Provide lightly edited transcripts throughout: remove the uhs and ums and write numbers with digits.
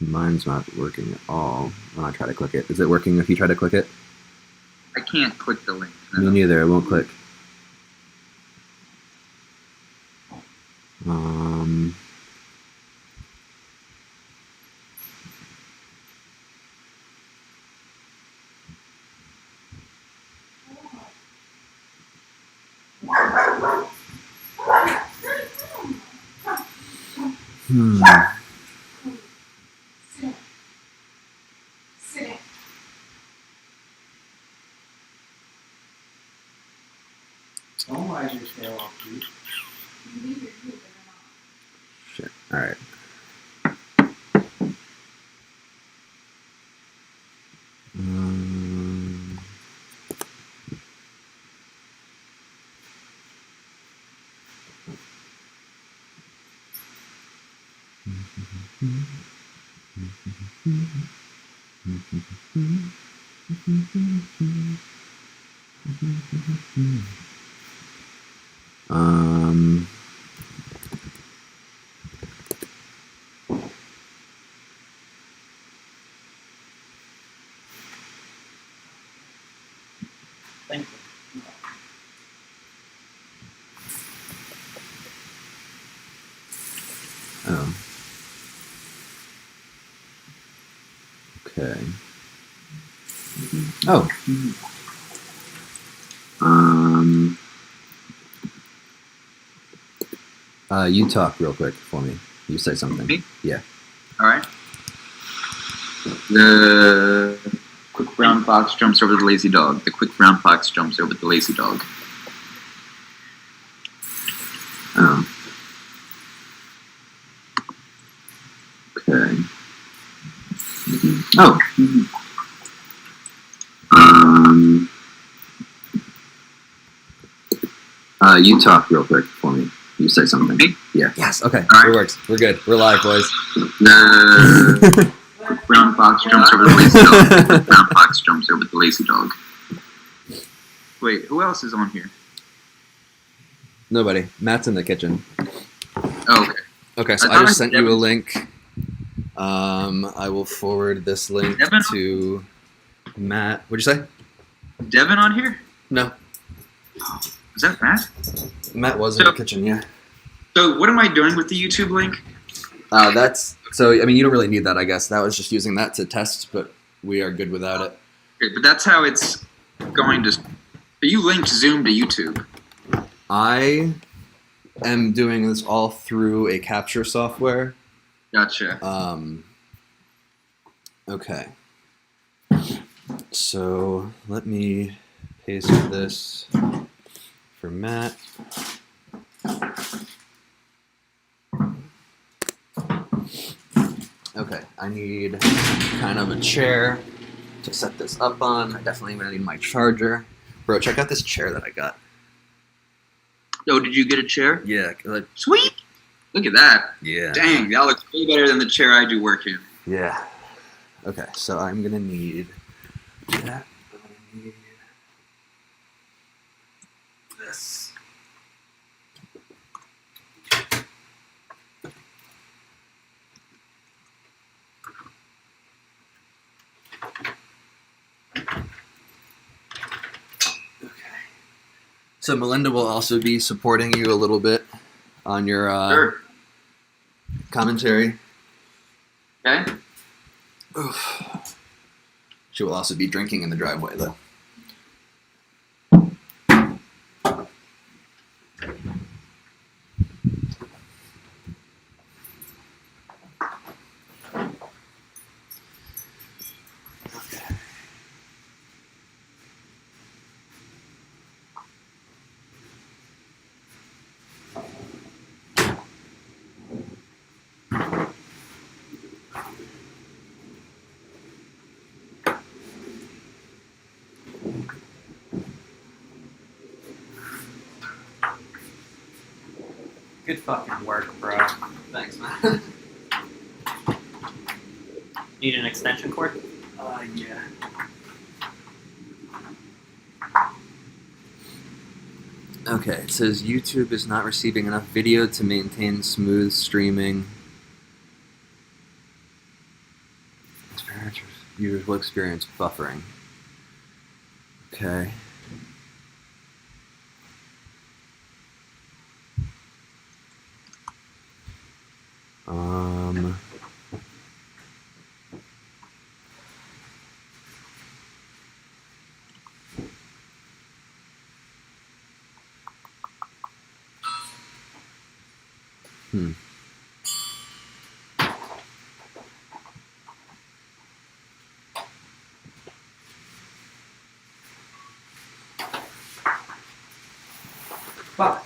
Mine's not working at all when I try to click it. Is it working if you try to click it? I can't click the link. Me neither. It won't click. Don't wag your tail off, dude. Shit. All right. Thank you. Oh. Okay. Oh. You talk real quick for me. You say something. Me? Yeah. All right. The quick brown fox jumps over the lazy dog. The quick brown fox jumps over the lazy dog. Oh. Okay. Oh. You talk real quick for me. You say something. Me? Yeah. Yes. Okay. All right. It works. We're good. We're live, boys. The quick brown fox jumps over the lazy dog. The quick brown fox jumps over the lazy dog. Wait, who else is on here? Nobody. Matt's in the kitchen. Oh, okay. Okay, so I just sent you a link. I will forward this link to Matt. What'd you say? Devin on here? No. Is that Matt? Matt was in the kitchen, yeah. So what am I doing with the YouTube link? I mean, you don't really need that, I guess. That was just using that to test, but we are good without it. Okay, but that's how it's going to... You linked Zoom to YouTube. I am doing this all through a capture software. Gotcha. Okay. So let me paste this for Matt. Okay, I need kind of a chair to set this up on. I definitely gonna need my charger. Bro, check out this chair that I got. Oh, did you get a chair? Yeah. Sweet! Look at that. Yeah. Dang, that looks way better than the chair I do work in. Yeah. Okay, so I'm gonna need that. I'm gonna need this. So Melinda will also be supporting you a little bit on your Sure. commentary. Okay. Oof. She will also be drinking in the driveway, though. Good fucking work, bro. Thanks, man. Need an extension cord? Yeah. Okay, it says YouTube is not receiving enough video to maintain smooth streaming. Users will experience buffering. Okay. Um. Hmm. Fuck.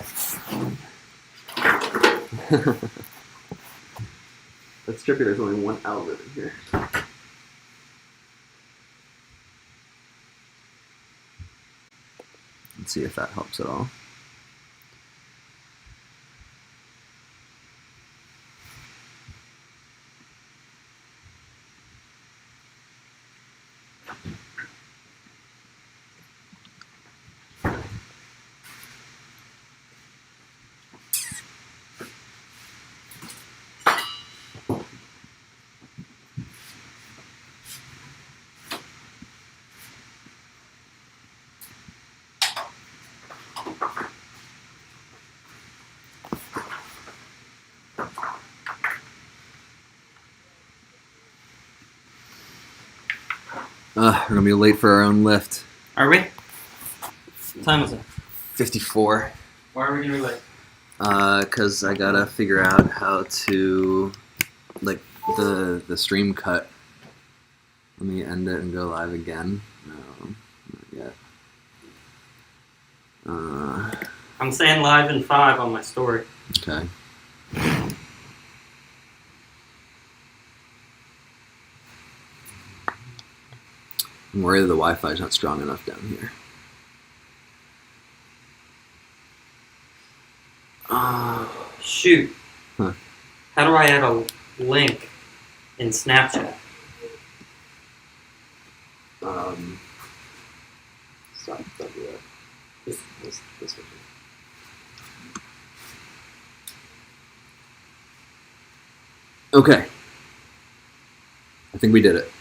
That's tricky. There's only one outlet in here. Let's see if that helps at all. We're gonna be late for our own lift. Are we? What time is it? 54. Why are we gonna be late? Cause I gotta figure out how to, like, the stream cut. Let me end it and go live again. No, not yet. I'm saying live in 5 on my story. Okay. I'm worried the Wi-Fi is not strong enough down here. Shoot. Huh. How do I add a link in Snapchat? Stop. Don't do that. This one. Okay. I think we did it.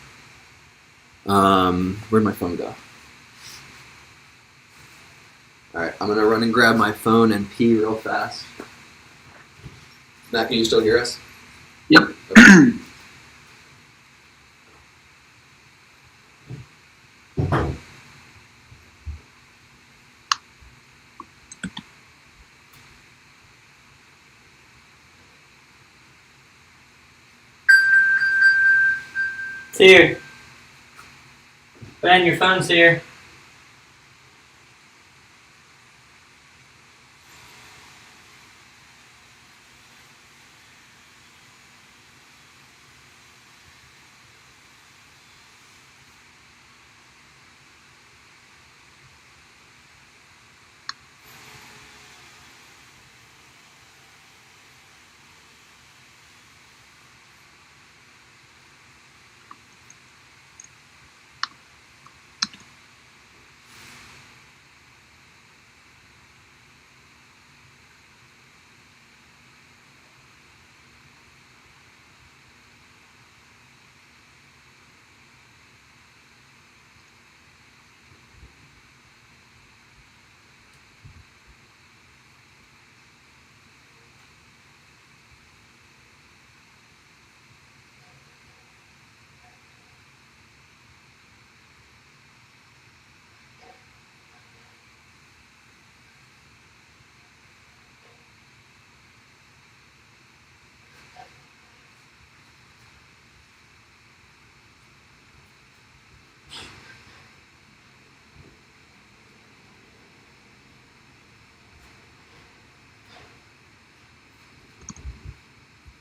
Where'd my phone go? Alright, I'm gonna run and grab my phone and pee real fast. Matt, can you still hear us? Yep. Okay. It's here. Ben, your phone's here.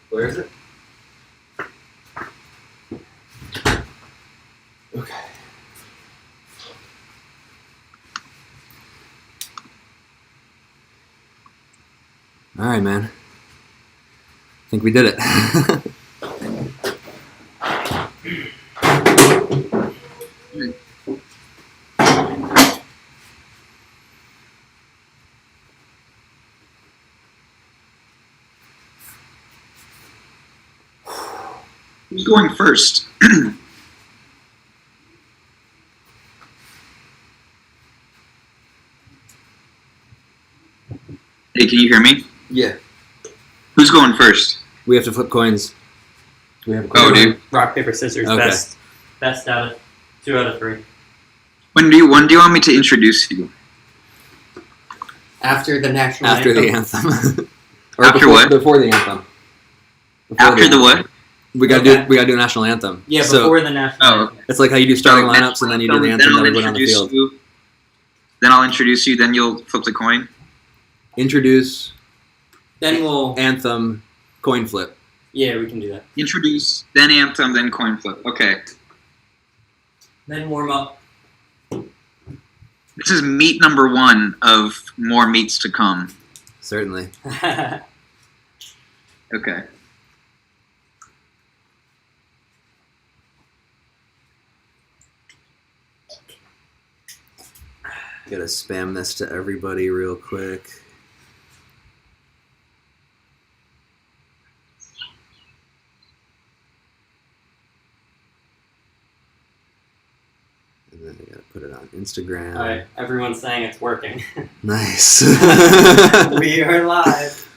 Where is it? Okay. Alright, man. I think we did it. Who's going first? Hey, can you hear me? Yeah. Who's going first? We have to flip coins. We have a Oh, coin. dude. Rock, paper, scissors. Okay. Best out of 2 out of 3. When do you want me to introduce you? After the national After the anthem. anthem. Or After before, what? Before the anthem. Before After the what? We gotta Okay. do a national anthem. Yeah, So before the national Oh, anthem. it's like how you do starting So, lineups and then you do the then anthem I'll that everyone on the introduce field. you. Then I'll introduce you. Then you'll flip the coin. Introduce, Then we'll. anthem, coin flip. Yeah, we can do that. Introduce, then anthem, then coin flip. Okay. Then warm up. This is meet number 1 of more meets to come. Certainly. Okay. Gotta spam this to everybody real quick. And then I gotta put it on Instagram. All right, everyone's saying it's working. Nice. We are live.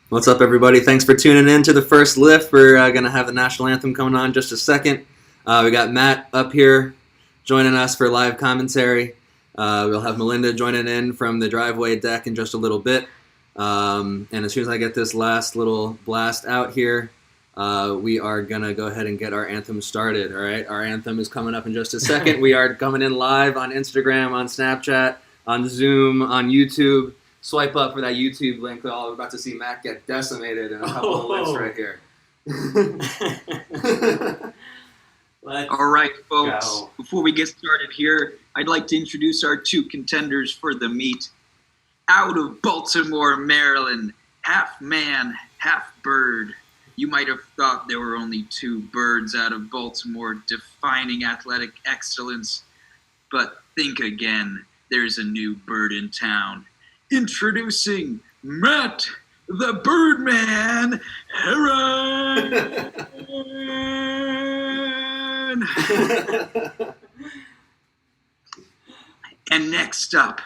What's up, everybody? Thanks for tuning in to the first lift. We're going to have the national anthem coming on in just a second. We got Matt up here joining us for live commentary. We'll have Melinda joining in from the driveway deck in just a little bit. And as soon as I get this last little blast out here, we are going to go ahead and get our anthem started. All right, our anthem is coming up in just a second. We are coming in live on Instagram, on Snapchat, on Zoom, on YouTube. Swipe up for that YouTube link. We're about to see Matt get decimated in a couple of lifts right here. Let's All right, folks. go. Before we get started here, I'd like to introduce our 2 contenders for the meet. Out of Baltimore, Maryland, half man, half bird. You might have thought there were only 2 birds out of Baltimore defining athletic excellence, but think again. There's a new bird in town. Introducing Matt the Birdman Heron. And next up,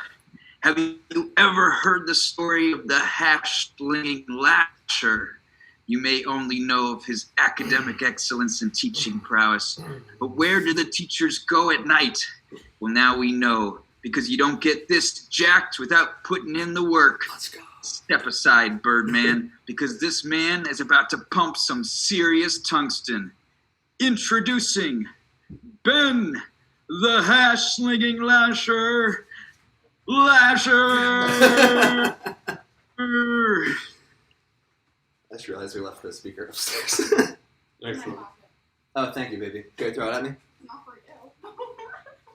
have you ever heard the story of the hash-slinging lasher? You may only know of his academic excellence and teaching prowess, but where do the teachers go at night? Well, now we know, because you don't get this jacked without putting in the work. Let's go. Step aside, Birdman, because this man is about to pump some serious tungsten. Introducing Ben, the hash-slinging lasher. Lasher! I just realized we left the speaker upstairs. Excellent. Oh, thank you, baby. Can you throw it at me? Not for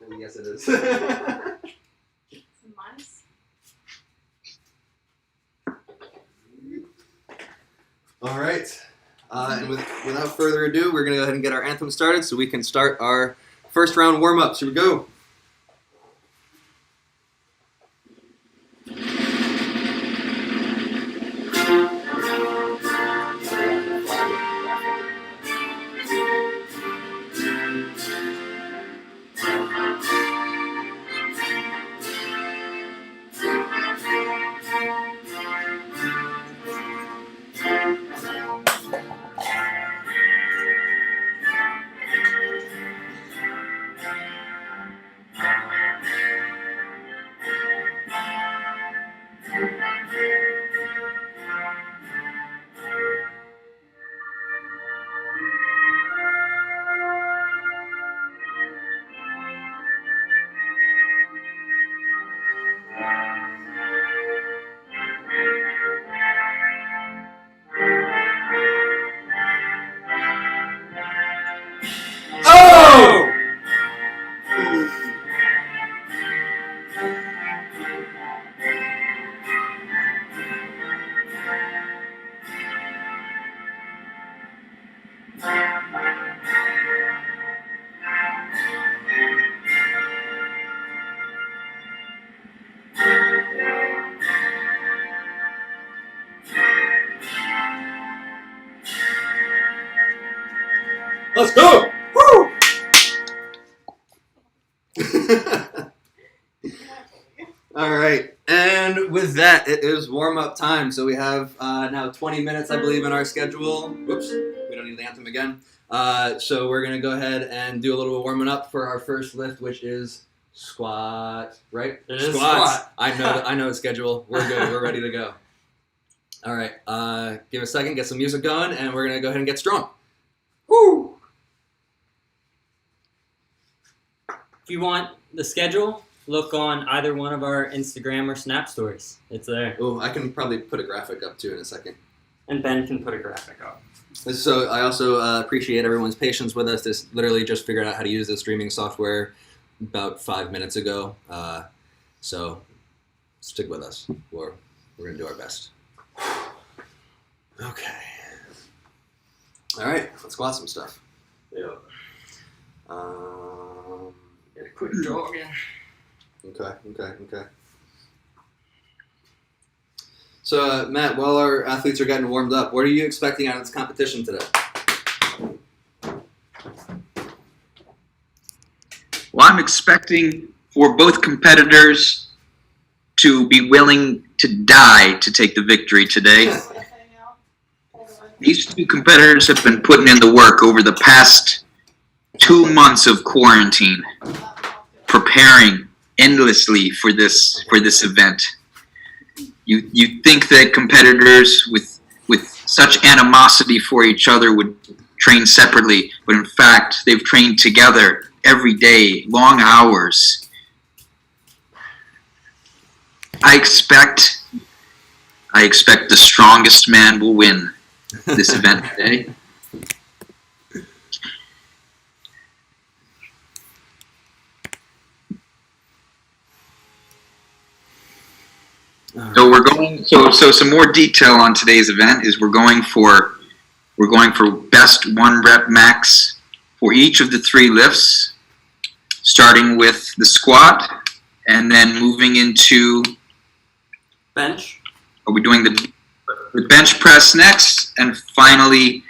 you. Yes, it is. Some mice. All right. And without further ado, we're going to go ahead and get our anthem started so we can start our first round warm-ups. Here we go. Oh! Let's go! Woo! All right. And And with that, it is warm-up time. So we have now 20 minutes, I believe, in our schedule. Whoops, we don't need the anthem again. So we're going to go ahead and do a little warming up for our first lift, which is squat, right? It is Squat. squat. I know the schedule. We're good. We're ready to go. All right. Give a second, get some music going, and we're going to go ahead and get strong. Woo! If you want the schedule, look on either one of our Instagram or Snap stories. It's there. Oh, I can probably put a graphic up too in a second. And Ben can put a graphic up. So I also appreciate everyone's patience with us. This literally just figured out how to use this streaming software about 5 minutes ago. So stick with us. We're going to do our best. Okay. All right. Let's squat some stuff. Yeah. Get a quick draw again. Okay. So, Matt, while our athletes are getting warmed up, what are you expecting out of this competition today? Well, I'm expecting for both competitors to be willing to die to take the victory today. These two competitors have been putting in the work over the past 2 months of quarantine, preparing endlessly for this event. You think that competitors with such animosity for each other would train separately, but in fact they've trained together every day, long hours. I expect the strongest man will win this event today. So we're going. So some more detail on today's event is we're going for best 1 rep max for each of the 3 lifts, starting with the squat, and then moving into Bench. Are we doing the bench press next, and finally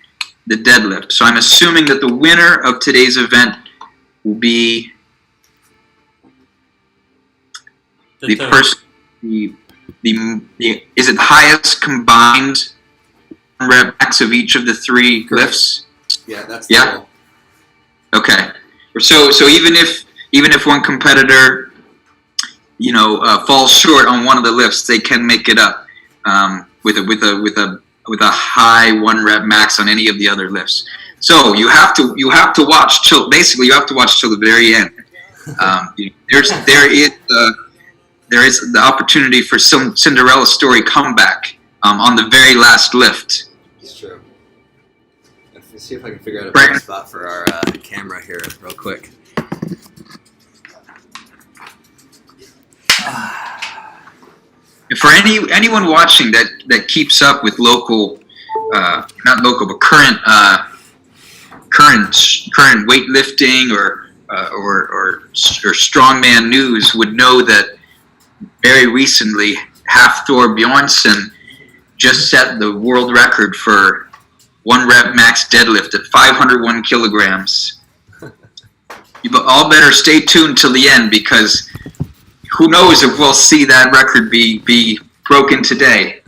the deadlift? So I'm assuming that the winner of today's event will be the person. Is it the highest combined rep max of each of the 3 lifts? Yeah, that's the goal. Okay. So even if one competitor, falls short on one of the lifts, they can make it up with a high 1 rep max on any of the other lifts. So you have to watch till the very end. There is the opportunity for some Cinderella story comeback on the very last lift. It's true. Let's see if I can figure out a better spot for our camera here real quick. For anyone watching that keeps up with local, not local, but current weightlifting or strongman news would know that very recently Hafthor Bjornsson just set the world record for 1 rep max deadlift at 501 kilograms. You all better stay tuned till the end, because who knows if we'll see that record be broken today.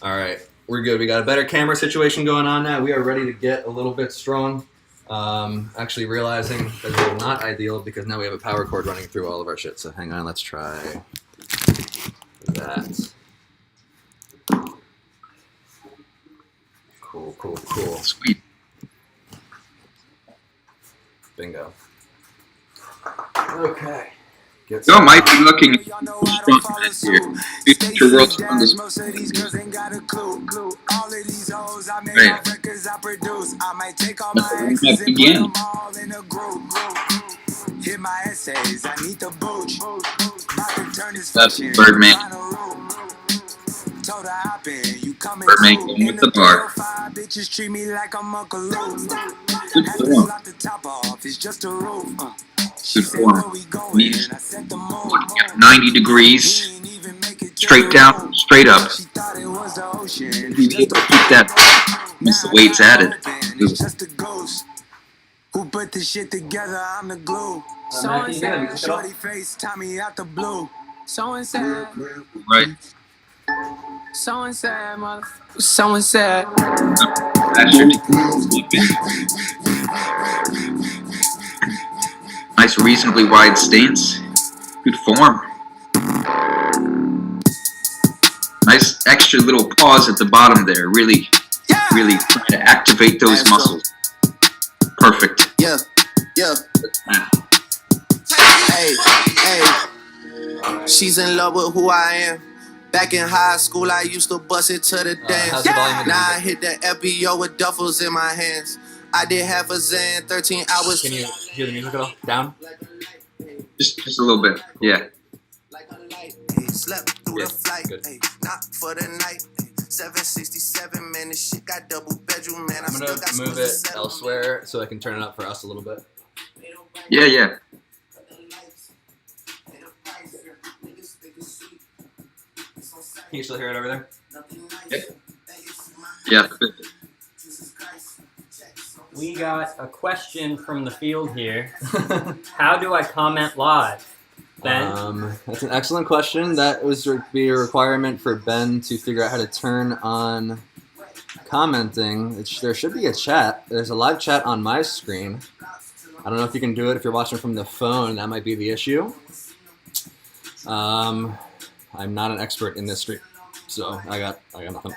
All right, we're good. We got a better camera situation going on now. We are ready to get a little bit strong. Actually realizing that it's not ideal because now we have a power cord running through all of our shit. So hang on, let's try that. Cool. Sweet. Bingo. Okay. So might be looking strong here. Future world strongest. Right. Let's begin. That's Birdman. Birdman going with the bar. Good form. Knees 90 degrees. Straight down, straight up. Be able to keep that once the weight's added. Who put this shit together? I'm the glue. Shorty face, Tommy out the blue. Someone said, Right. someone said, motherfucker, someone said. That should be nice, reasonably wide stance. Good form. Nice extra little pause at the bottom there. Really trying to activate those muscles. Perfect. Yeah. Hey. She's in love with who I am. Back in high school, I used to bust it to the dance. How's the volume in the Now I music? hit the FBO with duffels in my hands. I did half a Zan, 13 hours. Can you hear the music at all? Down? Just a little bit. Yeah. Slept through the flight, good. not for the night. 767, man, this shit got double bedroom, man. I'm gonna move it elsewhere so I can turn it up for us a little bit. Yeah. Can you still hear it over there? Yeah. We got a question from the field here. How do I comment live? Ben? That's an excellent question. That would be a requirement for Ben to figure out how to turn on commenting. There should be a chat. There's a live chat on my screen. I don't know if you can do it if you're watching from the phone. That might be the issue. I'm not an expert in this stream, so I got nothing.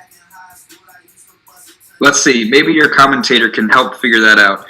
Let's see. Maybe your commentator can help figure that out.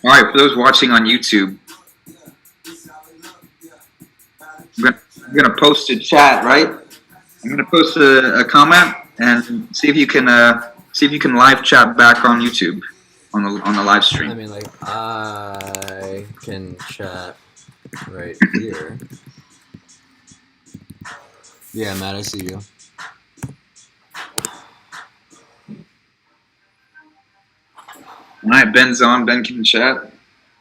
All right, for those watching on YouTube, I'm gonna post a chat, right? I'm gonna post a comment and see if you can live chat back on YouTube on the live stream. I mean, like, I can chat right here. Yeah, Matt, I see you. All right, Ben's on. Ben can chat.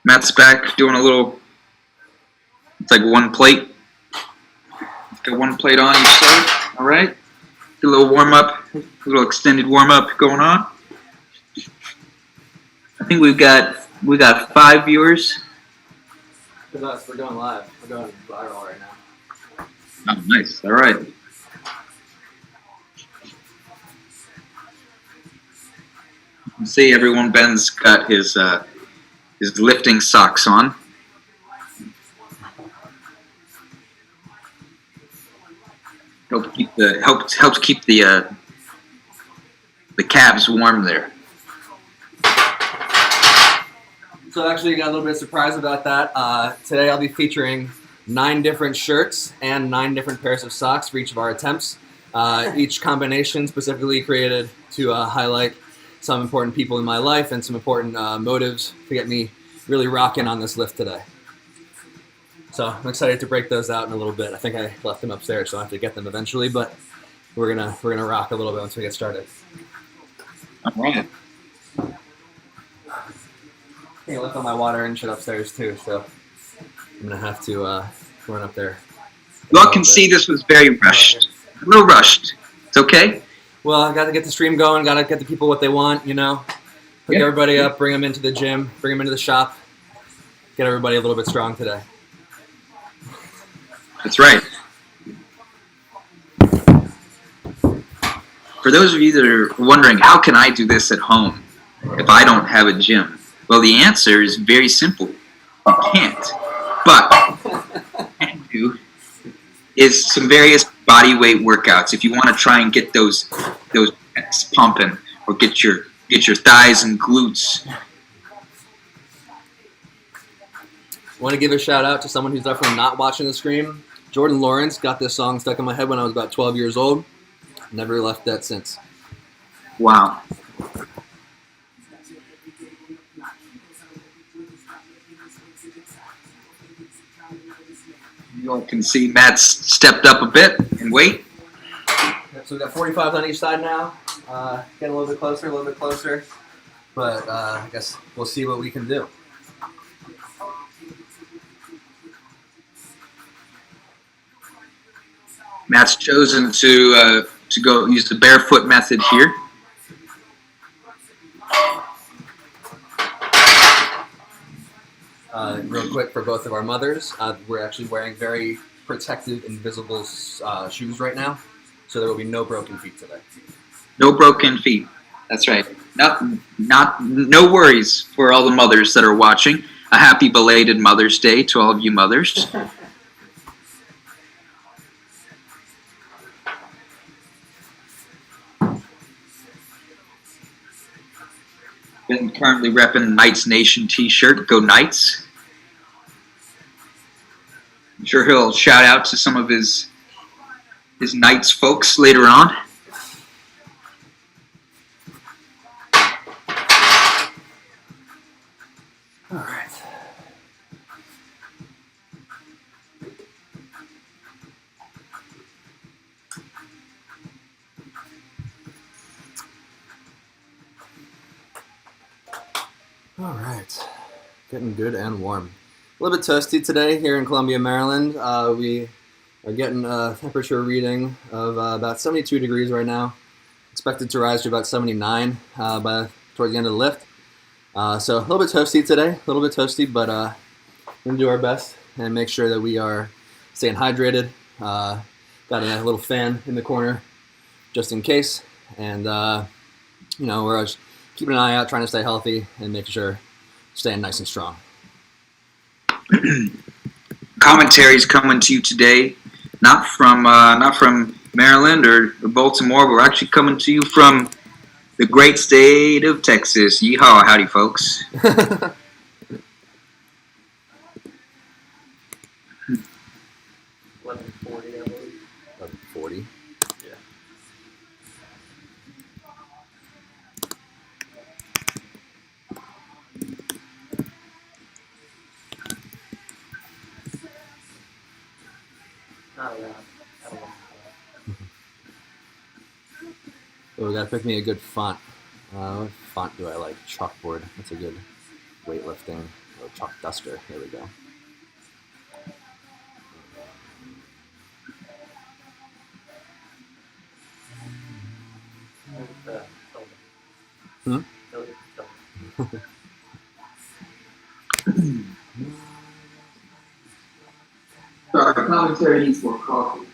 Matt's back doing a little. It's like one plate. Got one plate on each side. All right. A little warm up, a little extended warm up going on. I think we got 5 viewers. We're going live. We're going viral right now. Oh, nice. All right. See everyone. Ben's got his lifting socks on. Helps keep the calves warm there. So actually, got a little bit surprised about that. Today, I'll be featuring 9 different shirts and 9 different pairs of socks for each of our attempts. Each combination specifically created to highlight some important people in my life and some important motives to get me really rocking on this lift today. So I'm excited to break those out in a little bit. I think I left them upstairs, so I have to get them eventually. But we're gonna rock a little bit once we get started. All right. I think I left all my water and shit upstairs too, so I'm gonna have to run up there. You all can see this was very rushed. A little rushed. It's okay. Well, I got to get the stream going. Got to get the people what they want, you know. Hook everybody up, bring them into the gym, bring them into the shop. Get everybody a little bit strong today. That's right. For those of you that are wondering, how can I do this at home if I don't have a gym? Well, the answer is very simple. You can't. But what you can do is some various body weight workouts. If you want to try and get those pecs pumping, or get your thighs and glutes. I want to give a shout out to someone who's definitely not watching the stream. Jordan Lawrence got this song stuck in my head when I was about 12 years old. Never left that since. Wow. You all can see Matt's stepped up a bit in weight. So we got 45 on each side now. Getting a little bit closer. But I guess we'll see what we can do. Matt's chosen to go use the barefoot method here. Real quick for both of our mothers, we're actually wearing very protective, invisible shoes right now, so there will be no broken feet today. No broken feet. That's right. No worries for all the mothers that are watching. A happy belated Mother's Day to all of you mothers. Been currently repping Knights Nation t-shirt. Go Knights. I'm sure he'll shout out to some of his Knights folks later on. All right. All right. Getting good and warm. A little bit toasty today here in Columbia, Maryland. We are getting a temperature reading of about 72 degrees right now. Expected to rise to about 79 towards the end of the lift. So a little bit toasty today, but we're going to do our best and make sure that we are staying hydrated. Got a little fan in the corner just in case. And, we're just keeping an eye out, trying to stay healthy and making sure staying nice and strong. Commentaries coming to you today, not from Maryland or Baltimore, but we're actually coming to you from the great state of Texas. Yeehaw, howdy, folks. 11:40, I believe. 11:40. Yeah. Not loud. So we gotta pick me a good font. What font do I like? Chalkboard. That's a good weightlifting. Or chalk duster. There we go. Hmm? Sorry, commentary needs more coffee.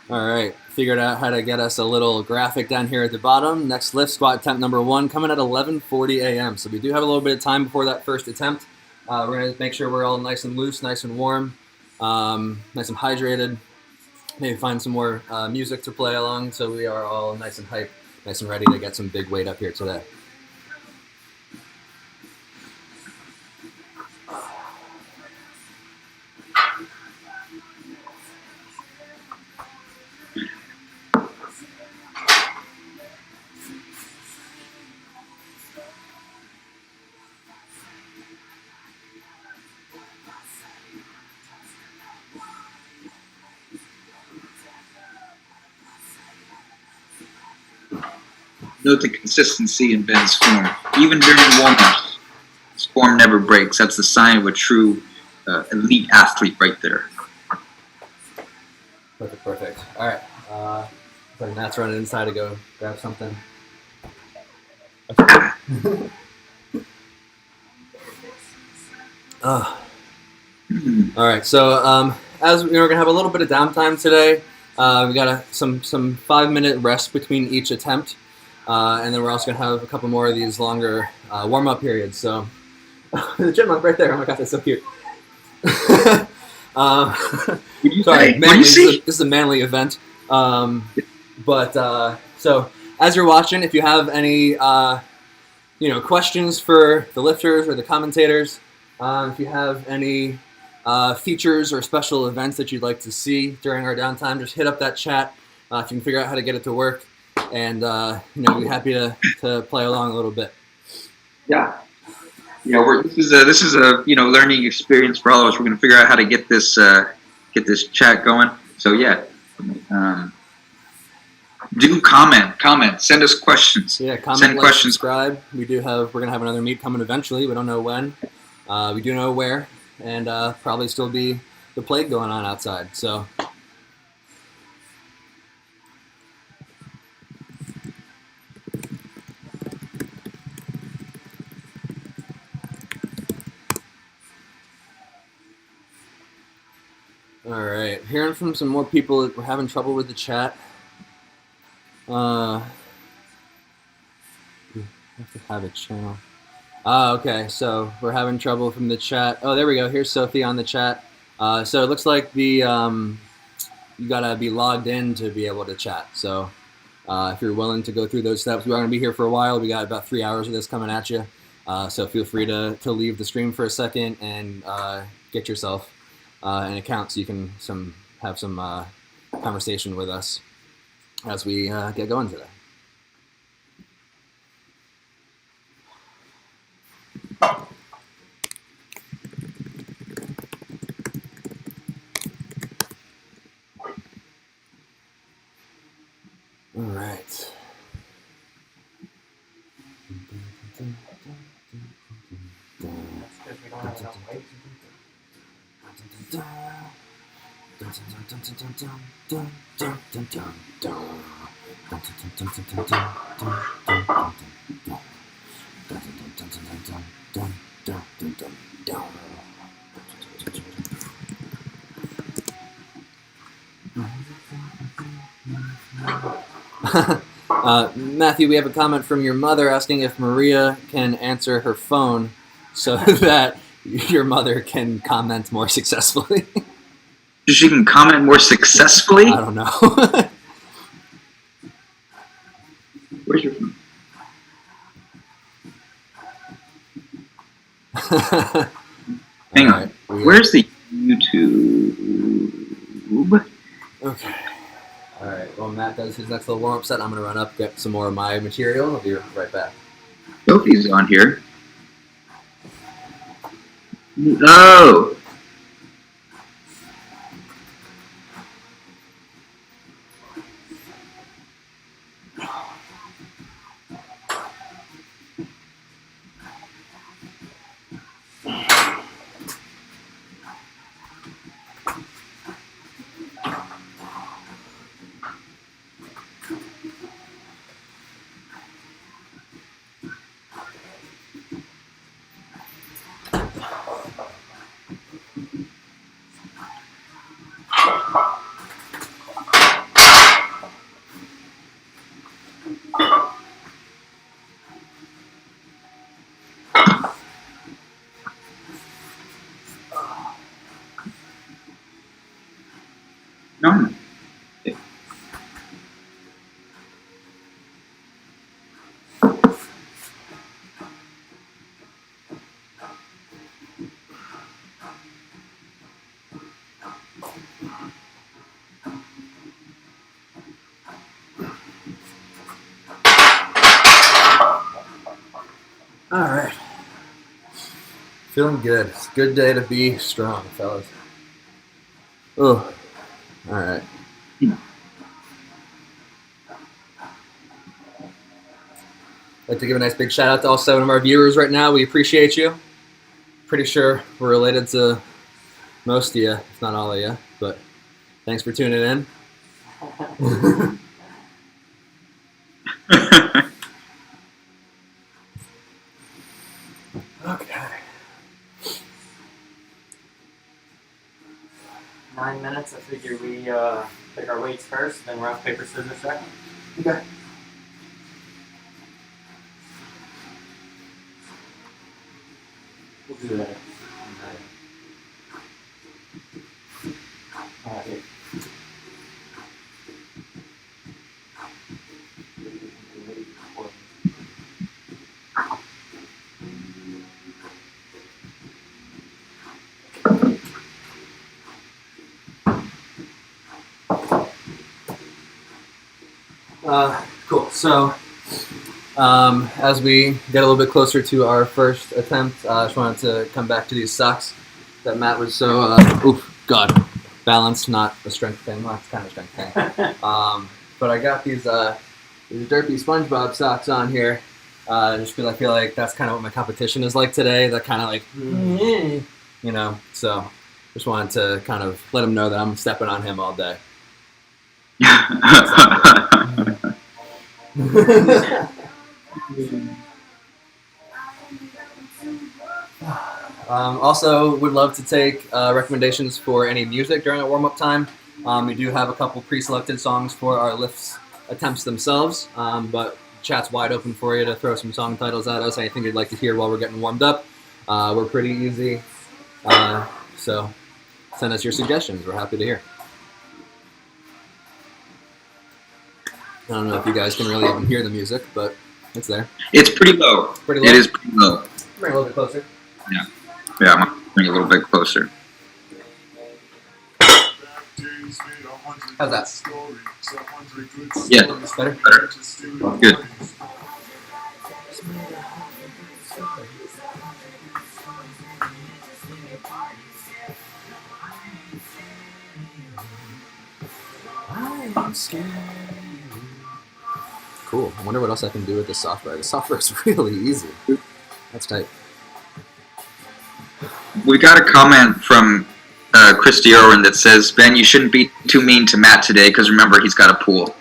All right, figured out how to get us a little graphic down here at the bottom. Next lift squat attempt number 1 coming at 11:40 a.m. So we do have a little bit of time before that first attempt. We're going to make sure we're all nice and loose, nice and warm, nice and hydrated. Maybe find some more music to play along so we are all nice and hyped, nice and ready to get some big weight up here today. Note the consistency in Ben's form. Even during warm-ups, his form never breaks. That's the sign of a true elite athlete right there. Perfect. All right. So Matt's running inside to go grab something. All right. So as we're gonna have a little bit of downtime today, we got some 5-minute rest between each attempt, and then we're also gonna have a couple more of these longer warm-up periods. So the chipmunk right there. Oh my gosh, that's so cute. Sorry, manly, this is a manly event. So as you're watching, if you have any questions for the lifters or the commentators, if you have any features or special events that you'd like to see during our downtime, just hit up that chat. If you can figure out how to get it to work, and be happy to play along a little bit. Yeah. This is a learning experience for all of us. We're going to figure out how to get this chat going. So yeah, Do comment. Send us questions. Yeah, comment, Send like, questions. subscribe. We're gonna have another meet coming eventually. We don't know when. We do know where, and probably still be the plague going on outside. So. All right, hearing from some more people. We're having trouble with the chat. Have to have a channel. Okay, so we're having trouble from the chat. Oh, there we go. Here's Sophie on the chat. So it looks like you gotta be logged in to be able to chat. So if you're willing to go through those steps, we are gonna be here for a while. We got about 3 hours of this coming at you. So feel free to leave the stream for a second and get yourself an account so you can have some conversation with us as we get going today. All right. Matthew, we have a comment from your mother asking if Maria can answer her phone so that your mother can comment more successfully. She can comment more successfully? I don't know. Where's your phone? Hang on. Where's the YouTube? Okay. All right. Well, Matt does his next little warm-up set. I'm going to run up, get some more of my material. I'll be right back. Sophie's on here. Oh. No. All right. Feeling good. It's a good day to be strong, fellas. Oh, all right. I'd like to give a nice big shout out to all 7 of our viewers right now. We appreciate you. Pretty sure we're related to most of you, if not all of you, but thanks for tuning in. Okay. 9 minutes. I figure we pick our weights first, then rock, paper, scissors second. Okay. We'll do that. All right. Cool. So, as we get a little bit closer to our first attempt, I just wanted to come back to these socks that Matt was so, oof, God. balance, not a strength thing. Well, it's kind of a strength thing. But I got these derpy SpongeBob socks on here, just because I feel like that's kind of what my competition is like today. That kind of like, you know. So just wanted to kind of let him know that I'm stepping on him all day. Also, would love to take recommendations for any music during our warm-up time. We do have a couple pre-selected songs for our lifts attempts themselves, but chat's wide open for you to throw some song titles at us. Anything you'd like to hear while we're getting warmed up. We're pretty easy, so send us your suggestions. We're happy to hear. I don't know if you guys can really even hear the music, but it's there. It's pretty low. Pretty low? It is pretty low. Bring it a little bit closer. Yeah. Yeah, I'm going to bring it a little bit closer. How's that? Yeah. Better? Better. Good. I'm scared. Cool. I wonder what else I can do with this software. The software is really easy. That's tight. We got a comment from Christy Irwin that says, Ben, you shouldn't be too mean to Matt today because remember, he's got a pool.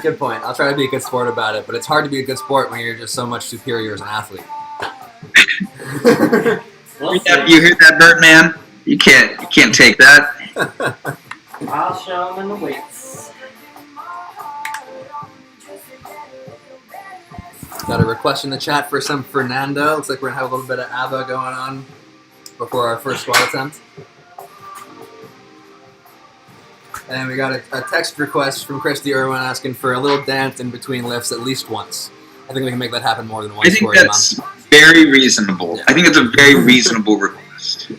Good point. I'll try to be a good sport about it, but it's hard to be a good sport when you're just so much superior as an athlete. You hear that, Birdman? You can't take that. I'll show him in the weights. Got a request in the chat for some Fernando. Looks like we're gonna have a little bit of ABBA going on before our first squat attempt. And we got a text request from Christy Irwin asking for a little dance in between lifts at least once. I think we can make that happen more than once. I think that's very reasonable. Yeah. I think it's a very reasonable request.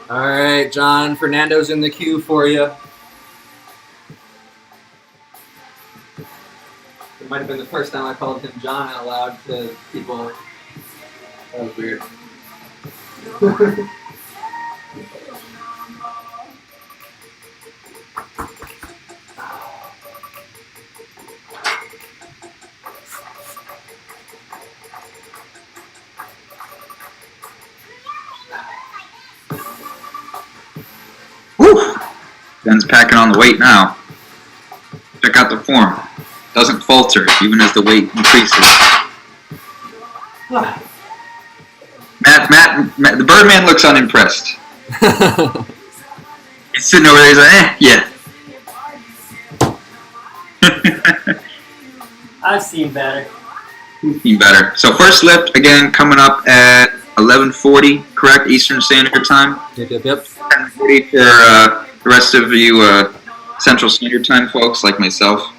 All right, John. Fernando's in the queue for you. It might have been the first time I called him John out loud to people. That was weird. Whew. Ben's packing on the weight now. Check out the form. Doesn't falter even as the weight increases. Matt, the Birdman looks unimpressed. He's sitting over there, he's like, yeah. I've seen better. Seen better. So first lift, again, coming up at 11:40, correct? Eastern Standard Time? Yep. 10:40 for the rest of you Central Standard Time folks like myself.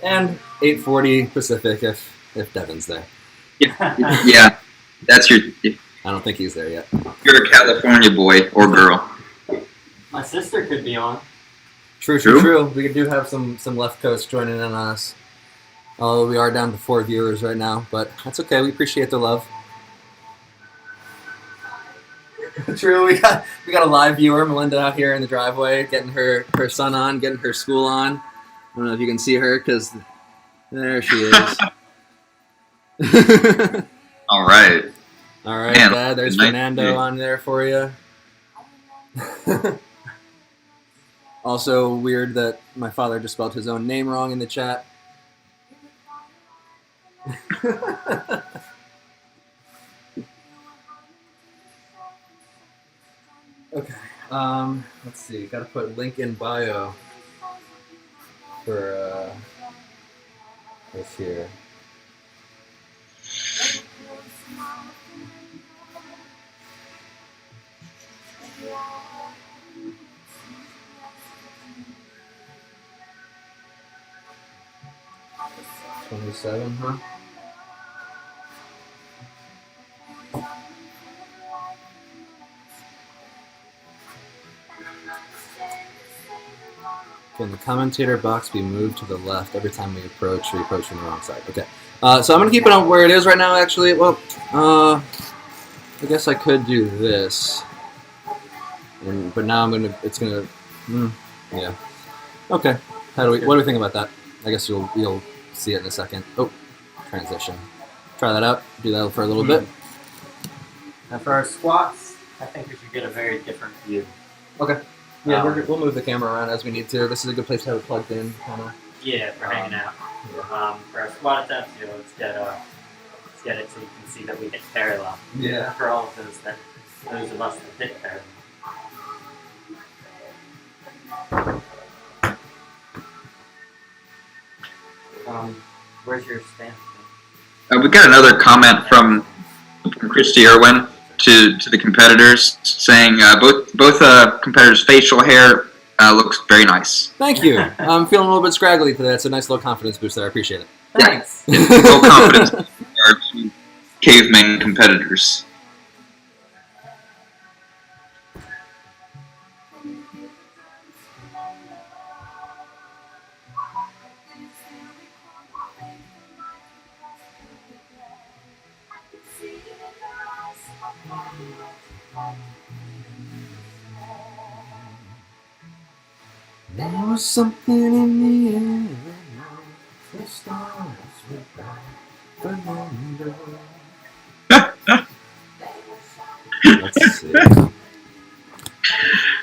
And 8:40 Pacific if Devin's there. Yeah, that's your. I don't think he's there yet. You're a California boy or girl. My sister could be on. True. We do have some left coast joining in on us. Although we are down to 4 viewers right now, but that's okay. We appreciate the love. True. We got a live viewer, Melinda, out here in the driveway, getting her son on, getting her school on. I don't know if you can see her because there she is. All right. All right, Man, Dad. There's nice Fernando on there for you. Also weird that my father just spelled his own name wrong in the chat. Okay. Let's see. Got to put link in bio for this here. $27, huh? commentator box be moved to the left every time we approach from the wrong side. Okay. So I'm going to keep it on where it is right now, actually. Well, I guess I could do this. But now it's going to, yeah. Okay. What do we think about that? I guess you'll see it in a second. Oh, transition. Try that out. Do that for a little bit. Now for our squats, I think we should get a very different view. Okay. Yeah, we'll move the camera around as we need to. This is a good place to have it plugged in, kind of. Yeah, for hanging out. For our squat attempts, let's get it so you can see that we hit parallel. Yeah. For all of those of us that hit parallel. Where's your stance? We got another comment from Christy Irwin to the competitors saying both competitors' facial hair looks very nice. Thank you. I'm feeling a little bit scraggly today. That's a nice little confidence boost there. I appreciate it. Thanks. Low confidence are two caveman competitors. There was something in the air, the stars were bright, Fernando. Let's see.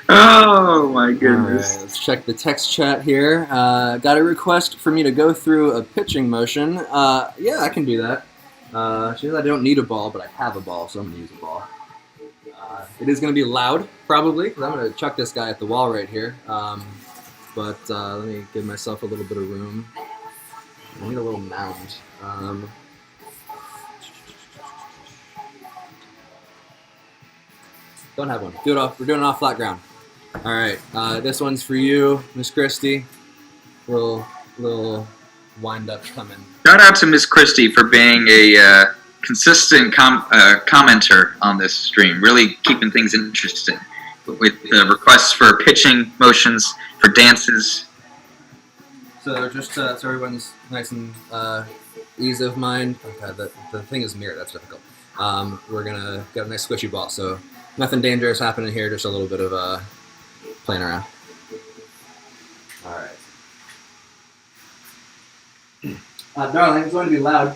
Oh my goodness. All right, let's check the text chat here. Got a request for me to go through a pitching motion. Yeah, I can do that. She says I don't need a ball, but I have a ball, so I'm going to use a ball. It is going to be loud, probably, because I'm going to chuck this guy at the wall right here. But let me give myself a little bit of room. I need a little mound. Don't have one. We're doing it off flat ground. All right. This one's for you, Miss Christie. Little wind up coming. Shout out to Miss Christie for being a consistent commenter on this stream. Really keeping things interesting with requests for pitching motions, for dances. So just so everyone's nice and ease of mind. Oh God, the thing is mirrored. That's difficult. We're gonna get a nice squishy ball. So nothing dangerous happening here. Just a little bit of playing around. All right. Darling, it's going to be loud.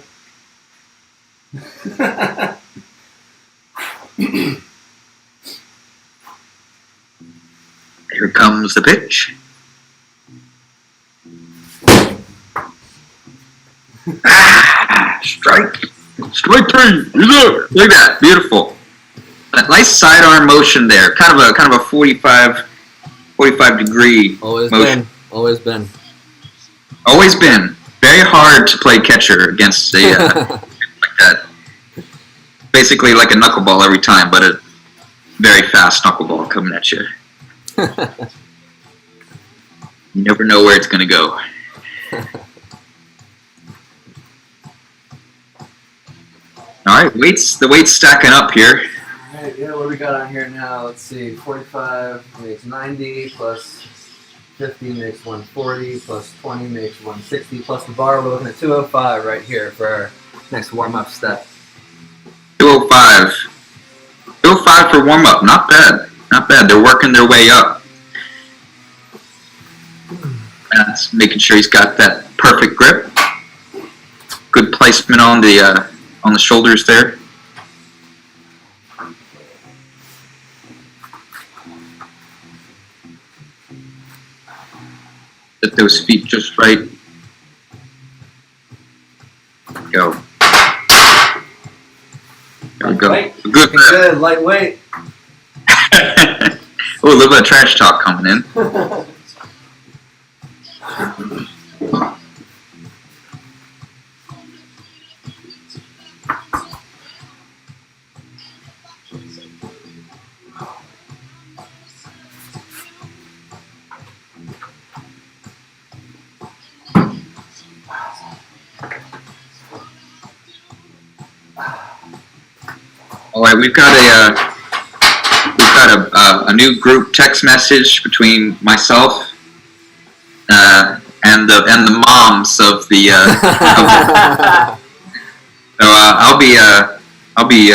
Here comes the pitch. Strike 3. Look at that, beautiful. A nice sidearm motion there. Kind of a 45 degree motion. Always been. Very hard to play catcher against a like that. Basically like a knuckleball every time, but a very fast knuckleball coming at you. You never know where it's going to go. All right, the weight's stacking up here. All right, yeah, what do we got on here now? Let's see, 45 makes 90, plus 50 makes 140, plus 20 makes 160, plus the bar, we're looking at 205 right here for our next warm-up step. 205. 205 for warm-up, not bad. Not bad, they're working their way up. That's making sure he's got that perfect grip. Good placement on the shoulders there. Get those feet just right. Go. There we go. Good, lightweight. Oh, a little bit of trash talk coming in. All right, we've got a new group text message between myself and the moms of the. So I'll be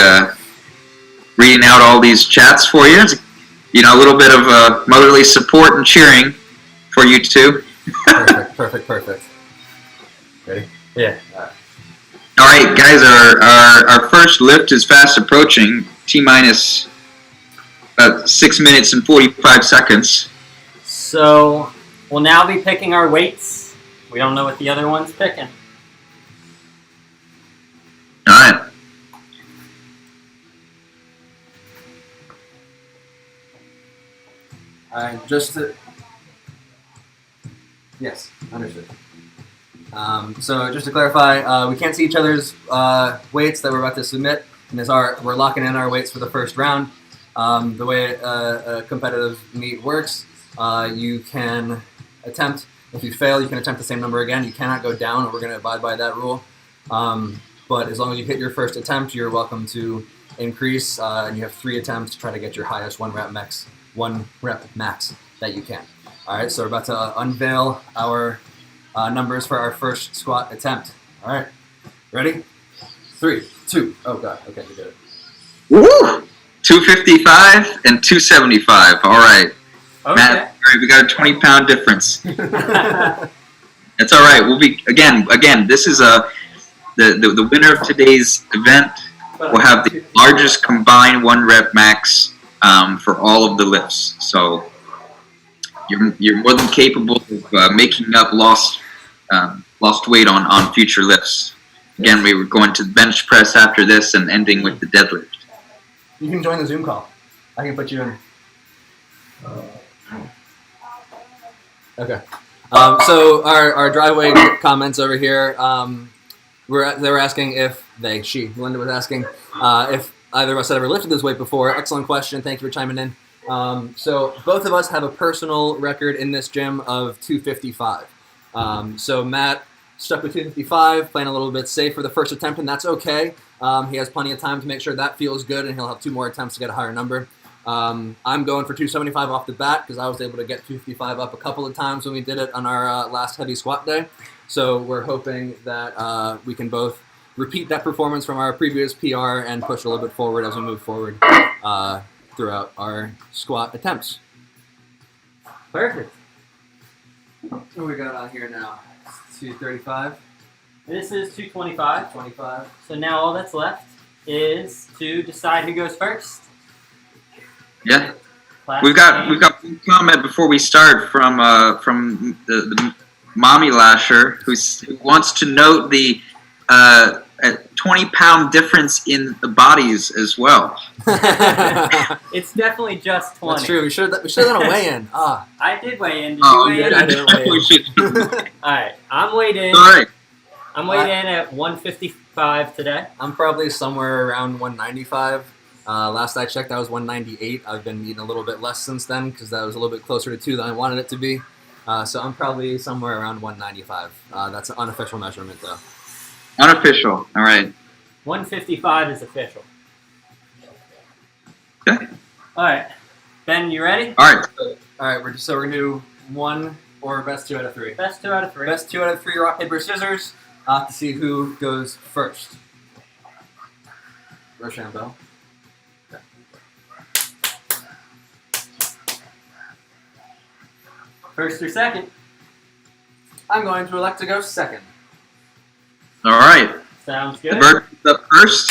reading out all these chats for you. A little bit of motherly support and cheering for you two. Perfect. Ready? Yeah. All right, guys. Our first lift is fast approaching. T-minus about 6 minutes and 45 seconds. So we'll now be picking our weights. We don't know what the other one's picking. All right. Yes, understood. So just to clarify, we can't see each other's weights that we're about to submit, and we're locking in our weights for the first round. The way a competitive meet works, you can attempt. If you fail, you can attempt the same number again. You cannot go down, and we're going to abide by that rule. But as long as you hit your first attempt, you're welcome to increase, and you have 3 attempts to try to get your highest one rep max that you can. All right, so we're about to unveil our numbers for our first squat attempt. All right, ready? 3, 2. Oh God. Okay, you did it. Woo! 255 and 275. All right. Okay. Matt, all right, we got a 20-pound difference. That's all right. We'll be again. This is the winner of today's event will have the largest combined 1 rep max for all of the lifts. So you're more than capable of making up lost weight on future lifts. Again, we were going to the bench press after this and ending with the deadlift. You can join the Zoom call. I can put you in. Okay. So our driveway comments over here, they were asking if Linda was asking if either of us had ever lifted this weight before. Excellent question. Thank you for chiming in. So both of us have a personal record in this gym of 255. So Matt stuck with 255, playing a little bit safe for the first attempt, and that's okay. He has plenty of time to make sure that feels good, and he'll have 2 more attempts to get a higher number. I'm going for 275 off the bat because I was able to get 255 up a couple of times when we did it on our last heavy squat day. So we're hoping that we can both repeat that performance from our previous PR and push a little bit forward as we move forward throughout our squat attempts. Perfect. What do we got on here now? 235. This is 225. 25. So now all that's left is to decide who goes first. Yeah. Class We've got name. one comment before we start from the mommy lasher who wants to note the 20-pound difference in the bodies as well. It's definitely just 20. That's true. We should have done a weigh-in. I did weigh in. Did you weigh in? I didn't weigh in. All right. I'm weighed in. All right. I'm weighed in at 155 today. I'm probably somewhere around 195. Last I checked, I was 198. I've been eating a little bit less since then because that was a little bit closer to 2 than I wanted it to be. So I'm probably somewhere around 195. That's an unofficial measurement, though. Unofficial. All right. 155 is official. Okay. All right. Ben, you ready? All right. All right, we're gonna do 1 or best 2 out of 3. Best 2 out of 3. Best 2 out of 3. Rock paper scissors. To see who goes first. Rochambeau. First or second? I'm going to elect to go second. All right. Sounds The good. bird is up first.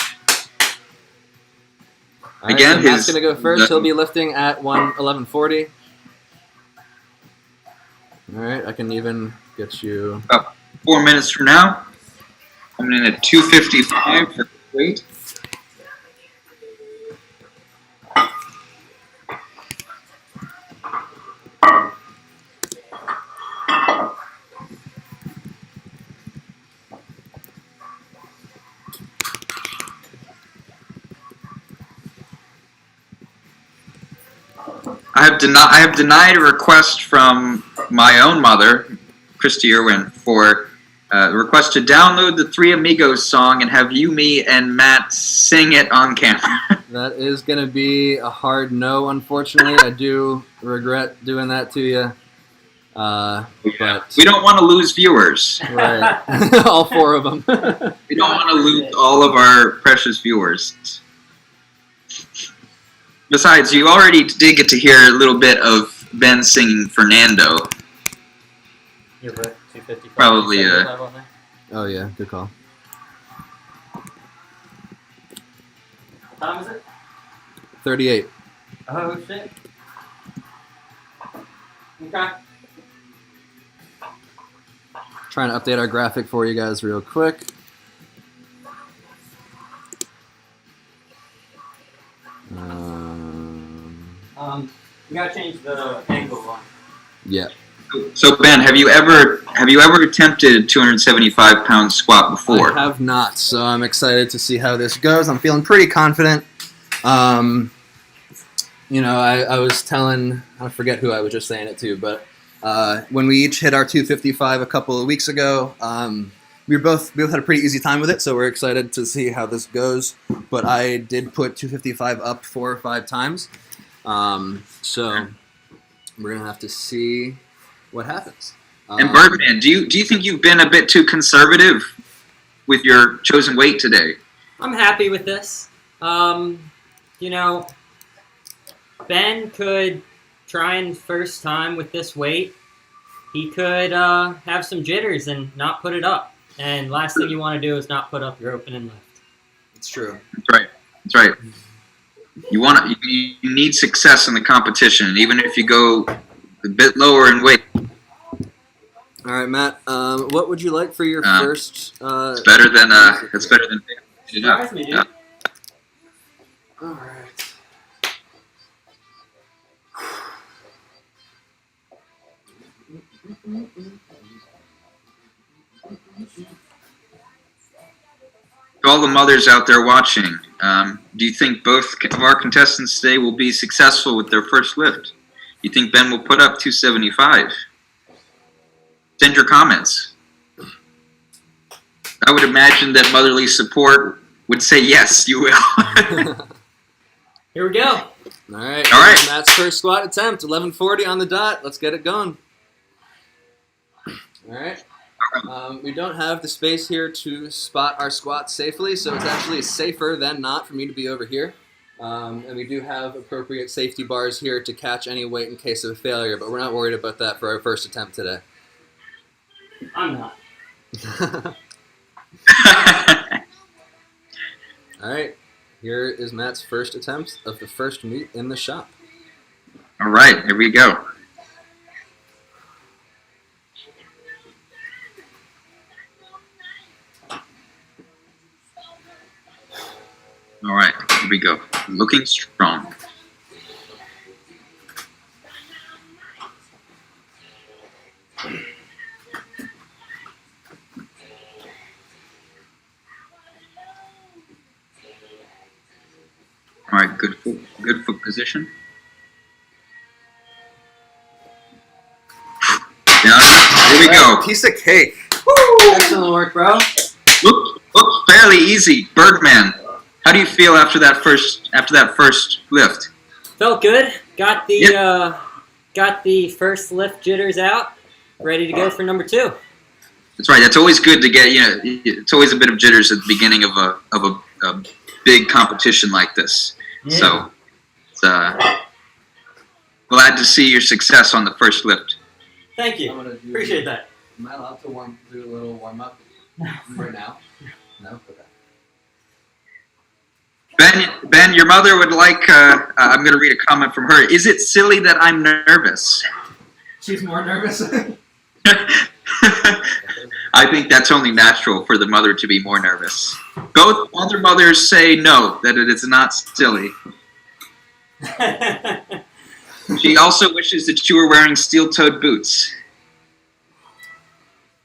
All right, Again, so Matt's going to go first. He'll be lifting at 1140. All right, I can even get you... About 4 minutes from now. Coming in at 255 for weight. I have denied a request from my own mother, Christy Irwin, for a request to download the Three Amigos song and have you, me, and Matt sing it on camera. That is going to be a hard no, unfortunately. I do regret doing that to you. But We don't want to lose viewers. right, all 4 of them. We don't want to lose all of our precious viewers. Besides, you already did get to hear a little bit of Ben singing Fernando. You're right. 255. Probably, 275 on there. Oh yeah, good call. What time is it? 38. Oh shit. Okay. Trying to update our graphic for you guys real quick. You gotta change the angle on. Yeah. So Ben, have you ever attempted a 275-pound squat before? I have not, so I'm excited to see how this goes. I'm feeling pretty confident. You know, I was telling, I forget who I was just saying it to, but when we each hit our 255 a couple of weeks ago, we both had a pretty easy time with it, so we're excited to see how this goes. But I did put 255 up 4 or 5 times, so we're gonna have to see what happens. And Birdman, do you think you've been a bit too conservative with your chosen weight today? I'm happy with this. You know, Ben could try and first time with this weight. He could have some jitters and not put it up. And last thing you want to do is not put up your open and lift. It's true. That's right. That's right. You need success in the competition, even if you go a bit lower in weight. All right, Matt. What would you like for your first? It's better than it's better than. Surprise me, dude. Yeah. All right. To all the mothers out there watching, do you think both of our contestants today will be successful with their first lift? You think Ben will put up 275? Send your comments. I would imagine that motherly support would say yes, you will. Here we go. All right. All right. Matt's first squat attempt, 1140 on the dot. Let's get it going. All right. We don't have the space here to spot our squats safely, so it's actually safer than not for me to be over here. And we do have appropriate safety bars here to catch any weight in case of a failure, but we're not worried about that for our first attempt today. I'm not. All right. Here is Matt's first attempt of the first meet in the shop. All right, here we go. All right, here we go. Looking strong. All right, good foot position. Down. Here we go. Piece of cake. Excellent work, bro. Look fairly easy. Birdman, how do you feel after that first lift? Felt good. Got the first lift jitters out. Ready to go for number 2. That's right. That's always good to get. You know, it's always a bit of jitters at the beginning of a big competition like this. Yeah. So, it's, glad to see your success on the first lift. Thank you. Appreciate that. Am I allowed to do a little warm up right now? No. Okay. Ben, your mother would like. I'm going to read a comment from her. Is it silly that I'm nervous? She's more nervous. I think that's only natural for the mother to be more nervous. Both other mothers say no, that it is not silly. She also wishes that you were wearing steel-toed boots.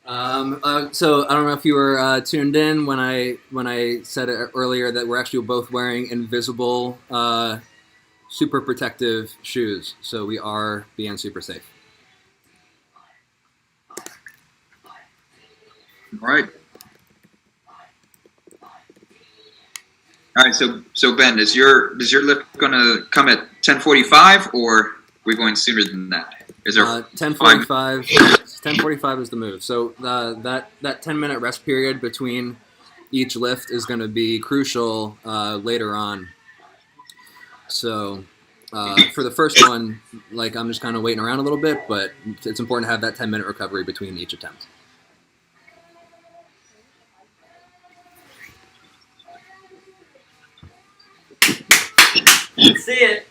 So I don't know if you were tuned in when I said it earlier that we're actually both wearing invisible, super protective shoes. So we are being super safe. All right. All right. So Ben, is your lift going to come at 10:45, or are we going sooner than that? Is there 10:45. 10:45 is the move. So that 10-minute rest period between each lift is going to be crucial later on. So for the first one, like I'm just kind of waiting around a little bit, but it's important to have that 10-minute recovery between each attempt. Let's see it.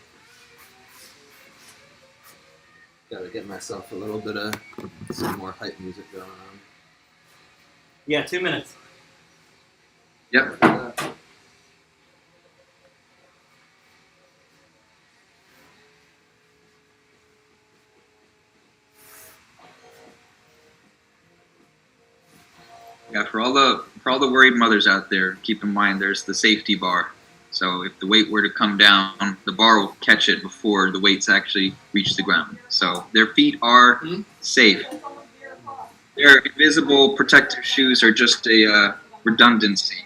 Gotta get myself a little bit of some more hype music going on. Yeah, 2 minutes. Yep. Yeah, for all the worried mothers out there, keep in mind there's the safety bar. So if the weight were to come down, the bar will catch it before the weights actually reach the ground. So their feet are safe. Their invisible protective shoes are just a redundancy,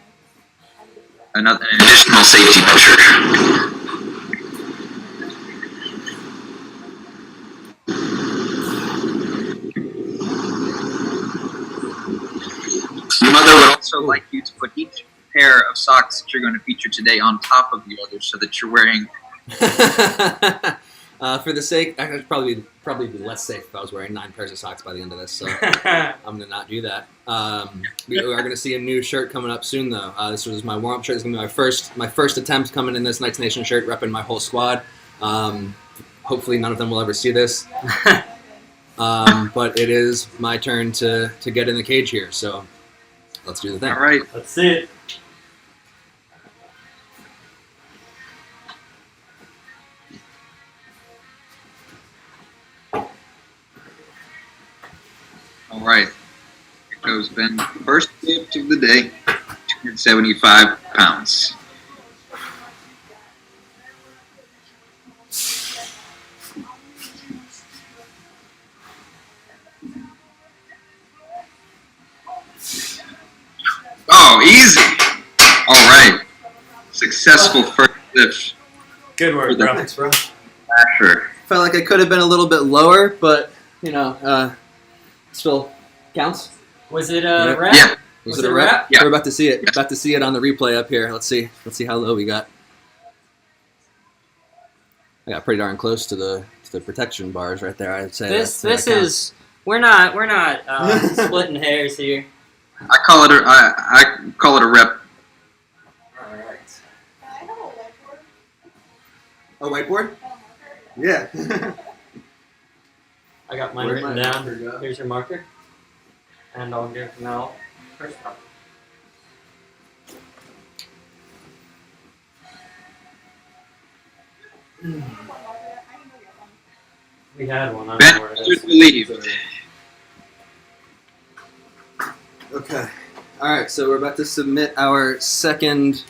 an additional safety measure. Your mother would also like you to put each pair of socks that you're going to feature today on top of the other so that you're wearing... For the sake, I'd probably be less safe if I was wearing 9 pairs of socks by the end of this, so I'm going to not do that. We are going to see a new shirt coming up soon, though. This was my warm-up shirt. This is going to be my first attempt coming in this Knights Nation shirt, repping my whole squad. Hopefully none of them will ever see this. But it is my turn to get in the cage here, so let's do the thing. All right. Let's see it. All right. Here goes Ben. First lift of the day, 275 pounds. Oh, easy. All right. Successful first lift. Good work, bro. Thanks, bro. Sure. Felt like I could have been a little bit lower, but, still counts. Was it a wrap? Yeah. Was Was it it a a wrap? wrap? Yeah. We're about to see it. About to see it on the replay up here. Let's see how low we got. I got pretty darn close to the protection bars right there. I'd say This that counts. is we're not splitting hairs here. I call it a rep. All right. A whiteboard? Yeah. I got mine Where'd written my down. marker go? Here's your marker, and I'll give Mel first one. We had one. I don't know where Ben it should is. believe. Okay. All right. So we're about to submit our second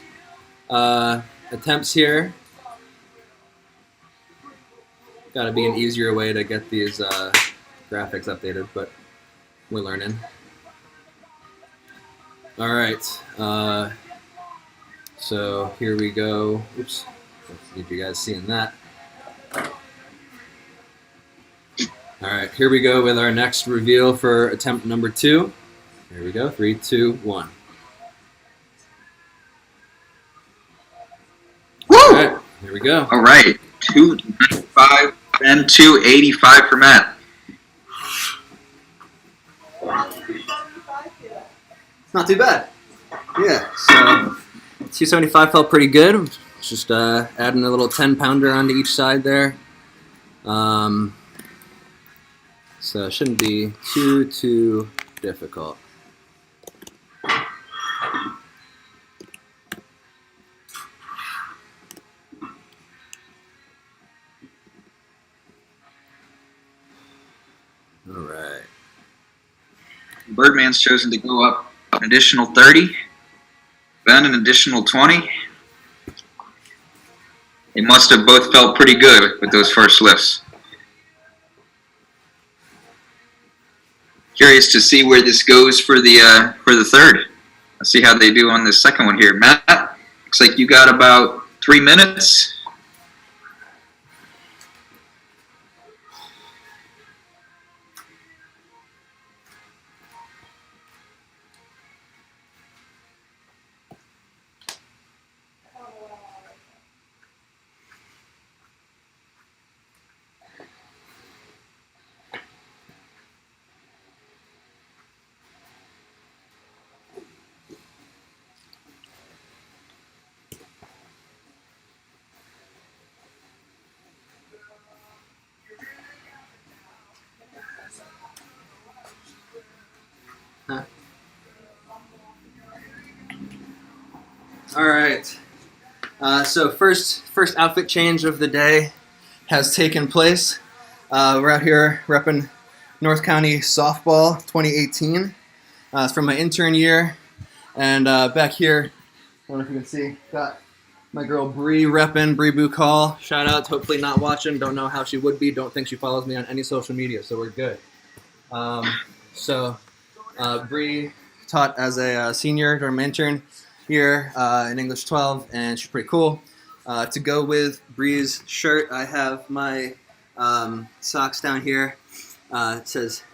attempts here. Got to be an easier way to get these graphics updated, but we're learning. All right. So here we go. Oops. Let's get you guys seeing that. All right. Here we go with our next reveal for attempt number 2. Here we go. 3, 2, 1. Woo! All right. Here we go. All right. 295 and 285 for Matt. Not too bad. Yeah. So 275 felt pretty good. Just adding a little 10-pounder onto each side there. So it shouldn't be too difficult. All right. Birdman's chosen to go up an additional 30. Ben an additional 20. They must have both felt pretty good with those first lifts. Curious to see where this goes for the third. Let's see how they do on this second one here. Matt, looks like you got about 3 minutes. All right. So first outfit change of the day has taken place. We're out here repping North County Softball 2018. It's from my intern year. And back here, I don't know if you can see, got my girl Bree repping, Bree Bucall. Shout out, hopefully not watching. Don't know how she would be. Don't think she follows me on any social media, so we're good. Bree taught as a senior during my intern here in English 12, and she's pretty cool. To go with Bree's shirt, I have my socks down here. It says,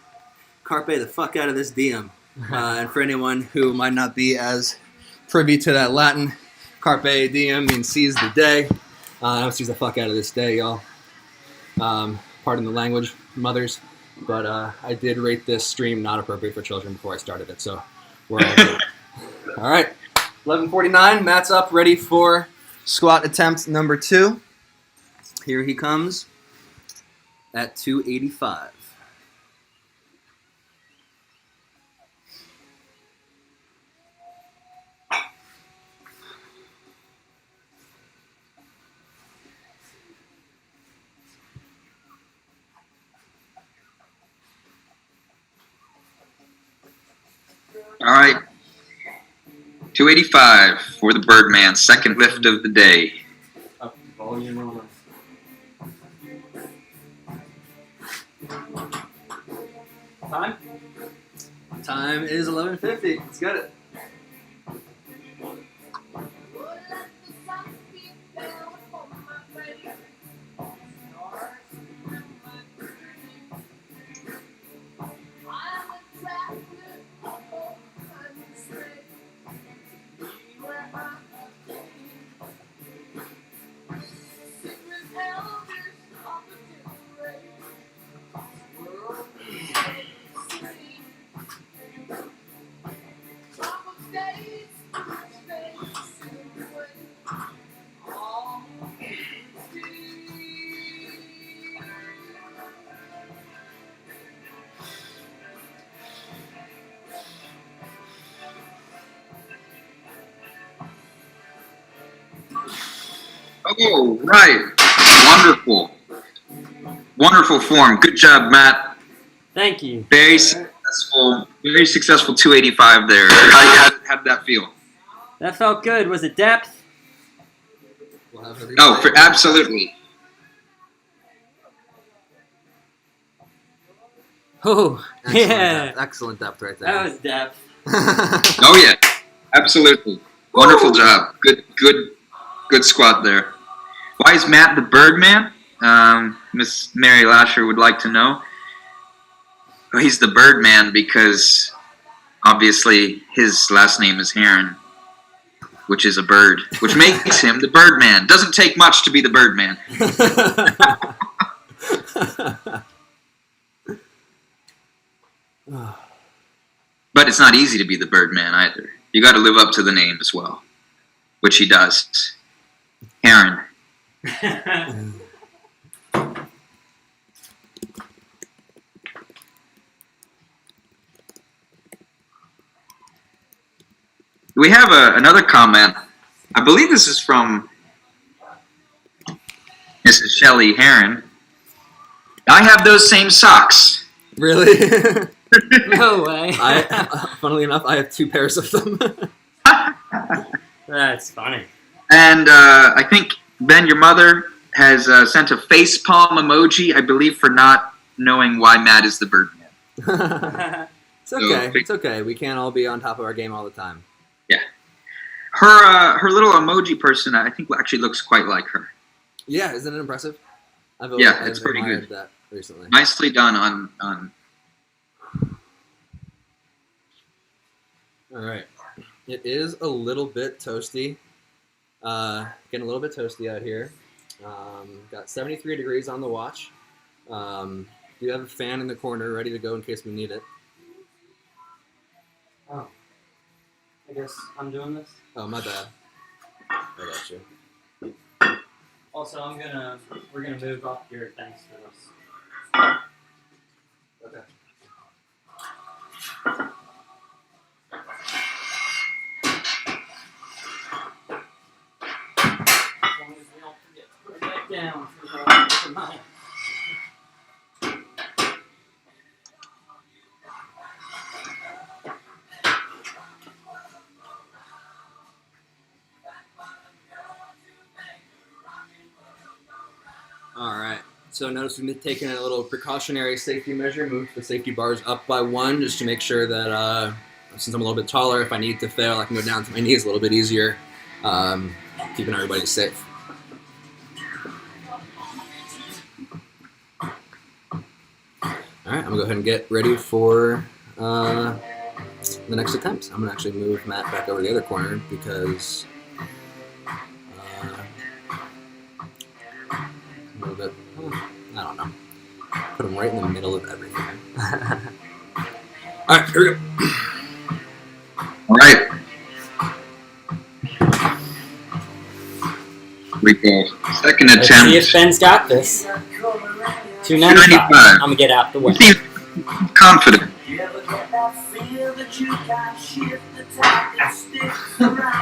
Carpe the fuck out of this diem. And for anyone who might not be as privy to that Latin, Carpe diem means seize the day. I don't seize the fuck out of this day, y'all. Pardon the language, mothers. But I did rate this stream not appropriate for children before I started it, so we're all good. All right, 11:49. Matt's up, ready for squat attempt number 2. Here he comes at 285. All right. 285 for the Birdman, second lift of the day. Up volume on. Time? Time is 11:50. Let's get it. Oh, right. Wonderful. Wonderful form. Good job, Matt. Thank you. Very successful 285 there. How did that feel? That felt good. Was it depth? We'll have a replay. Oh, absolutely. Oh, Excellent yeah. depth. Excellent depth right there. That was depth. Oh, yeah. Absolutely. Wonderful job. Good squat there. Why is Matt the Birdman? Miss Mary Lasher would like to know. Well, he's the Birdman because obviously his last name is Heron, which is a bird, which makes him the Birdman. Doesn't take much to be the Birdman. But it's not easy to be the Birdman either. You got to live up to the name as well, which he does. Heron. We have another comment. I believe this is from Mrs. Shelley Heron. I have those same socks. Really? No way. Funnily enough, I have 2 pairs of them. That's funny. And I think, Ben, your mother has sent a facepalm emoji, I believe, for not knowing why Matt is the Birdman. It's okay. It's okay. We can't all be on top of our game all the time. Yeah. Her little emoji person, I think, actually looks quite like her. Yeah, isn't it impressive? I've It's pretty admired good. that recently. Nicely done on. All right. It is a little bit toasty. Getting a little bit toasty out here. Got 73 degrees on the watch. Do have a fan in the corner ready to go in case we need it. Oh. I guess I'm doing this. Oh, my bad. I got you. Also, we're gonna move up here thanks to this. Okay. So notice we've taken a little precautionary safety measure, moved the safety bars up by 1 just to make sure that since I'm a little bit taller, if I need to fail, I can go down to my knees a little bit easier, keeping everybody safe. All right, I'm gonna go ahead and get ready for the next attempt. I'm gonna actually move Matt back over the other corner because a little bit, I don't know. Put him right in the middle of everything. All right, here we go. All right. Here we go. Second Let's attempt. see if Ben's got this. 295. 295. I'm gonna get out the way. He's confident.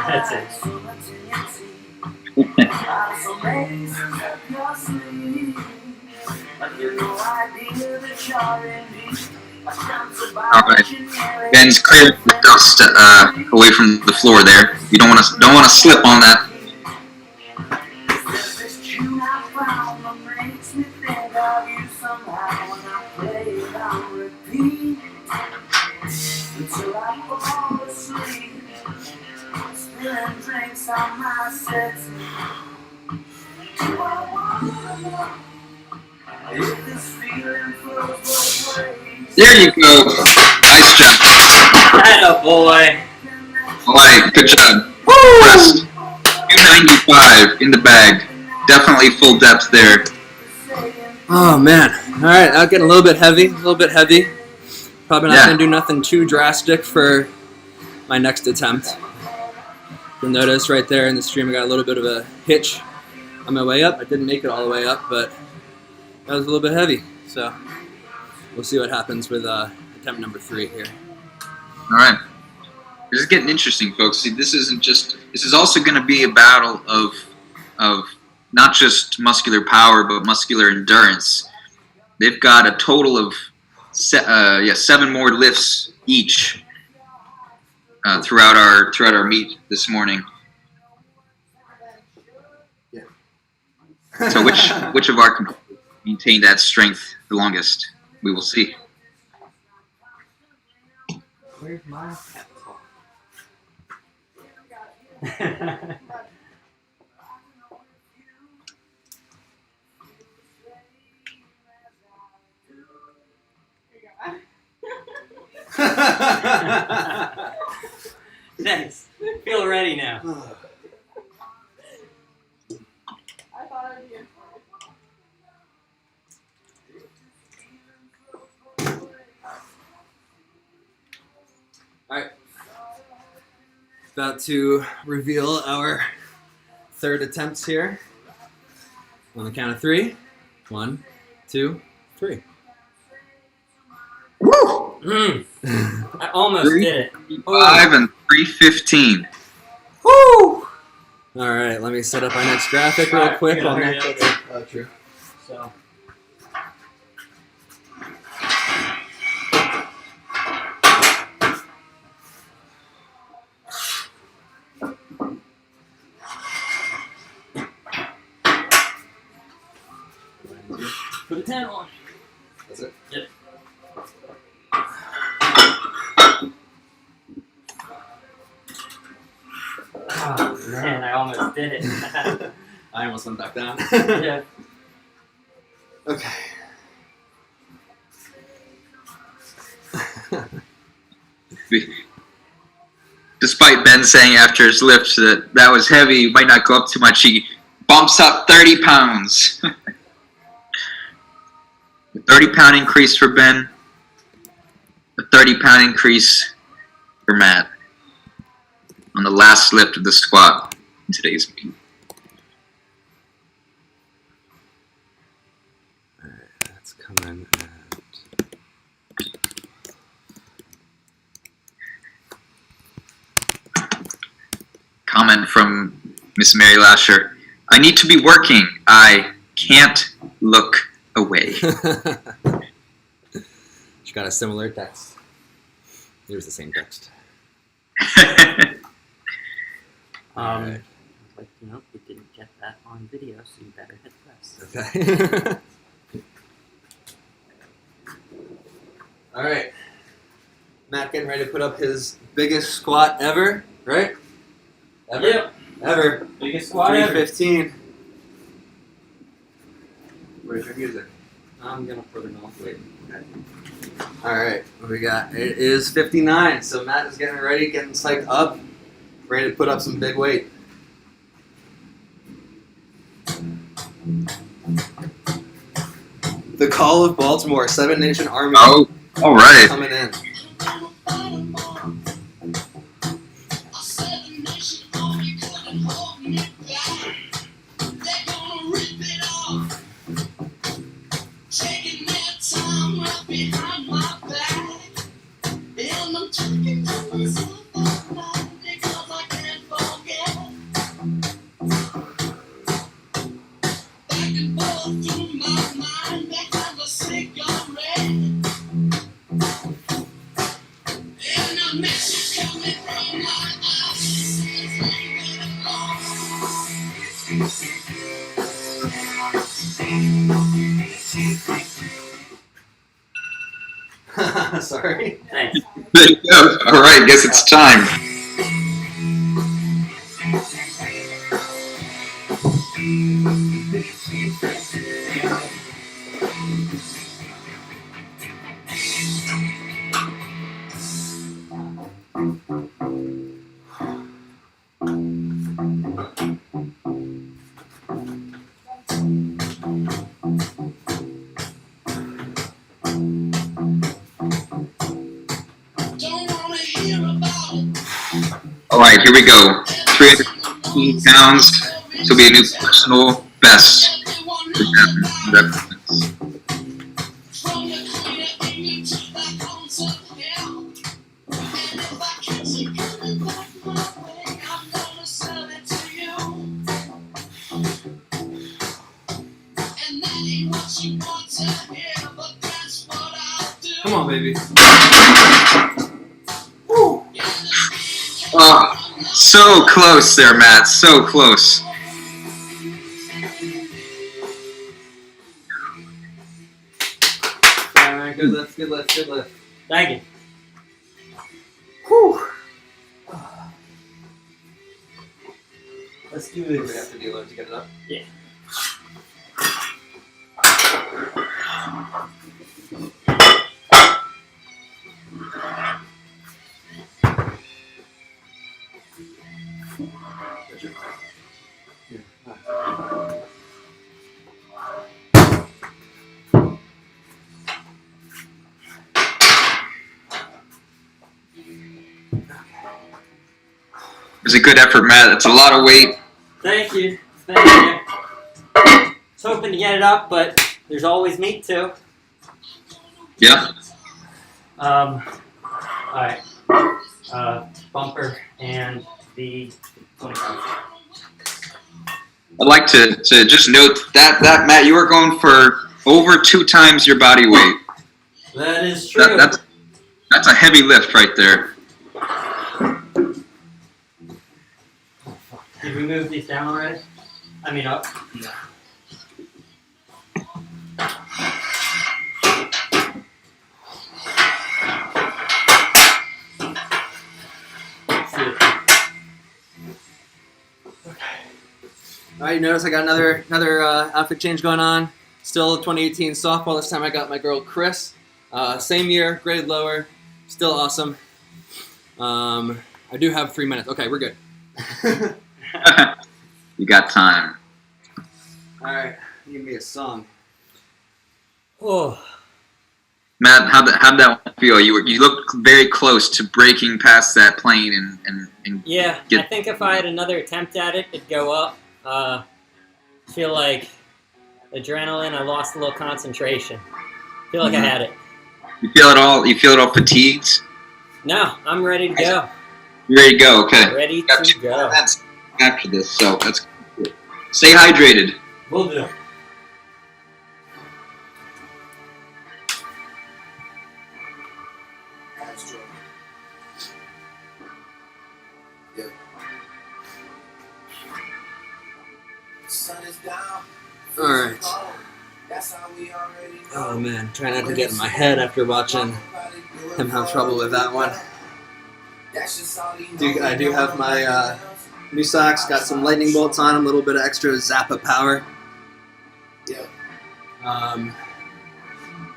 That's it. All right. Ben's cleared the dust away from the floor there. You don't want to slip on that. There you go. Nice job. Atta boy. All right, good job. Pressed. 295 in the bag. Definitely full depth there. Oh man! All right, that getting a little bit heavy. Probably not gonna do nothing too drastic for my next attempt. You'll notice right there in the stream, I got a little bit of a hitch on my way up. I didn't make it all the way up, but that was a little bit heavy. So we'll see what happens with attempt number 3 here. All right. This is getting interesting, folks. See, this is also going to be a battle of not just muscular power, but muscular endurance. They've got a total of 7 more lifts each throughout our meet this morning. Yeah. So which of our competitors maintain that strength the longest? We will see. Where's my Thanks. Feel ready now. I thought I'd be in. All right. About to reveal our 3rd attempts here. On the count of 3. 1, 2, 3. Woo! I almost did it. 5 and 315. Woo! All right, let me set up our next graphic real quick. Yeah, while hurry Matt up. gets it. True. So. Put a 10 on. That's it. Yep. Oh, man, I almost did it. I almost went back down. Yeah. Okay. Despite Ben saying after his lift that was heavy, might not go up too much, he bumps up 30 pounds. A 30-pound increase for Ben. A 30-pound increase for Matt on the last lift of the squat in today's meet. All right, that's coming at... Comment from Miss Mary Lasher. I need to be working. I can't look away. She got a similar text. It was the same text. Alright. Like, nope, we didn't get that on video, so you better hit press. Okay. All right. Matt getting ready to put up his biggest squat ever, right? Ever? Yep. Ever. Biggest squat ever. 315. Where's your music? I'm gonna put it off. Wait. Okay. All right. What we got? It is 59. So Matt is getting ready, getting psyched up, ready to put up some big weight. The Call of Baltimore, Seven Nation Army. Oh, all right. Coming in. Sorry. Thanks. There you go. All right, guess it's time. All right, here we go. 315 pounds. This will be a new personal best. Come on, baby. Oh, so close there, Matt. So close. All right, good lift, good lift, good lift. Thank you. Whew. Let's do What do we this. have to do to get it up? Yeah. It was a good effort, Matt. It's a lot of weight. Thank you. Thank you. I was hoping to get it up, but there's always meat too. Yeah. Alright. Bumper and the 25. I'd like to just note that Matt, you are going for over 2 times your body weight. That is true. That's a heavy lift right there. Did we move these down already? I mean up? No. All right, you notice I got another outfit change going on. Still 2018 softball. This time I got my girl Chris. Same year, grade lower. Still awesome. I do have 3 minutes. Okay, we're good. You got time. All right, give me a song. Oh. Matt, how'd that one feel? You looked very close to breaking past that plane and Yeah, I think if I had another attempt at it, it'd go up. Feel like adrenaline, I lost a little concentration. Feel like I had it. You feel it all? You feel it all fatigued? No, I'm ready to go. You ready to go? Okay. Ready We got to 2 go. more events after this, so that's good. Stay hydrated. We'll do. Yeah. Sun is down. All right. That's how we already know. Oh man, trying not to get in my head after watching I'm having trouble with that one. I do have my new socks. Got some lightning bolts on them. A little bit of extra Zappa power.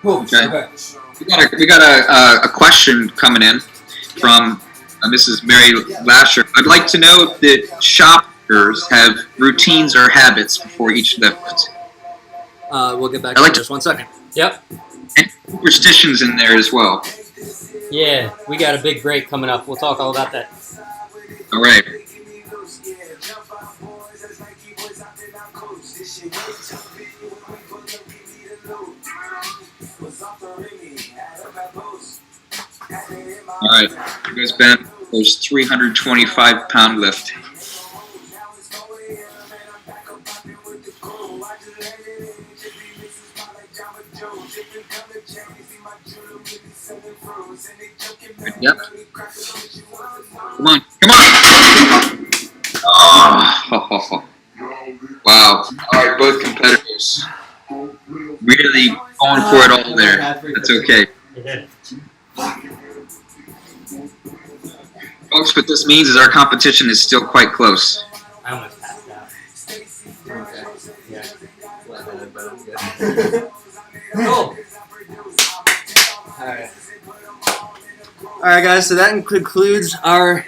Okay. We got a question coming in from Mrs. Mary Lasher. I'd like to know if the shoppers have routines or habits before each lift. We'll get back to just 1 second. Yep. And superstitions in there as well. Yeah, we got a big break coming up. We'll talk all about that. All right. All right, you guys bent those 325-pound lift. Yep. Come on. Oh. Wow. All right, both competitors really going for it all there. That's okay. Folks, what this means is our competition is still quite close. I almost passed out. Okay. Yeah. Cool. All right, guys. So that concludes our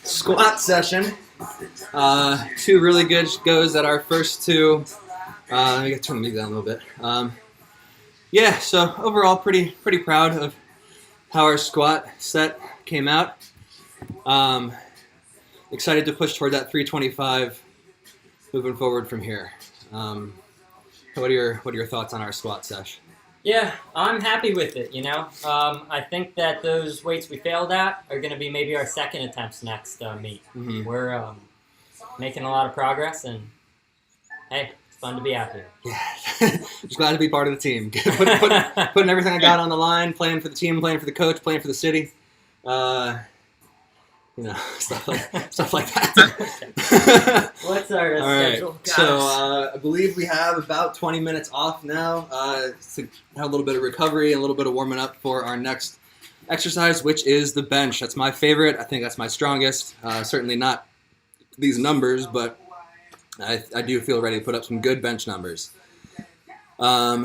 squat session. 2 really good goes at our first 2. Let me turn the music down a little bit. Yeah. So overall, pretty proud of how our squat set came out. Excited to push toward that 325 moving forward from here. What are your thoughts on our squat sesh? Yeah, I'm happy with it, I think that those weights we failed at are going to be maybe our second attempts next meet. Mm-hmm. We're making a lot of progress, and hey, it's fun to be out here. Yeah, just glad to be part of the team. Putting everything I got on the line, playing for the team, playing for the coach, playing for the city. Stuff like that. What's our schedule? Right. So I believe we have about 20 minutes off now to have a little bit of recovery and a little bit of warming up for our next exercise, which is the bench. That's my favorite. I think that's my strongest. Certainly not these numbers, but I do feel ready to put up some good bench numbers. So I'm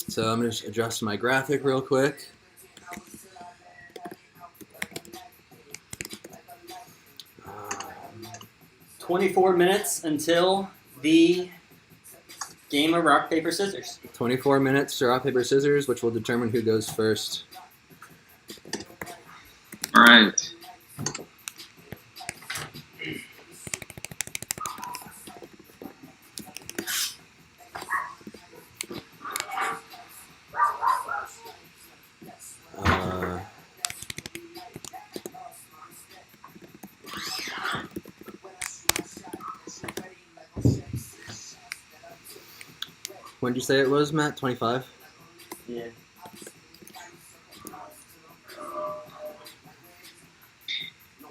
going to just adjust my graphic real quick. 24 minutes until the game of rock, paper, scissors. 24 minutes to rock, paper, scissors, which will determine who goes first. All right. When did you say it was, Matt? 25? Yeah.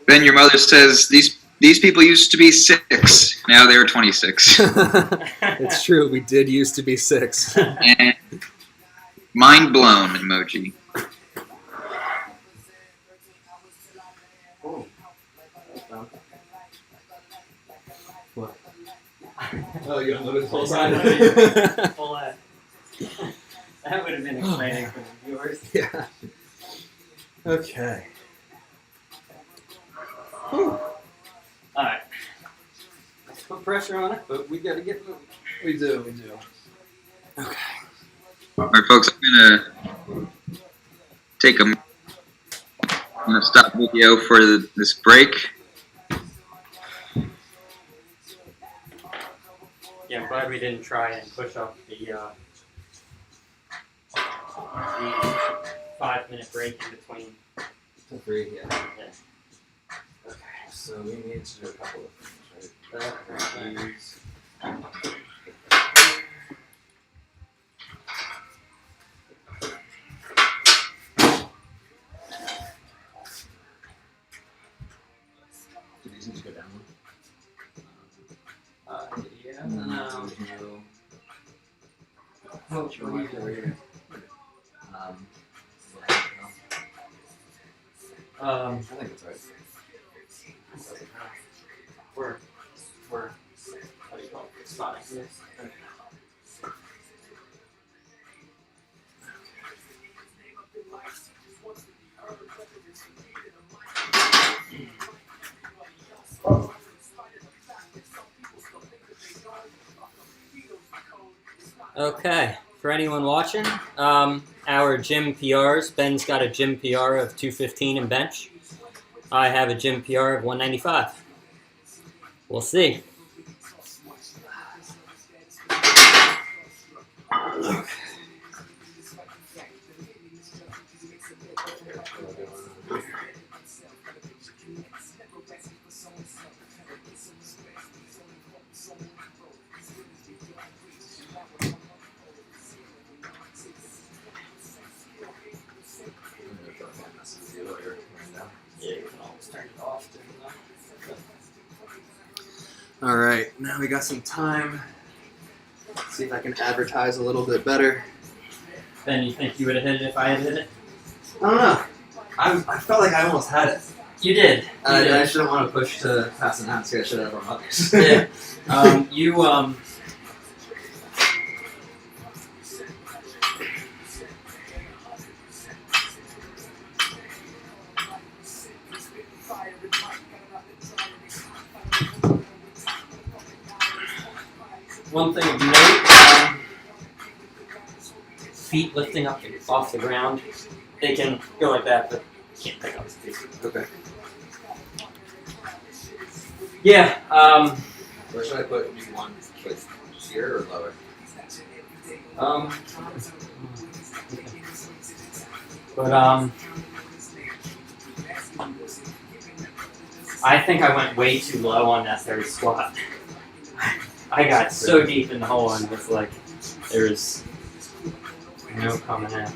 Then your mother says these people used to be 6. Now they're 26. It's true. We did used to be 6. And mind blown emoji. What? Oh, you unloaded the whole side? Full ad. That would have been exciting for the viewers. Yeah. Okay. Whew. Alright. Let's put pressure on it, but we gotta get moving. We do. Okay. All right, folks, I'm gonna stop video for this break. Yeah, I'm glad we didn't try and push up the 5-minute break in between. To 3, yeah. Yeah. Okay, so we need to do a couple of things, right? That is... Do these need to go down? Yeah. No. What do you do? Yeah. I think that's right. We're what do you call it? Spotting this. Okay, for anyone watching, our gym PRs. Ben's got a gym PR of 215 in bench. I have a gym PR of 195. We'll see. Yeah, you can always turn it off. All right, now we got some time. Let's see if I can advertise a little bit better. Ben, you think you would have hit it if I had hit it? I don't know. I felt like I almost had it. You did. I shouldn't want to push to pass and out, so I should have our mothers. Yeah. One thing of note, feet lifting up off the ground, they can go like that, but can't pick up the feet. Okay. Yeah. Where should I put one? Like here or lower? I think I went way too low on that third squat. I got so deep in the hole and was like, there was no coming out.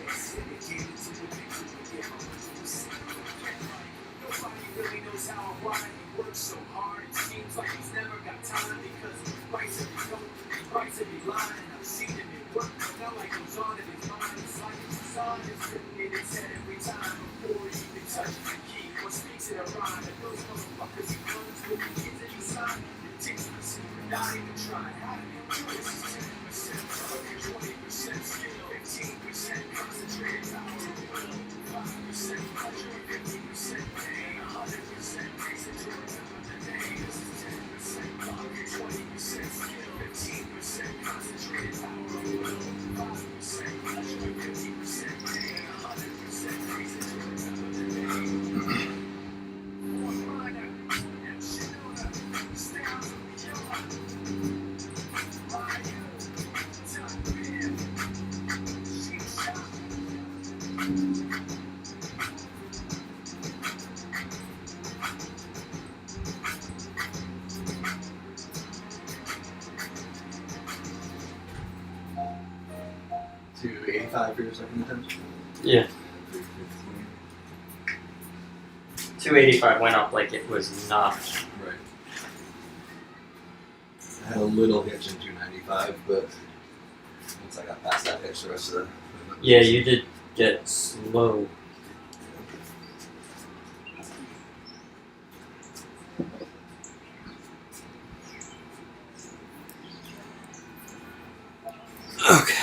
$285 for your second attempt? Yeah. 285 went up like it was not. Right. I had a little hitch in 295, but once I got past that hitch, the rest of the... Yeah, you did get slow. Okay.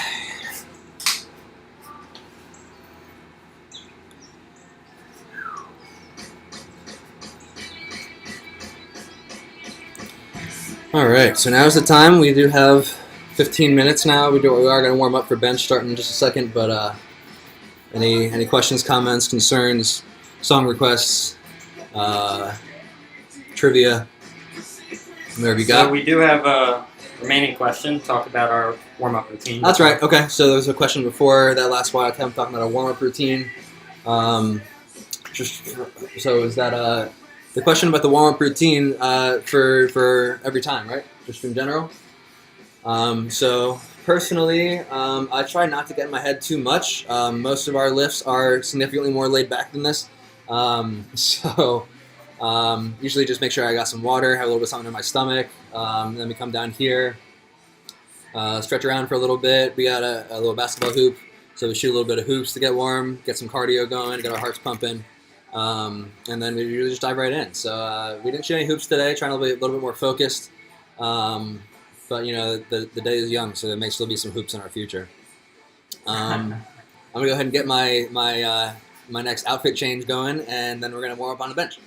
All right, so now's the time. We do have 15 minutes now. We are going to warm up for bench starting in just a second, but any questions, comments, concerns, song requests, trivia, whatever you got? So we do have a remaining question. Talk about our warm-up routine. That's right. Okay, so there was a question before that last while attempt talking about a warm-up routine. So is that the question about the warm-up routine for every time, right? Just in general. So personally, I try not to get in my head too much. Most of our lifts are significantly more laid back than this. Usually just make sure I got some water, have a little bit of something in my stomach. Then we come down here, stretch around for a little bit. We got a little basketball hoop, so we shoot a little bit of hoops to get warm, get some cardio going, get our hearts pumping. and then we usually just dive right in. So we didn't shoot any hoops today, trying to be a little bit more focused. But the day is young, so there may still be some hoops in our future. I'm gonna go ahead and get my next outfit change going, and then we're gonna warm up on the bench.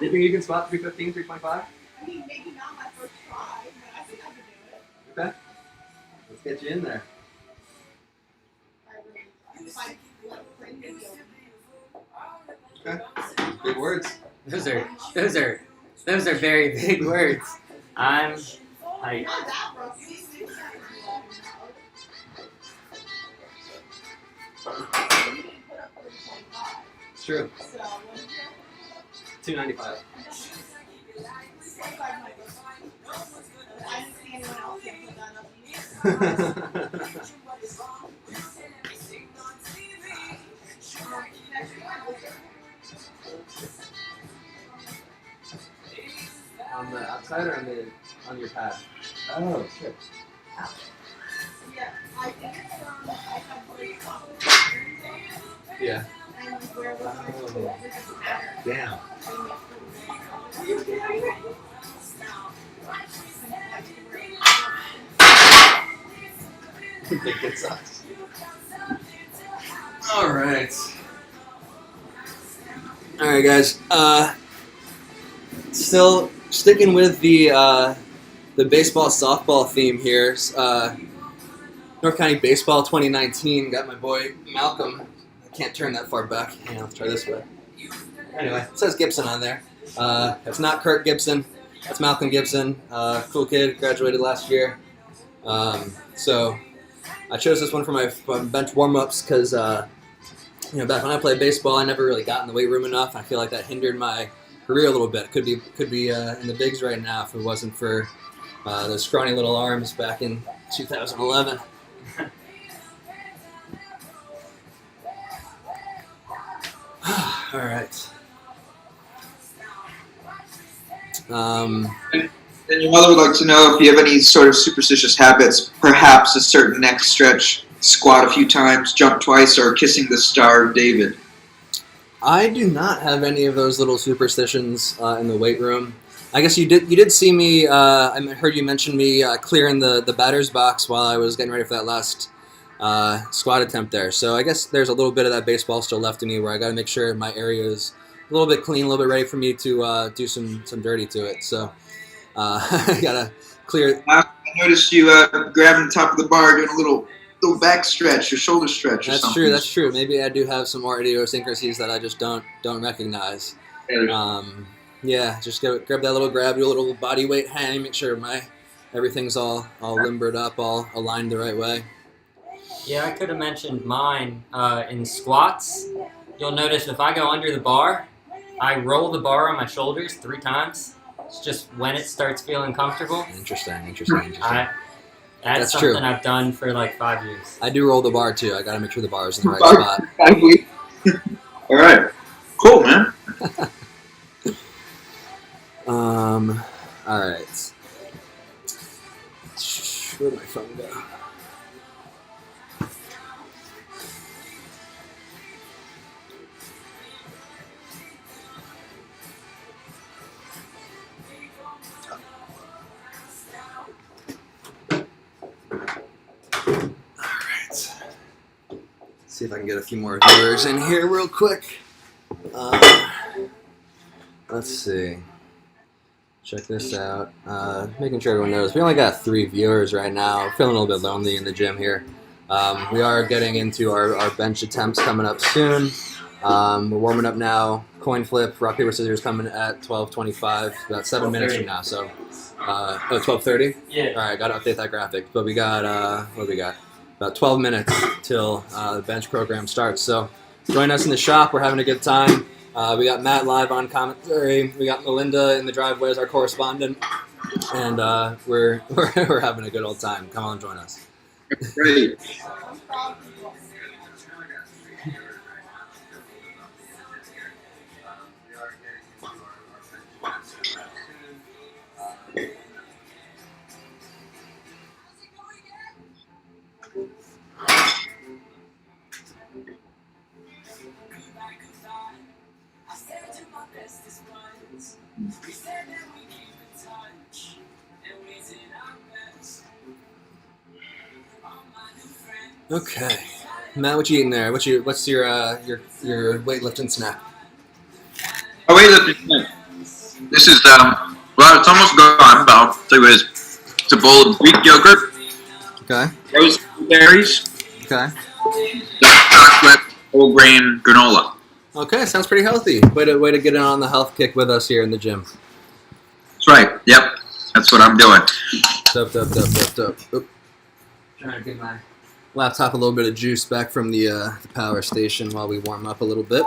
Do you think you can spot 315, 325? I mean, maybe not my first try, but I think I can do it. Okay. Let's get you in there. Okay. Big words. Those are very big words. I'm like Not that rough. It's true. So, what is it? 295. 25 might be fine. I didn't see anyone else that put that up either. On the outside or on your pad? Oh, shit. Yeah, I think it's I have great Yeah. and where was my Oh. school? It doesn't matter. Damn. It sucks. All right. All right, guys. Still sticking with the baseball softball theme here. North County Baseball 2019. Got my boy Malcolm. I can't turn that far back. Hang on, let's try this way. Anyway, it says Gibson on there. It's not Kirk Gibson. That's Malcolm Gibson. Cool kid, graduated last year. So I chose this one for my bench warm-ups because back when I played baseball, I never really got in the weight room enough. I feel like that hindered my career a little bit. Could be in the bigs right now if it wasn't for those scrawny little arms back in 2011. All right. And your mother would like to know if you have any sort of superstitious habits, perhaps a certain neck stretch, squat a few times, jump twice, or kissing the Star of David. I do not have any of those little superstitions in the weight room. I guess you did see me. I heard you mention me clearing the batter's box while I was getting ready for that last squat attempt there. So I guess there's a little bit of that baseball still left in me where I got to make sure my area is a little bit clean, a little bit ready for me to do some dirty to it. So I gotta clear. I noticed you grabbing the top of the bar, doing a little back stretch or shoulder stretch or something. That's true. Maybe I do have some more idiosyncrasies that I just don't recognize. Yeah, just grab that little grab, do a little body weight hang, make sure everything's all limbered up, all aligned the right way. Yeah, I could have mentioned mine in squats. You'll notice if I go under the bar, I roll the bar on my shoulders 3 times. It's just when it starts feeling comfortable. Interesting. That's true. something I've done for like 5 years. I do roll the bar too. I got to make sure the bar is in the right spot. All right. Cool, man. All right. Where'd my phone go? See if I can get a few more viewers in here real quick. Let's see. Check this out. Making sure everyone knows. We only got 3 viewers right now. We're feeling a little bit lonely in the gym here. We are getting into our bench attempts coming up soon. We're warming up now. Coin flip, rock, paper, scissors coming at 12:25. About 7 minutes from now. So, 12:30? Yeah. All right, got to update that graphic. But we got, what do we got? About 12 minutes till the bench program starts. So, join us in the shop. We're having a good time. We got Matt live on commentary. We got Melinda in the driveway as our correspondent. And we're having a good old time. Come on, join us. Great. Okay, Matt, what you eating there? What's your weightlifting snack? Oh, wait, this is, well, it's almost gone, but I'll tell you what it is. It's a bowl of Greek yogurt, Okay. roast berries, Okay. dark chocolate, whole grain granola. Okay, sounds pretty healthy. Way to get in on the health kick with us here in the gym. That's right. Yep. That's what I'm doing. Dope. Oop. Trying to get my laptop a little bit of juice back from the power station while we warm up a little bit.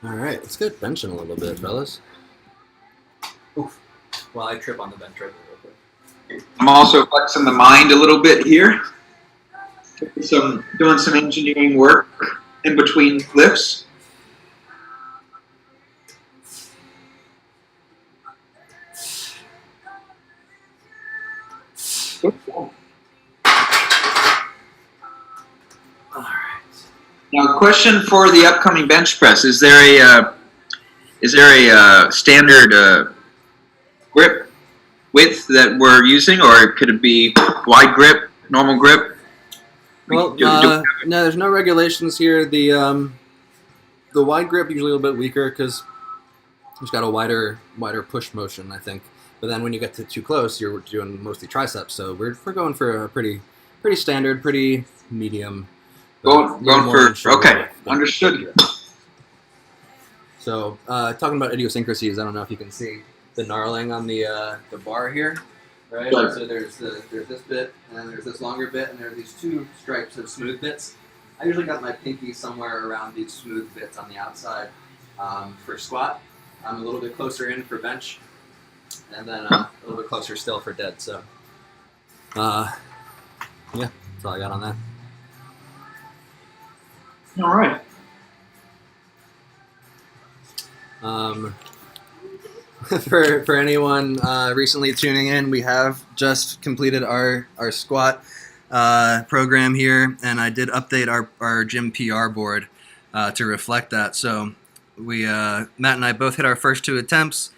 All right, let's get benching a little bit, fellas. Oof. While I trip on the bench right real quick. I'm also flexing the mind a little bit here. Doing some engineering work in between lifts. All right. Now, question for the upcoming bench press: Is there a standard grip width that we're using, or could it be wide grip, normal grip? Well, no, there's no regulations here. The wide grip usually a little bit weaker because it's got a wider push motion, I think. But then when you get too close, you're doing mostly triceps. So we're going for a pretty standard, pretty medium. Going for okay, understood. So talking about idiosyncrasies, I don't know if you can see the gnarling on the bar here. Right, Sure. so there's this bit, and then there's this longer bit, and there are these two stripes of smooth bits. I usually got my pinky somewhere around these smooth bits on the outside for squat. I'm a little bit closer in for bench, and then a little bit closer still for dead. So, yeah, that's all I got on that. All right. For anyone recently tuning in, we have just completed our squat program here, and I did update our gym PR board to reflect that. So we Matt and I both hit our first 2 attempts,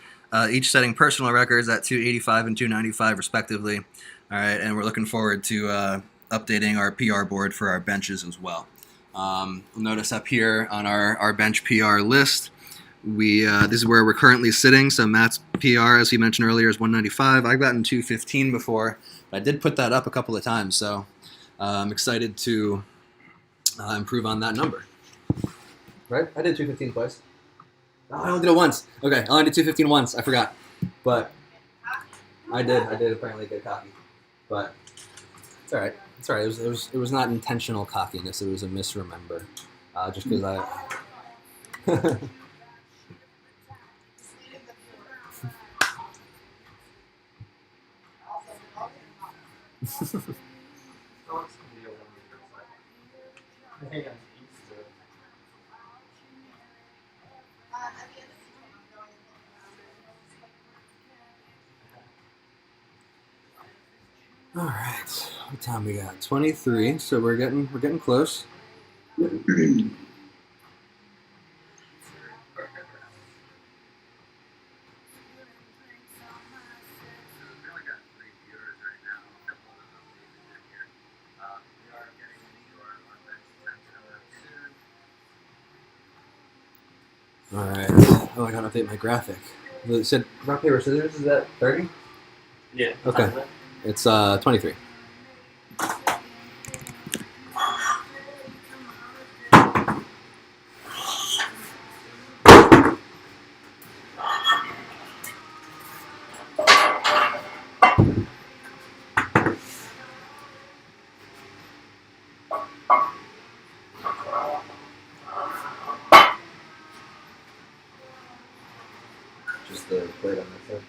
each setting personal records at 285 and 295 respectively. All right, and we're looking forward to updating our PR board for our benches as well. You'll notice up here on our bench PR list, this is where we're currently sitting. So Matt's PR, as he mentioned earlier, is 195. I've gotten 215 before, but I did put that up a couple of times. So I'm excited to improve on that number. Right? I did 215 twice. Oh, I only did it once. Okay, I only did 215 once. I forgot. But I did apparently get cocky. But it's all right. It's all right. It was not intentional cockiness. It was a misremember. Just because I... All right, what time we got? 23. So we're getting close. All right. Oh, I gotta update my graphic. It said rock paper scissors. Is that 30? Yeah. Okay. It's 23. the plate on that side.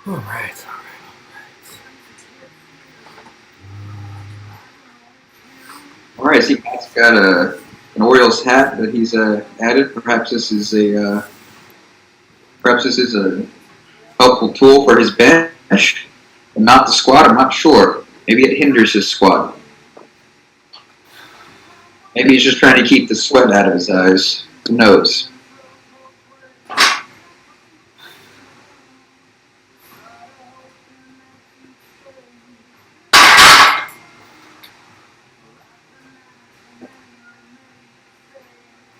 All right. All right, I see Matt's got an Orioles hat that he's added. Perhaps this is a helpful tool for his bench, but not the squad. I'm not sure. Maybe it hinders his squad. Maybe he's just trying to keep the sweat out of his eyes. Who knows?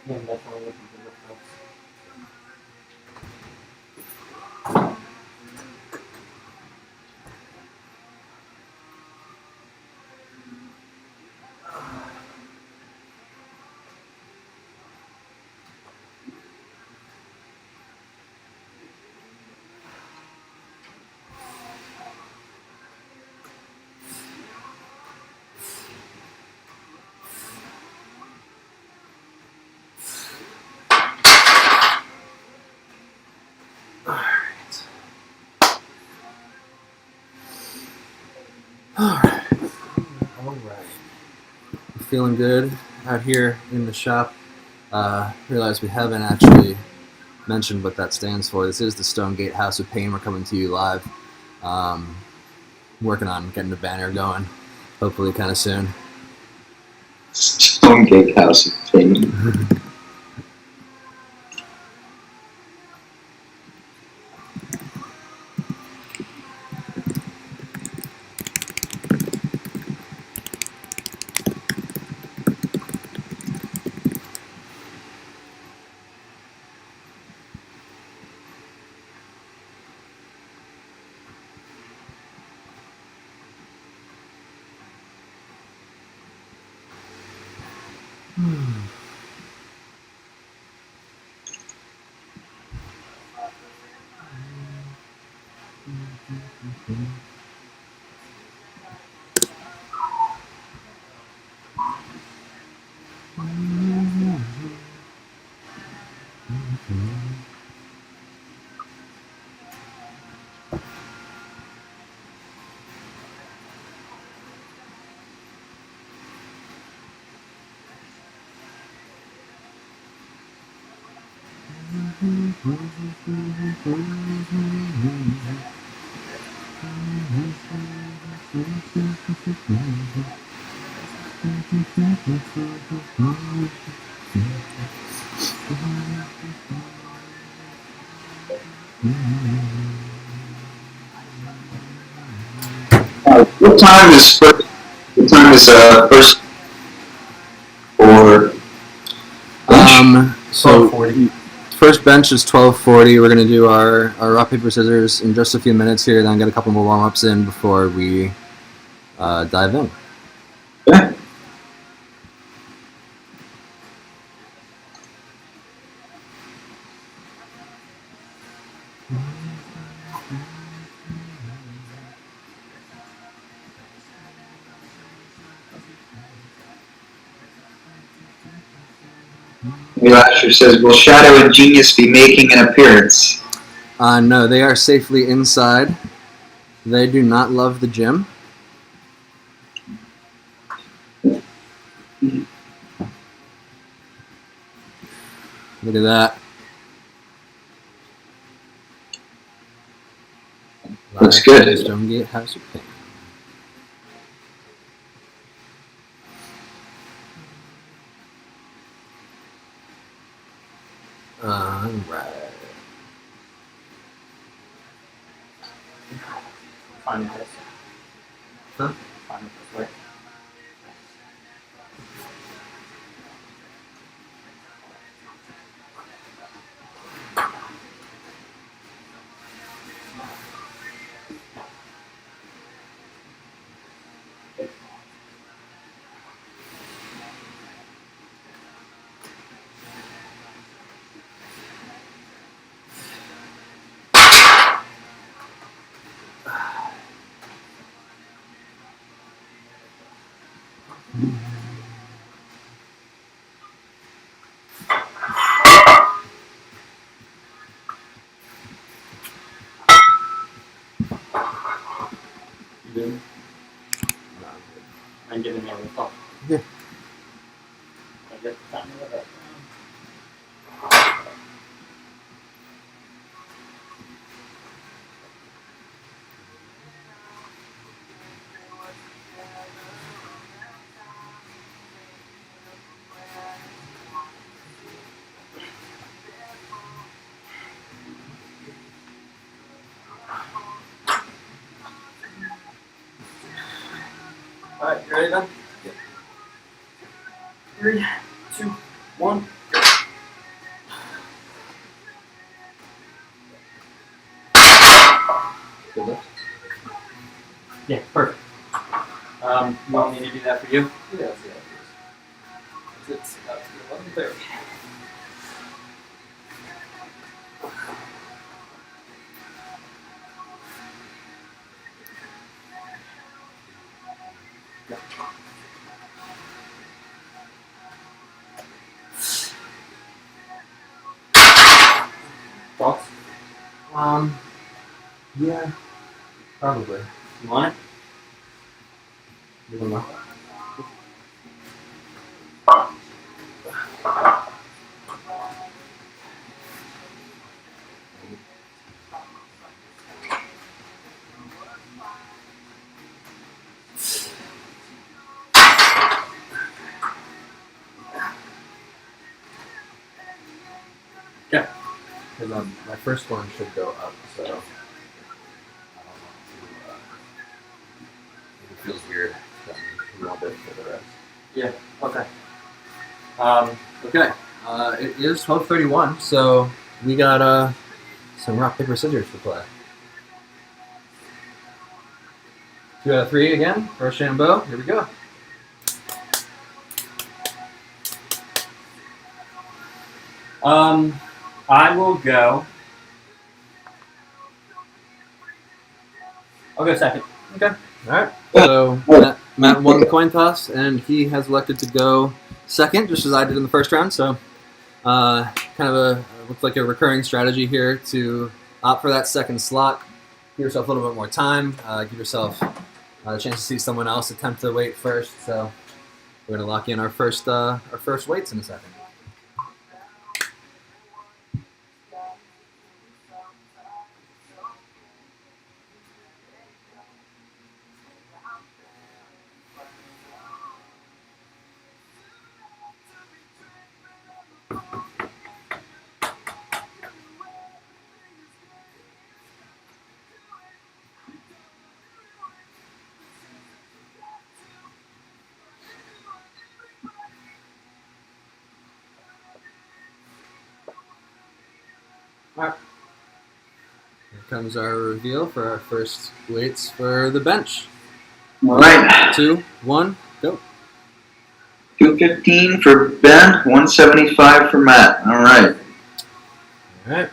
Yeah, I'm definitely looking for the folks. All right. Feeling good out here in the shop. Realize we haven't actually mentioned what that stands for. This is the Stonegate House of Pain. We're coming to you live. Working on getting the banner going, hopefully kind of soon. Stonegate House of Pain. What time is first for So 12:40. first bench is 12:40. We're gonna do our rock paper scissors in just a few minutes here. Then get a couple more warm ups in before we dive in. yeah. Lasher says, "Will Shadow and Genius be making an appearance?" No, they are safely inside. They do not love the gym. Look at that. Looks good. Stonegate House of Pain. Right. Find this. Huh? Find it this way. Good. I'm giving you a call. Yeah. I get the time of it. Alright, you ready then? Yeah. 3, 2, 1. Good lift. Yeah, perfect. You want me to do that for you? Yeah, let's see how it goes. It's 11:30. Thoughts? Yeah, probably. You want it? You don't know. Okay. Because my first one should go up, so I don't want to. It feels weird that we want it for the rest. Yeah, okay. Okay, it is 12:31, so we got some rock paper scissors to play. 2 out of 3 again for Shambo. Here we go. I will go. I'll go second. Okay. All right. So Matt won the coin toss, and he has elected to go second, just as I did in the first round. So, kind of looks like a recurring strategy here to opt for that second slot. Give yourself a little bit more time. Give yourself a chance to see someone else attempt to wait first. So, we're gonna lock in our first weights in a second. All right. Here comes our reveal for our first weights for the bench. All right. 2, 1, go. 215 for Ben, 175 for Matt. All right. All right.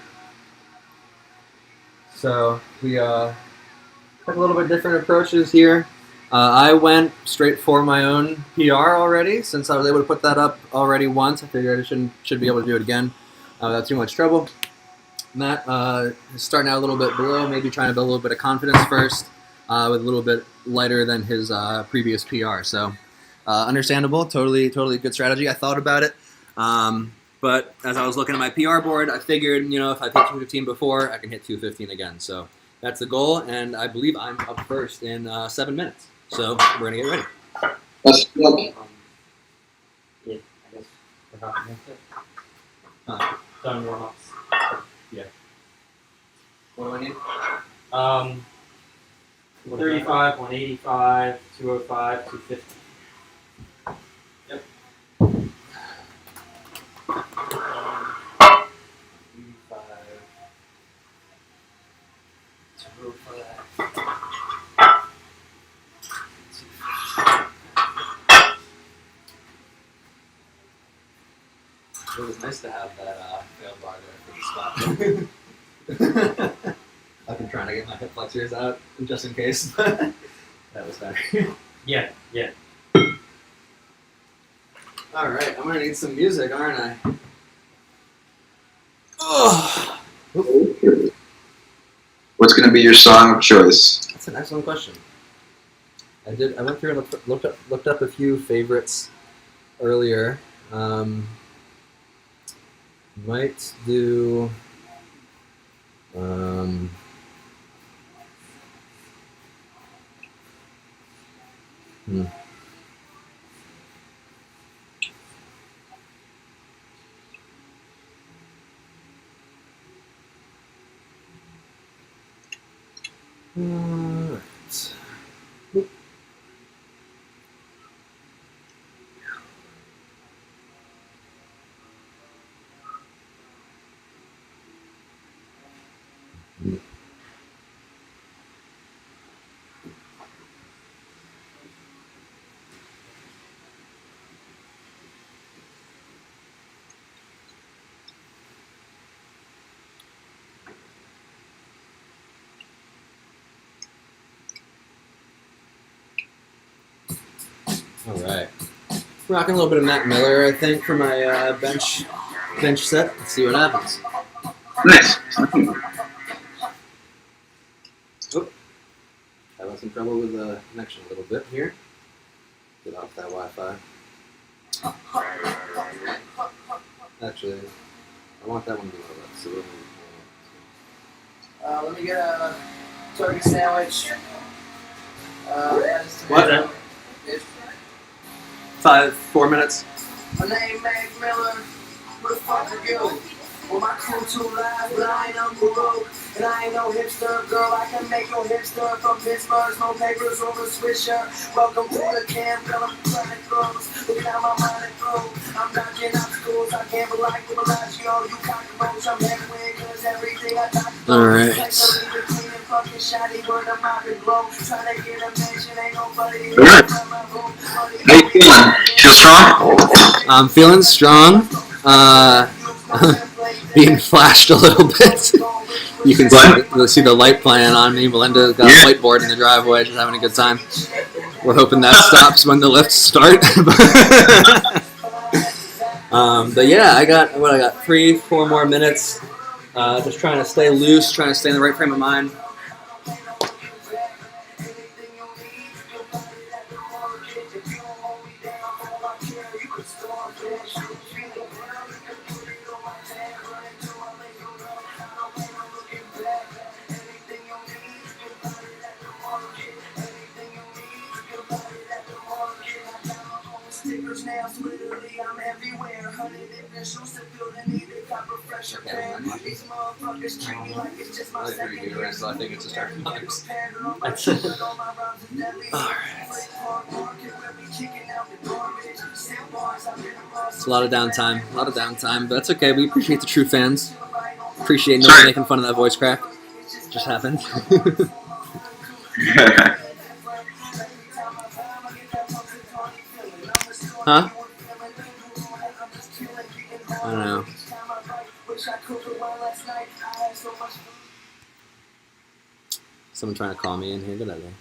So we took a little bit different approaches here. I went straight for my own PR already, since I was able to put that up already once. I figured I should be able to do it again without too much trouble. Matt is starting out a little bit below, maybe trying to build a little bit of confidence first, with a little bit lighter than his previous PR. So understandable, totally good strategy. I thought about it, but as I was looking at my PR board, I figured, if I hit 215 before, I can hit 215 again. So that's the goal, and I believe I'm up first in 7 minutes. So we're gonna get ready. Let's look. Yeah, I guess we're not against it. Uh, Done warm-ups. what do I need? 35, 185, 205, 250. Yep. 205. It was nice to have that fail bar there for the spot. I've been trying to get my hip flexors out just in case, but that was better. Yeah. All right, I'm gonna need some music, aren't I? Oh, What's going to be your song of choice? that's an excellent question. I went through and looked up a few favorites earlier. Might do. Hmm. Alright. All right. Rocking a little bit of Mac Miller, I think, for my bench set. Let's see what happens. Nice. Oop. Having some trouble with the connection a little bit here. Get off that Wi-Fi. Actually, I want that one to be low. So Let me get a turkey sandwich. what? 4 minutes. My name Mac Miller. Who the fuck are you? Well, my crew too loud, but I ain't on the road. And I ain't no hipster, girl. I can make no hipster from Pittsburgh. No papers on the swisher. Welcome to the camp, girl. I'm trying to close. Look how my mind is broke. I'm knocking out schools. I can't like the Bellagio. You cockroach. I'm headway, cause everything I got. All right. How you feeling? Feel strong? I'm feeling strong. Being flashed a little bit. You can see the light playing on me. Melinda got a whiteboard in the driveway, just having a good time. We're hoping that stops when the lifts start. But yeah, I got 3-4 more minutes. Just trying to stay loose, trying to stay in the right frame of mind. So I think it's just our box. That's it. Alright. It's a lot of downtime. But that's okay. We appreciate the true fans. Appreciate no one making fun of that voice crack. Just happened. Huh? I don't know. Someone trying to call me in here. Get out of there.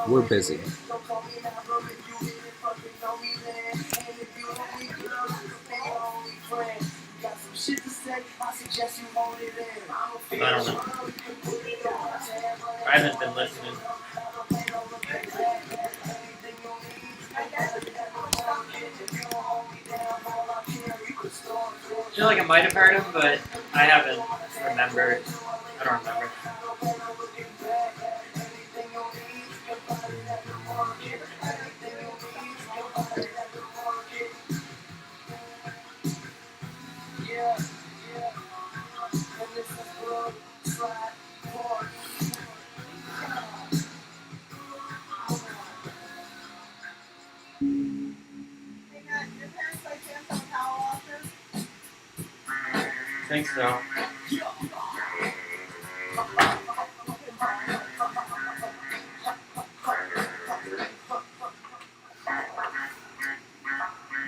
We're busy. I don't know. I haven't been listening. I feel like I might have heard him, but I haven't remembered. I don't remember. I think so.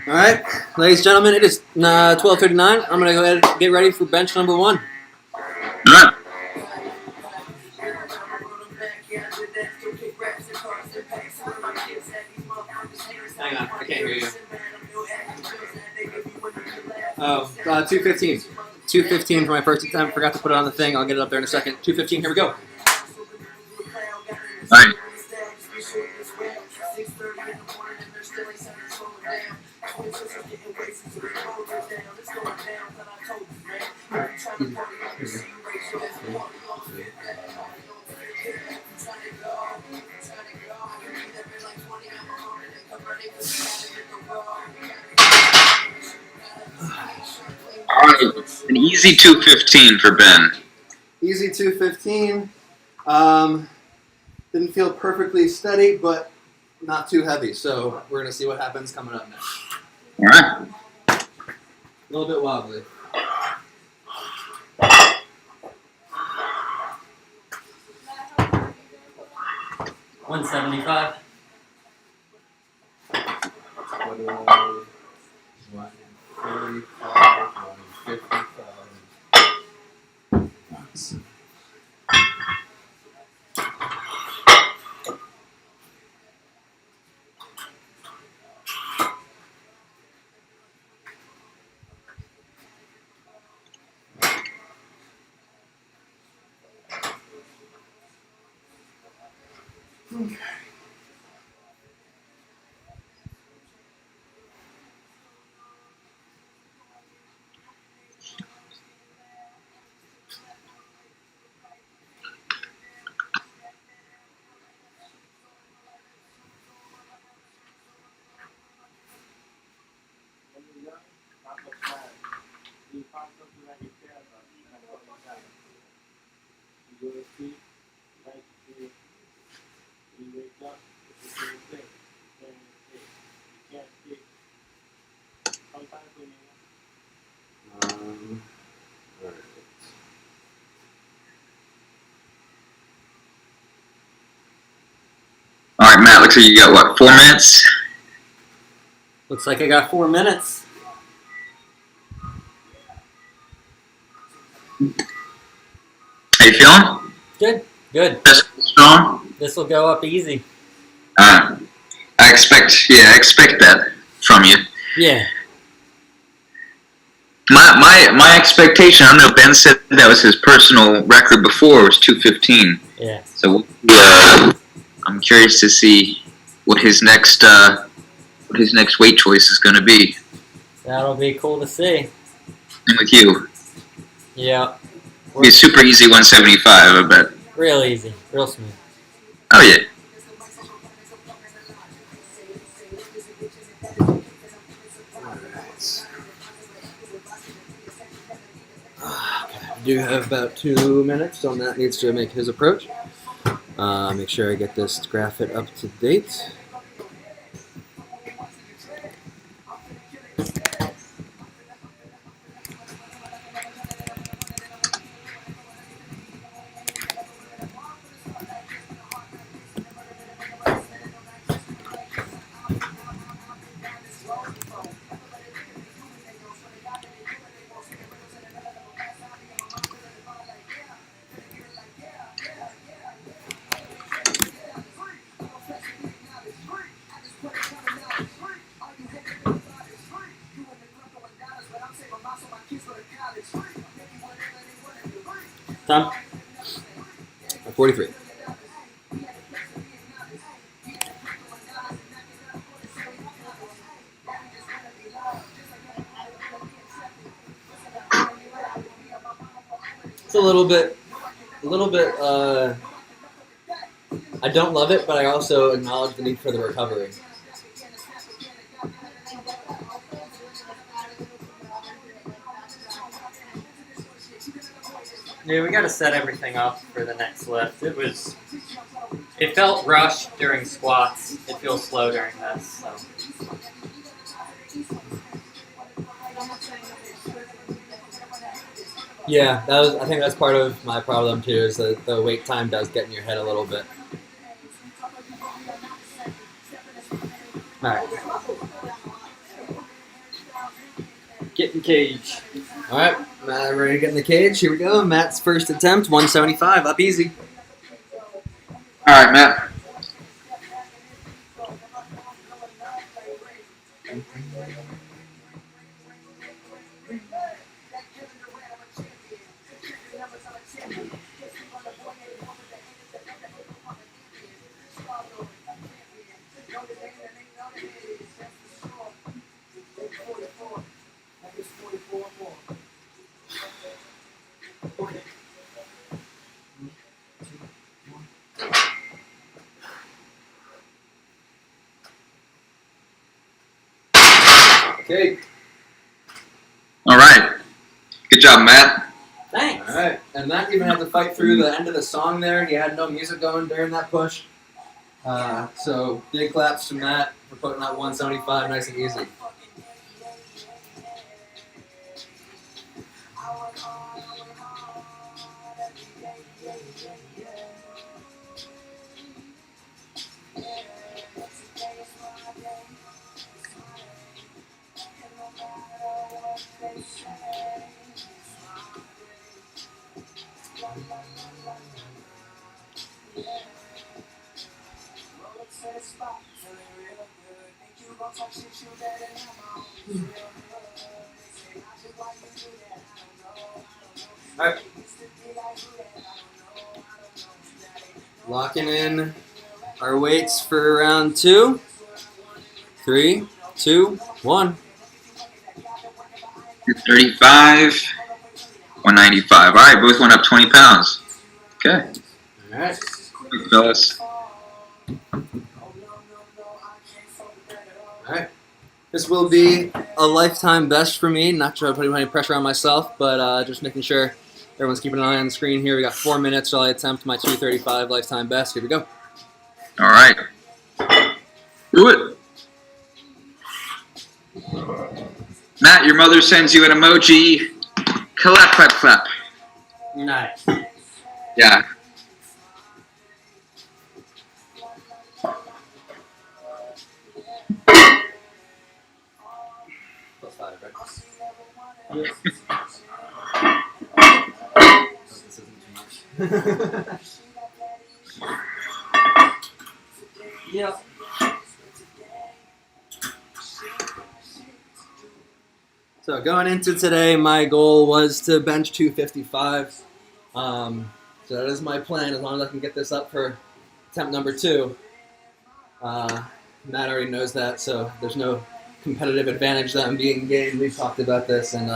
All right, ladies and gentlemen, it is 12:39. I'm gonna go ahead and get ready for bench number 1. Alright. Hang on, I can't hear you. Oh, 215. 215 for my first attempt. Forgot to put it on the thing. I'll get it up there in a second. 215. Here we go. All right. All right. An easy 215 for Ben. Easy 215. Didn't feel perfectly steady, but not too heavy. So we're gonna see what happens coming up next. All right. A little bit wobbly. $175. 145, All right, Matt. Looks like you got what? 4 minutes. Looks like I got 4 minutes. How you feeling? Good. Good. Just strong. This will go up easy. I expect that from you. Yeah. My expectation. I know Ben said that was his personal record before was 215. Yeah. So I'm curious to see what his next weight choice is going to be. That'll be cool to see. And with you, Yeah. it'll be a super easy 175. I bet. Real easy. Real smooth. Oh yeah. I do have about 2 minutes on that. Needs to make his approach. Make sure I get this graph it up to date. Tom? 43. It's a little bit, I don't love it, but I also acknowledge the need for the recovery. Yeah, we got to set everything up for the next lift. It felt rushed during squats. It feels slow during this. So. Yeah, I think that's part of my problem too, is that the wait time does get in your head a little bit. All right. Get in cage. All right, Matt, ready to get in the cage? Here we go. Matt's first attempt, 175, up easy. All right, Matt. Okay. All right. Good job, Matt. Thanks. All right. And Matt even had to fight through the end of the song there. He had no music going during that push. So big claps to Matt for putting that 175 nice and easy. All right. Locking in our weights for round 2. 3, 2, 1. 235, 195. All right, both went up 20 pounds. Okay. All right. Good, fellas. All right. This will be a lifetime best for me. Not trying to put any pressure on myself, but just making sure everyone's keeping an eye on the screen here. We got 4 minutes till I attempt my 235 lifetime best. Here we go. All right. Do it. Matt, your mother sends you an emoji. Clap, clap, clap. Nice. Yeah. Plus 5, right? Yes. This isn't too much. Yep. So going into today, my goal was to bench 255. So that is my plan, as long as I can get this up for attempt number 2. Matt already knows that, so there's no competitive advantage that I'm being gained. We've talked about this, and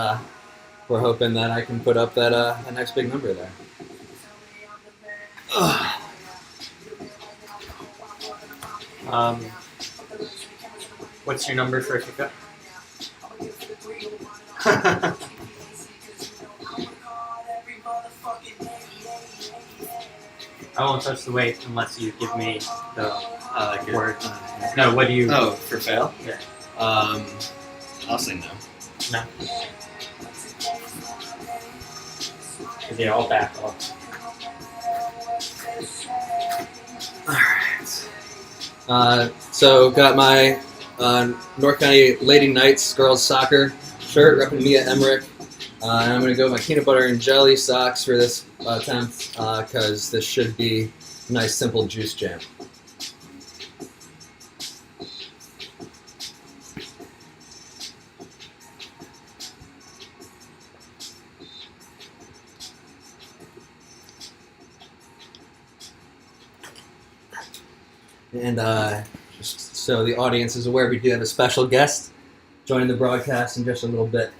we're hoping that I can put up that next big number there. What's your number for a pickup? I won't touch the weight unless you give me the word. No, what do you? Oh, for fail? Yeah. I'll say no. No. They all back off. Alright. So got my North County Lady Knights girls soccer shirt, repping Mia Emmerich. And I'm going to go with my peanut butter and jelly socks for this attempt, because this should be a nice simple juice jam. And just so the audience is aware, we do have a special guest joining the broadcast in just a little bit.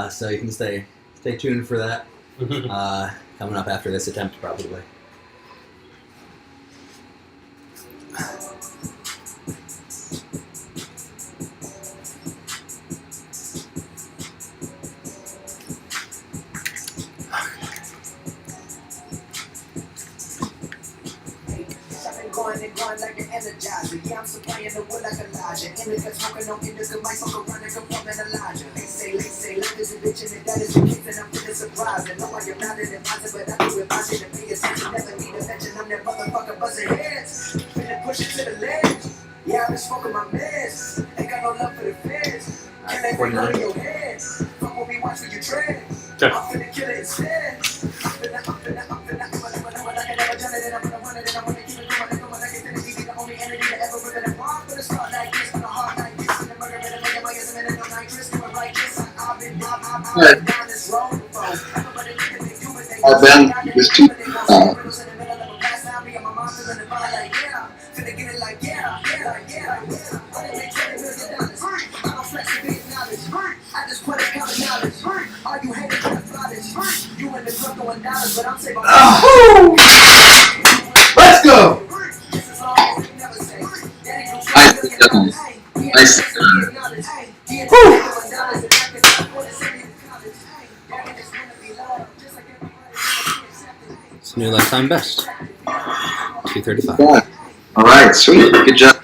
So you can stay tuned for that. Coming up after this attempt, probably. Going like an energizer. Yeah, I'm supplying the wood like Elijah. Indica smoking on indica, might fuck around and come from an Elijah. They say, life is a bitch and that is the case, and I'm feeling surprised. I know I am not an advisor, but I do advise you to pay attention. Never need a mention, I'm that motherfucker buzzing heads. Finna push it to the ledge. Yeah, I've been smoking my meds. Ain't got no love for the feds. Can they bring on your head? Fuck what we watch for your tread. I'm finna kill it instead. I'm finna, I can never done it, and I'm gonna run it, and I'm gonna keep it going. Only entity that ever ripped it apart. But it's not like this, but a heart like this. And the murder and the murder, my yes, and no nitrous. Do it like this. I've been down this road before. Ben, this too. I just put a couple knowledge. All you haters are flawless. You in the club going dollars, but I'm saving. Let's go! Nice. all-time best. 235. Yeah. All right, sweet. Good job.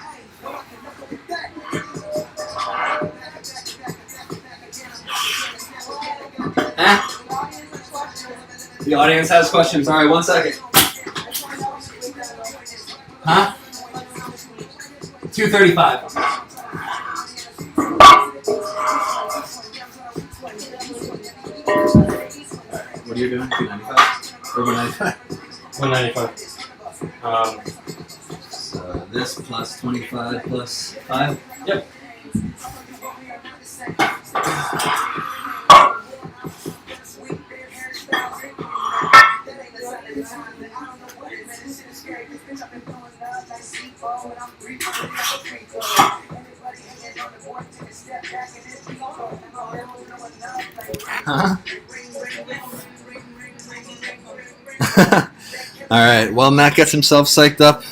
The audience has questions. All right, 1 second. Huh? 235. What are you doing? 295 or 195? 195. So this plus 25 plus 5. Yep. Huh? All right. While Matt gets himself psyched up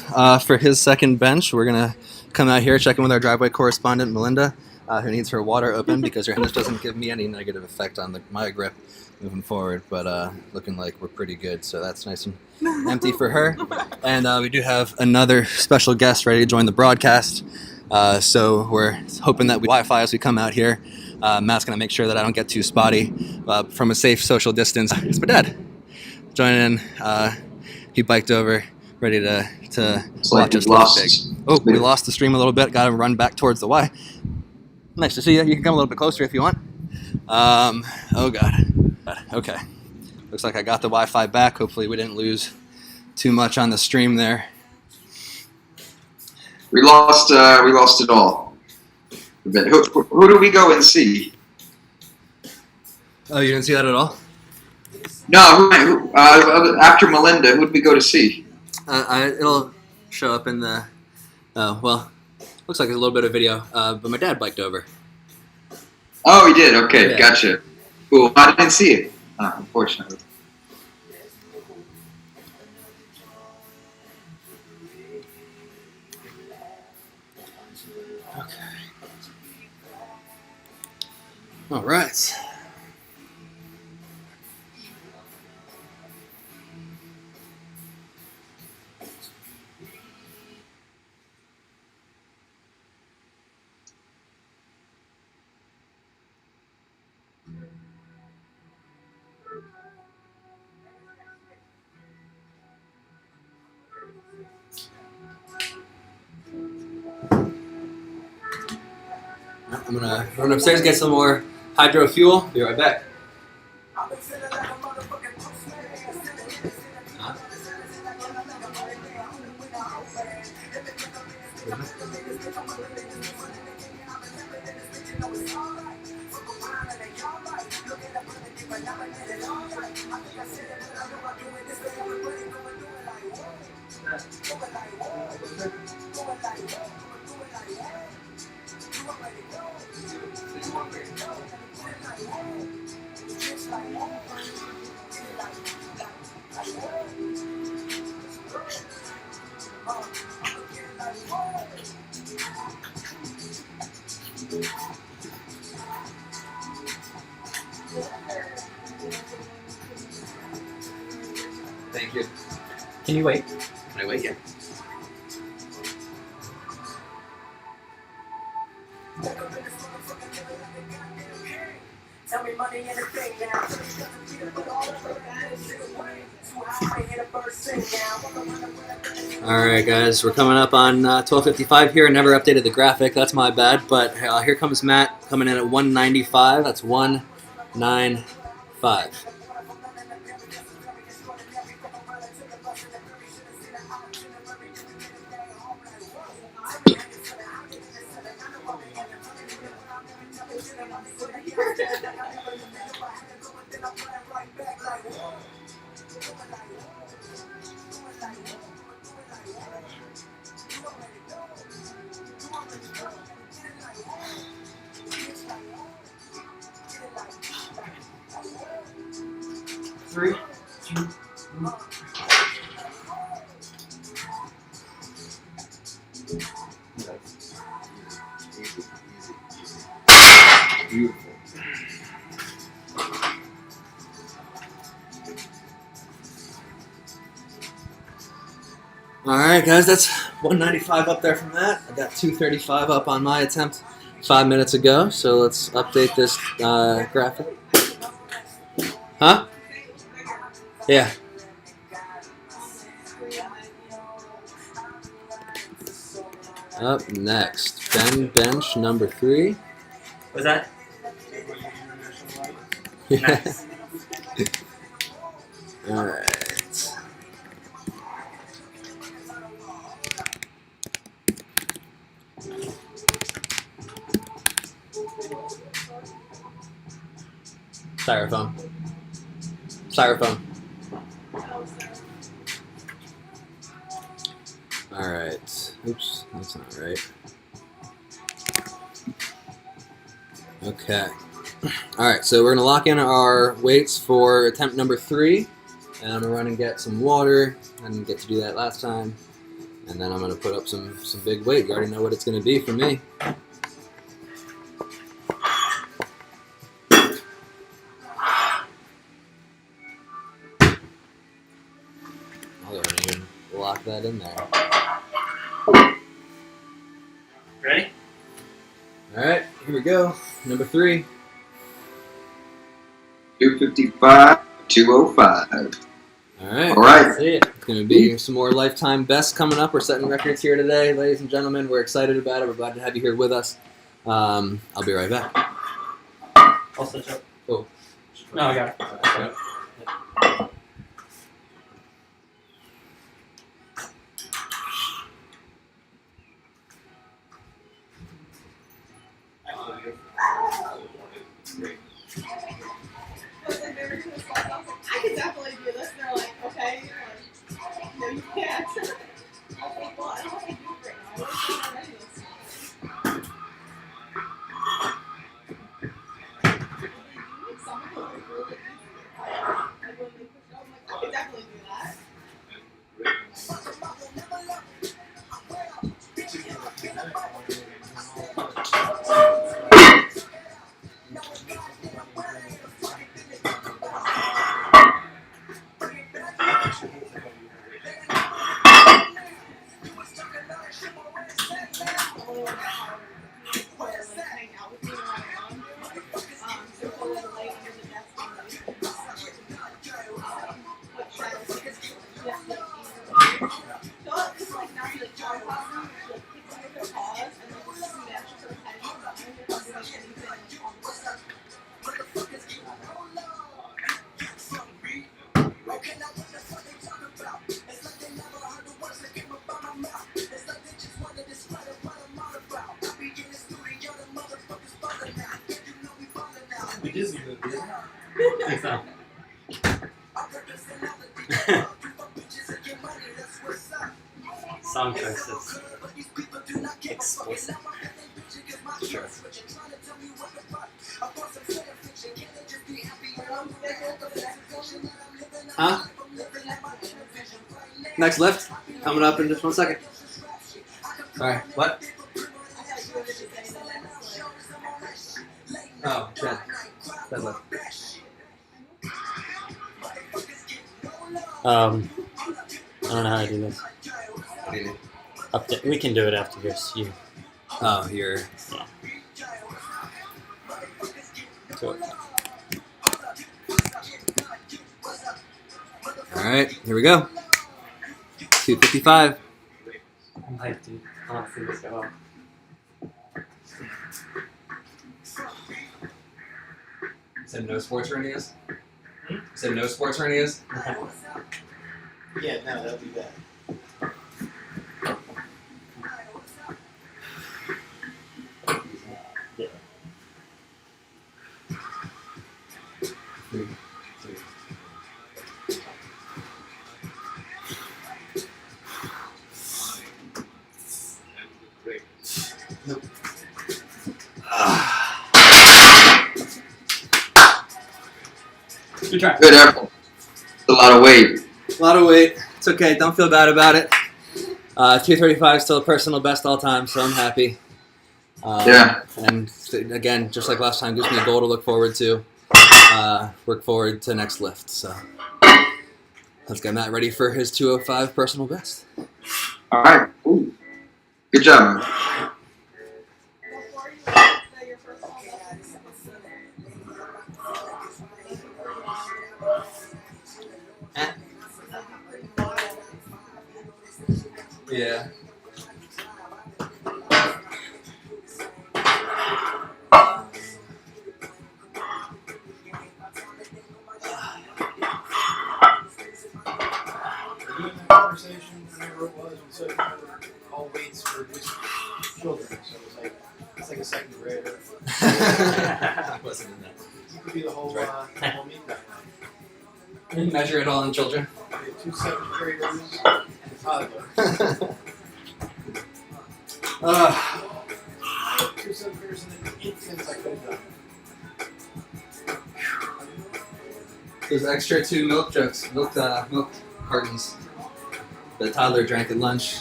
for his second bench, we're gonna come out here, check in with our driveway correspondent Melinda, who needs her water open because her this doesn't give me any negative effect on my grip moving forward. But looking like we're pretty good, so that's nice and empty for her. And we do have another special guest ready to join the broadcast. So we're hoping that we Wi-Fi as we come out here. Matt's gonna make sure that I don't get too spotty from a safe social distance. It's my dad joining in. He biked over, ready to watch us lift big. Oh, we lost the stream a little bit. Got to run back towards the Y. Nice to see you. You can come a little bit closer if you want. Oh God. Okay. Looks like I got the Wi-Fi back. Hopefully we didn't lose too much on the stream there. We lost it all. A bit. Who do we go and see? Oh, you didn't see that at all? No, after Melinda, who did we go to see? It'll show up in the. Oh well, looks like there's a little bit of video. But my dad biked over. Oh, he did. Okay, Yeah. Gotcha. Cool. I didn't see it, unfortunately. Okay. All right. I'm gonna run upstairs, get some more hydro fuel. Be right back. Thank you. Can you wait? Can I wait? Yeah. Alright guys, we're coming up on 12:55 here. Never updated the graphic, that's my bad. But here comes Matt coming in at 195. That's 195. Three, two, one. Beautiful. All right, guys, that's 195 up there from that. I got 235 up on my attempt 5 minutes ago, so let's update this graphic. Huh? Yeah. Up next, Ben bench number 3. Was that? Nice. All right. Styrofoam. Styrofoam. All right. Oops, that's not right. Okay. All right, so we're gonna lock in our weights for attempt number 3, and I'm gonna run and get some water. I didn't get to do that last time, and then I'm gonna put up some big weight. You already know what it's gonna be for me. I'll go ahead and even lock that in there. Ready? All right, here we go. Number 3. 255, 205. All right. All right. That's it. It's going to be some more lifetime bests coming up. We're setting records here today, ladies and gentlemen. We're excited about it. We're glad to have you here with us. I'll be right back. I'll switch up. Cool. No, I got it. I could definitely do this. They're like, okay. Like, no, you can't. I was like, well, I don't know if I do it right now. I don't know this. Some people are really easy. Like, when they push out, I'm like, I could definitely do that. Think so. Song choices. Explicit. Sure. Huh? Next lift. Coming up in just 1 second. Sorry. What? Oh, dead. Dead lift. I don't know how to do this. We can do it after this. You. Oh, you're. Yeah. So, All right, here we go. 255. I'm hyped, dude. I want to see this go up. You said no sports hernias? You said no sports hernias? Yeah, no, that'll be bad. Yeah. 3, 2. Good try. Good effort. A lot of weight. A lot of weight. It's okay. Don't feel bad about it. 235 is still a personal best all time, so I'm happy. Yeah. And again, just like last time, gives me a goal to look forward to. Work forward to next lift. So let's get Matt ready for his 205 personal best. All right. Ooh. Good job. Before you say your first one, Yeah. Doing that conversation, whenever it was, we said all weights for just children. So it's like a second grader. I wasn't in that. You could be the whole meet that night. You measure it all in children. We had 2 second graders and a toddler. I had 2 second graders and an infant I could have done. Those extra 2 milk cartons. The toddler drank at lunch.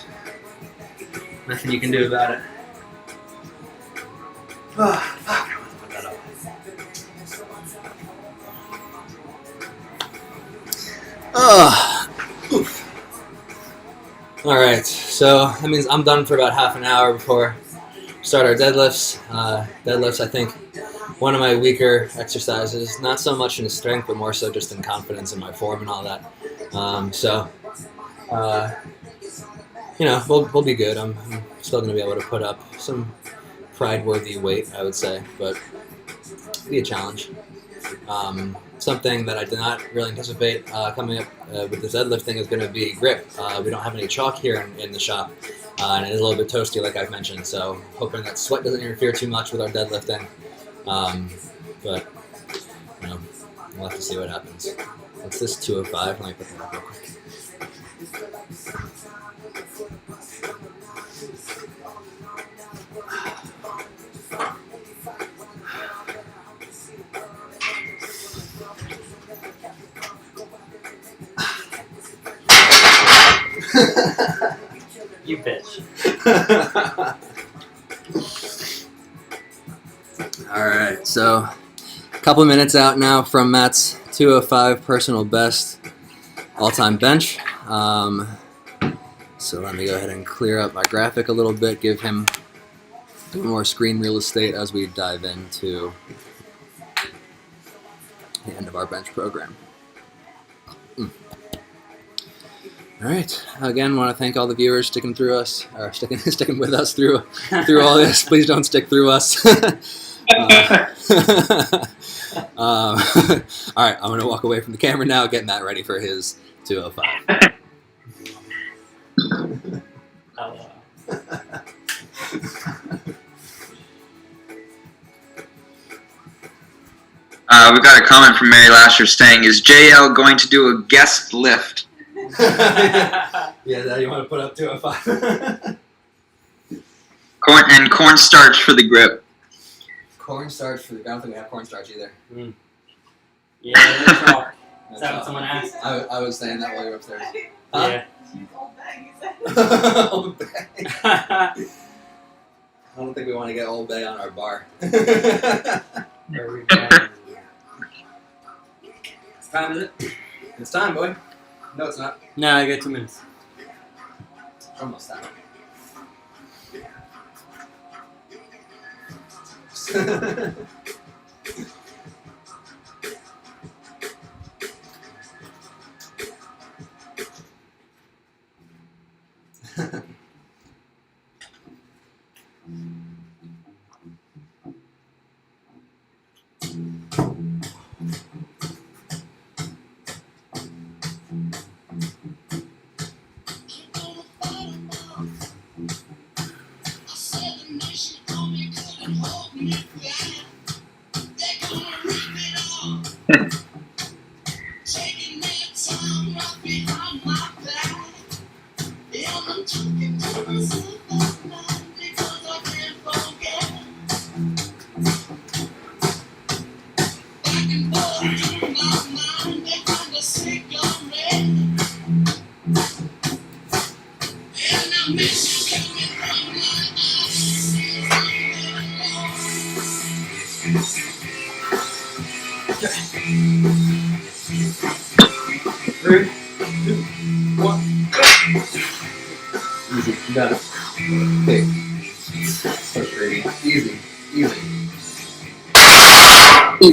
Nothing you can do about it. Fuck. I want to put that up. Oof. All right, so that means I'm done for about half an hour before we start our deadlifts. Deadlifts, I think, one of my weaker exercises. Not so much in strength, but more so just in confidence in my form and all that. We'll be good. I'm still going to be able to put up some pride-worthy weight, I would say, but it'll be a challenge. Something that I did not really anticipate coming up with this deadlifting is going to be grip. We don't have any chalk here in the shop, and it is a little bit toasty, like I've mentioned, so hoping that sweat doesn't interfere too much with our deadlifting. But, we'll have to see what happens. What's this, 205? Let me put that up real quick. You bitch. All right, so a couple of minutes out now from Matt's 205 personal best all-time bench. So let me go ahead and clear up my graphic a little bit, give him more screen real estate as we dive into the end of our bench program. All right. Again, want to thank all the viewers sticking with us through all this. Please don't stick through us. All right, I'm gonna walk away from the camera now, get Matt ready for his 205. We got a comment from Mary Lasher saying, "Is JL going to do a guest lift?" Yeah, Dad, you want to put up 205? Cornstarch for the grip. Cornstarch for the. I don't think we have cornstarch either. Yeah, that's all. Is that what someone asked? I was saying that while you were upstairs. Yeah. Old bag, you said. Old Bay. I don't think we want to get Old Bay on our bar. There we go. What time is it? It's time, boy. No, it's not. No, I got 2 minutes. It's almost time. Got it. Okay. Push, baby. Easy. Easy.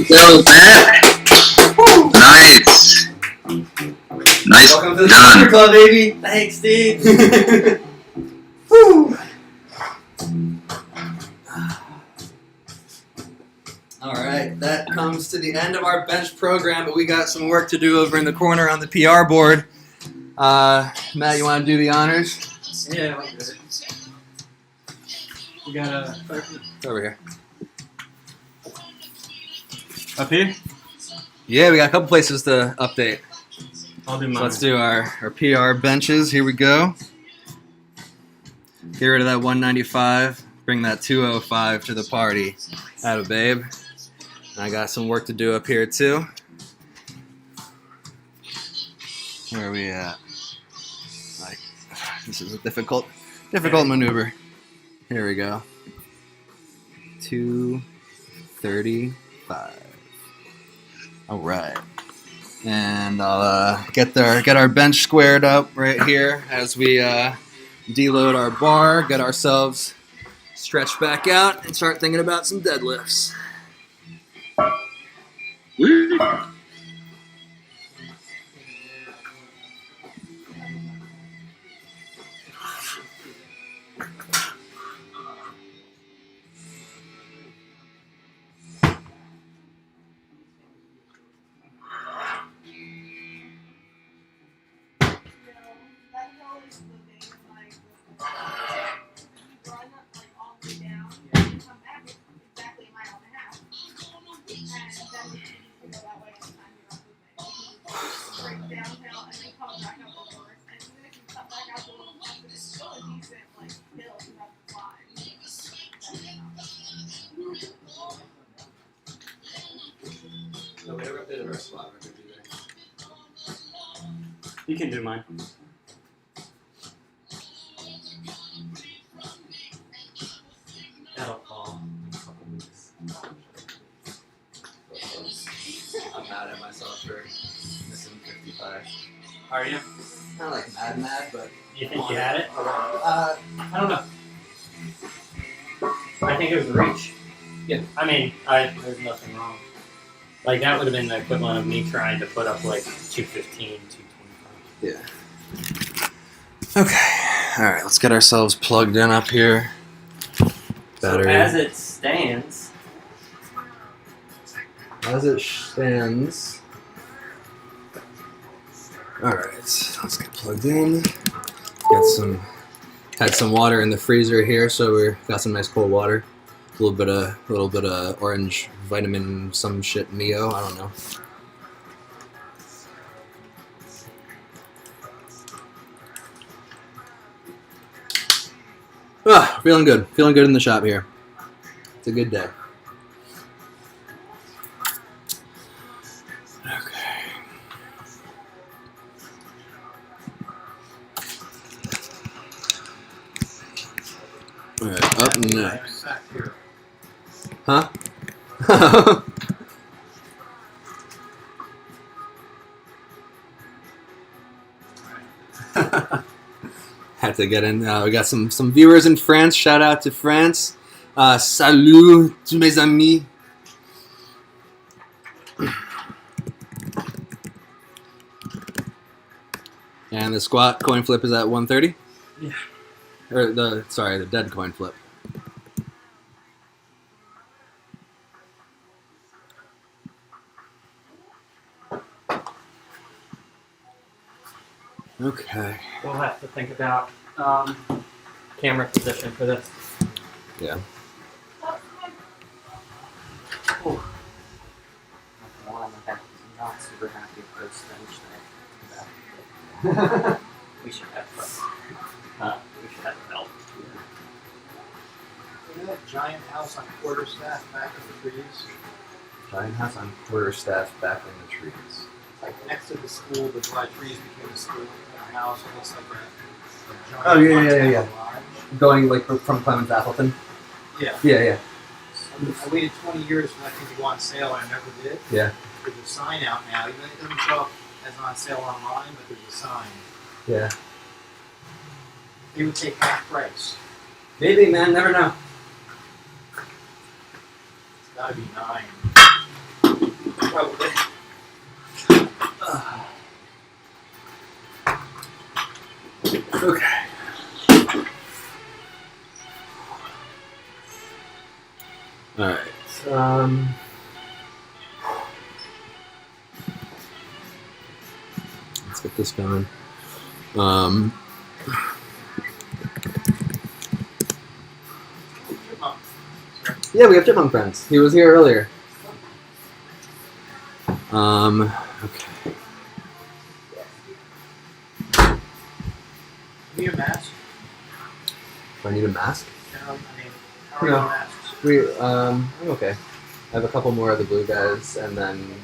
Well, Matt. Nice. Nice Welcome to the done. Super Club, baby. Thanks, dude. Woo. All right, that comes to the end of our bench program, but we got some work to do over in the corner on the PR board. Matt, you want to do the honors? Yeah, I'm good. We got a Over here. up here. Yeah, we got a couple places to update. I'll do So mine. let's do our PR benches. Here we go. Get rid of that 195. Bring that 205 to the party. Atta babe. And I got some work to do up here too. Where are we at? Like, this is a difficult maneuver. Here we go. 235. All right. And I'll get our bench squared up right here as we deload our bar, get ourselves stretched back out, and start thinking about some deadlifts. Woo. That hill is the thing, like, you run like all the way down, and you come back, it's exactly a mile and a half. And then you can go that way anytime you're not moving. You can straight downhill and then come back up the course. And even if you cut back out the little bump, it's still a decent like hill you have to climb. No, we never updated our spot. You can do mine. That'll fall in a couple weeks. I'm mad at myself for missing 55. Are you? Not like mad, but You think you had it? I don't know. I think it was reach. Yeah. I mean, there's nothing wrong. Like, that would have been the equivalent of me trying to put up, like, 215, 225. Yeah. Okay. All right. Let's get ourselves plugged in up here. Battery. So as it stands, As it stands. All right. Let's get plugged in. Had some water in the freezer here, so we got some nice cold water. A little bit of orange vitamin some shit Neo. I don't know. Ah, feeling good. Feeling good in the shop here. It's a good day. Okay. All right, up next. Huh? Had to get in. We got some viewers in France. Shout out to France. Salut tous mes amis. And the squat coin flip is at 130. Yeah. Or the dead coin flip. Okay. we'll have to think about camera position for this. Yeah. Oh. I'm not super happy with this bench thing. We should have we should have belt. Look at that giant house on quarterstaff back in the trees. Giant house on quarterstaff back in the trees. Like next to the school, the dry trees became a school and a house. It looks like a giant Oh, yeah. Montana lodge. Going like from Clemens Appleton. Yeah. Yeah. I waited 20 years for that thing to go on sale and I never did. Yeah. There's a sign out now. Even though it doesn't show up as on sale online, but there's a sign. Yeah. They would take half price. Maybe, man. Never know. It's gotta be 9. Probably. Okay. All right. Let's get this going. Yeah, we have chipmunk friends. He was here earlier. Okay. Give me a mask. Do I need a mask? I mean, how are No. your masks? I'm okay. I have a couple more of the blue guys, and then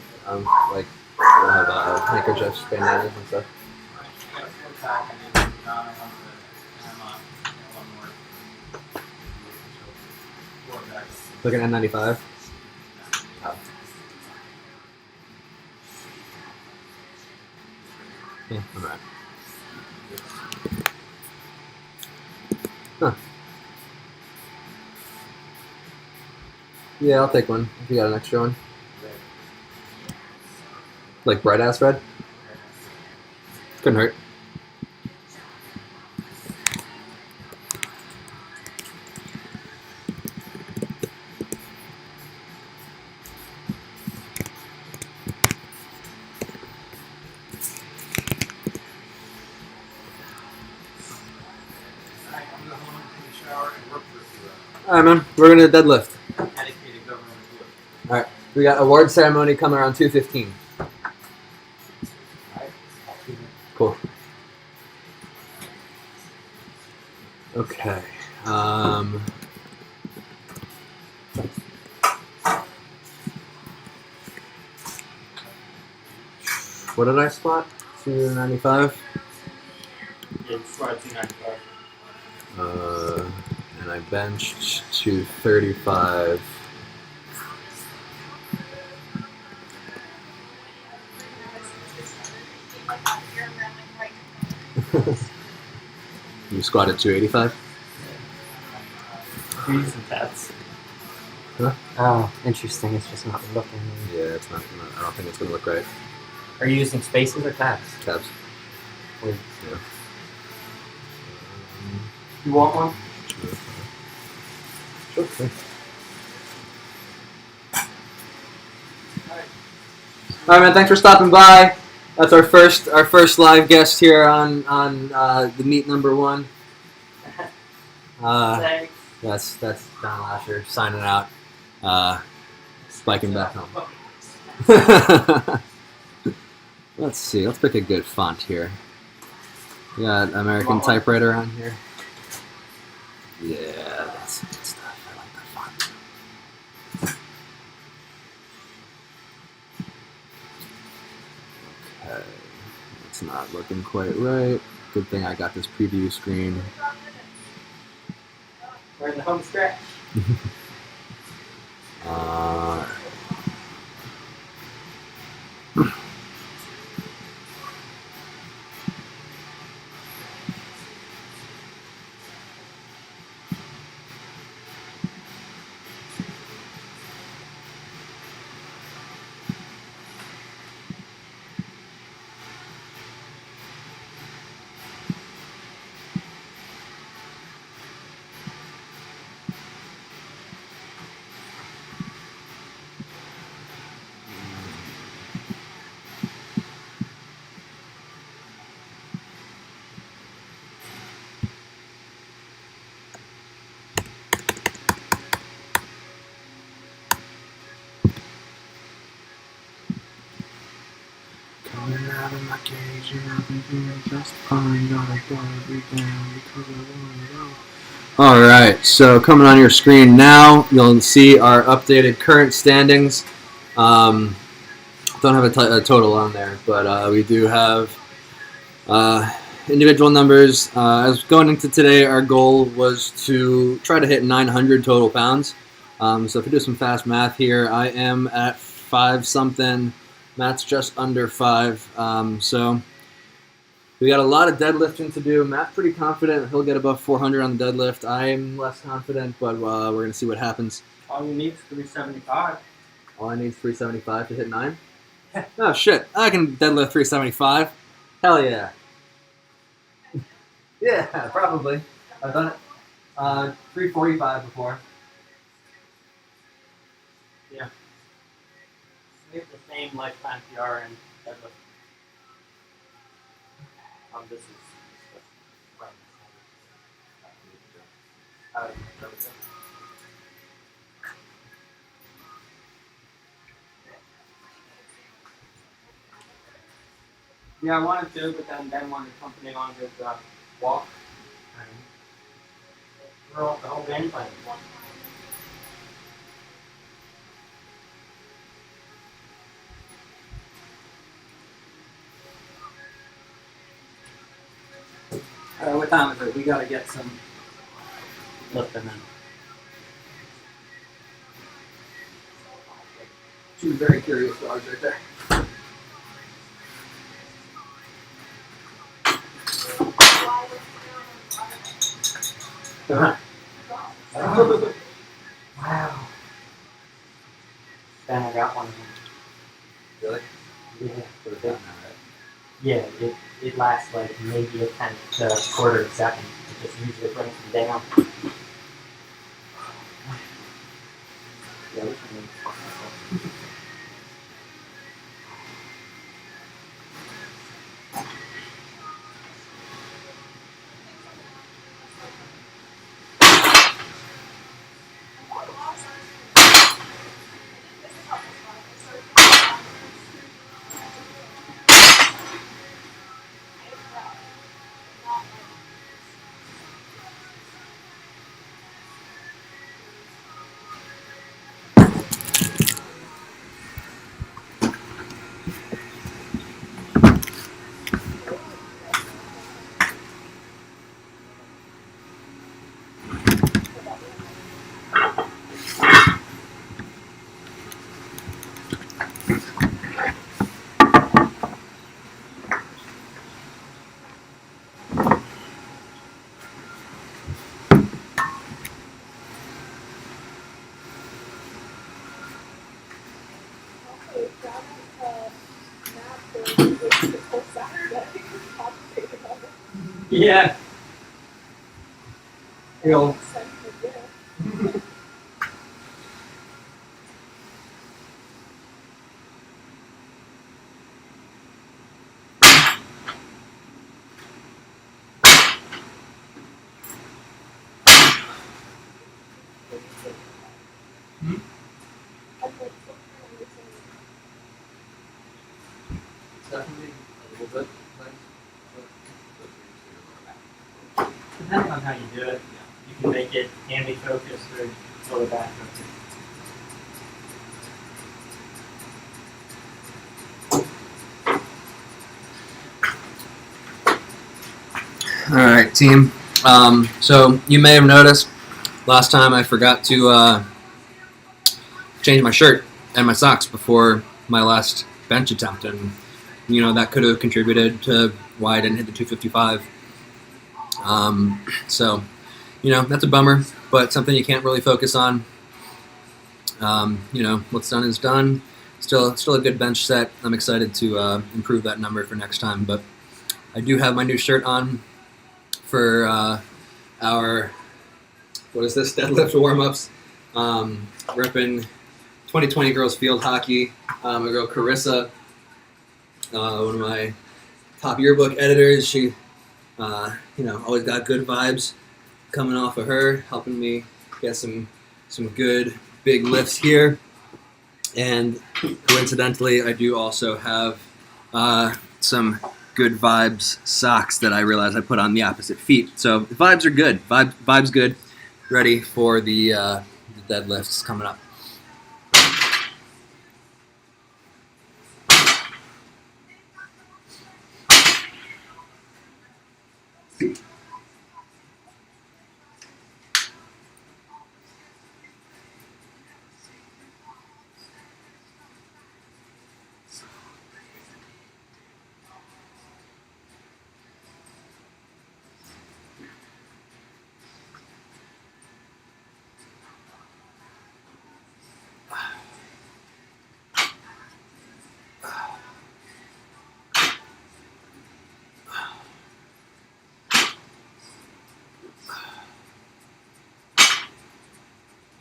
like we'll have handkerchiefs, bandanas, and stuff. Like an N95. Oh. Yeah, I'm alright. Huh. Yeah, I'll take one if you got an extra one. Like bright ass red? Couldn't hurt. Alright, man. We're gonna deadlift. Dedicated government employee. Alright. We got award ceremony coming around 2:15. Cool. Okay. What did I squat? 295. Yeah, it's squat 295. And I benched 235. You squatted 285? You're using tats. Huh? Oh, interesting. It's just not looking. Yeah, it's not. I don't think it's gonna look right. Are you using spaces or tabs? Tabs. Weird. Yeah. You want one? Sure. All right, man. Thanks for stopping by. That's our first live guest here on the meet number 1. Thanks. That's Don Lasher signing out. Spiking back home. Let's see. Let's pick a good font here. We got American typewriter on here. Yeah, that's good stuff. I like that font. Okay, it's not looking quite right. Good thing I got this preview screen. We're in the home stretch. Coming out of my cage and I'll be doing just fine. Gotta be down because I wanna go. Alright, so coming on your screen now, you'll see our updated current standings. Don't have a total on there, but we do have individual numbers. As going into today, our goal was to try to hit 900 total pounds. So if we do some fast math here, I am at 5 something. Matt's just under 5. So We got a lot of deadlifting to do. Matt's pretty confident he'll get above 400 on the deadlift. I'm less confident, but we're going to see what happens. All you need is 375. All I need is 375 to hit 9? Oh, shit. I can deadlift 375. Hell yeah. Yeah, probably. I've done it 345 before. Yeah. We have the same lifetime PR and deadlift. This is right. Yeah, I wanted to, but then Ben wanted to accompany on his walk. And we're off the whole game plan. What time is it? We gotta get some lifting in. Two very curious dogs right there. Wow. Ben, I got one of them. Really? Yeah. For the big now, right? Yeah, it lasts like maybe a tenth to a quarter of a second. It just usually brings them down. Yeah, which one? Yeah. Real. Definitely a little bit. Depending on how you do it, you can make it handy focused or slow it back. All right, team. So you may have noticed last time I forgot to change my shirt and my socks before my last bench attempt, and that could have contributed to why I didn't hit the 255. So that's a bummer, but something you can't really focus on. What's done is done. Still a good bench set. I'm excited to improve that number for next time, but I do have my new shirt on for our, what is this, deadlift warm-ups. Repping 2020 girls field hockey. My girl Carissa, one of my top yearbook editors, she always got good vibes coming off of her, helping me get some good big lifts here. And coincidentally, I do also have some good vibes socks that I realized I put on the opposite feet. So the vibes are good. Vibes good. Ready for the deadlifts coming up.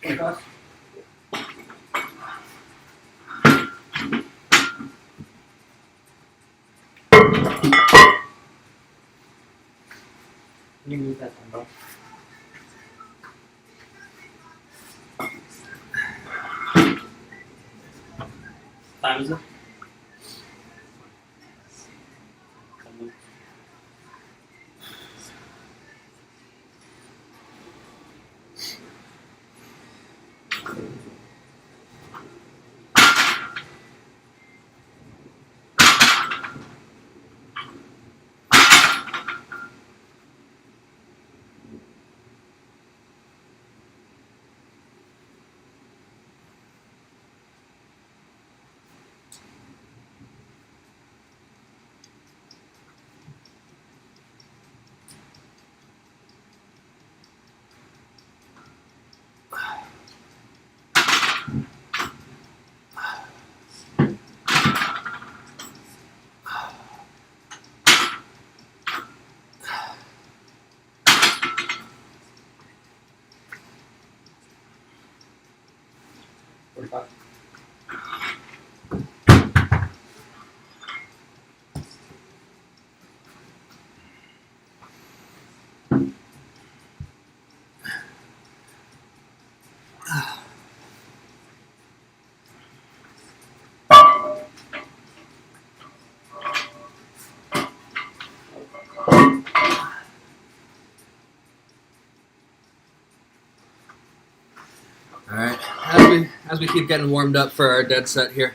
25. Can you move that dumbbell? Time is it? All right. As we keep getting warmed up for our dead set here,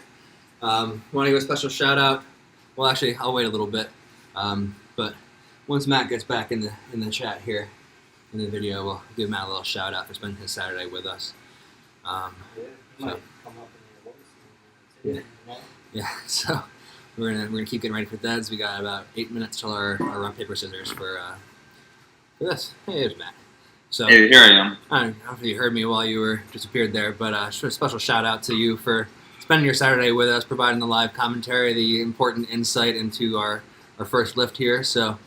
want to give a special shout out. Well, actually, I'll wait a little bit. But once Matt gets back in the chat here in the video, we'll give Matt a little shout out for spending his Saturday with us. So, yeah. So we're gonna keep getting ready for deads. We got about 8 minutes till our rock paper scissors for this. Hey, there's Matt. So Hey, here I am. I don't know if you heard me while you were disappeared there, but a special shout out to you for spending your Saturday with us, providing the live commentary, the important insight into our first lift here. So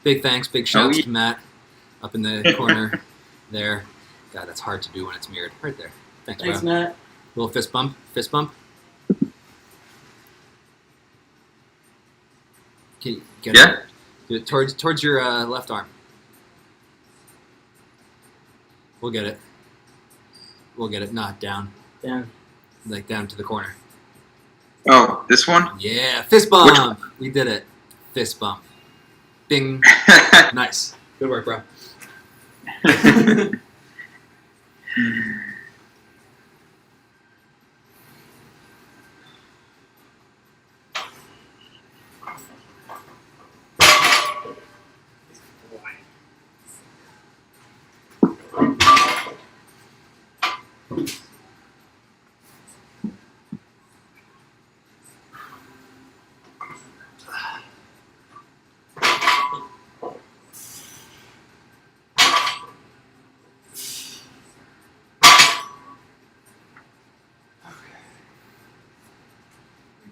big thanks, big shouts to Matt up in the corner there. God, that's hard to do when it's mirrored. Right there. Thanks, Thanks, bro. Matt. Little fist bump. Fist bump. Can you get Yeah. it? Do it towards your left arm. We'll get it. We'll get it. Not down. Down. Like down to the corner. Oh, this one? Yeah, fist bump. We did it. Fist bump. Bing. Nice. Good work, bro.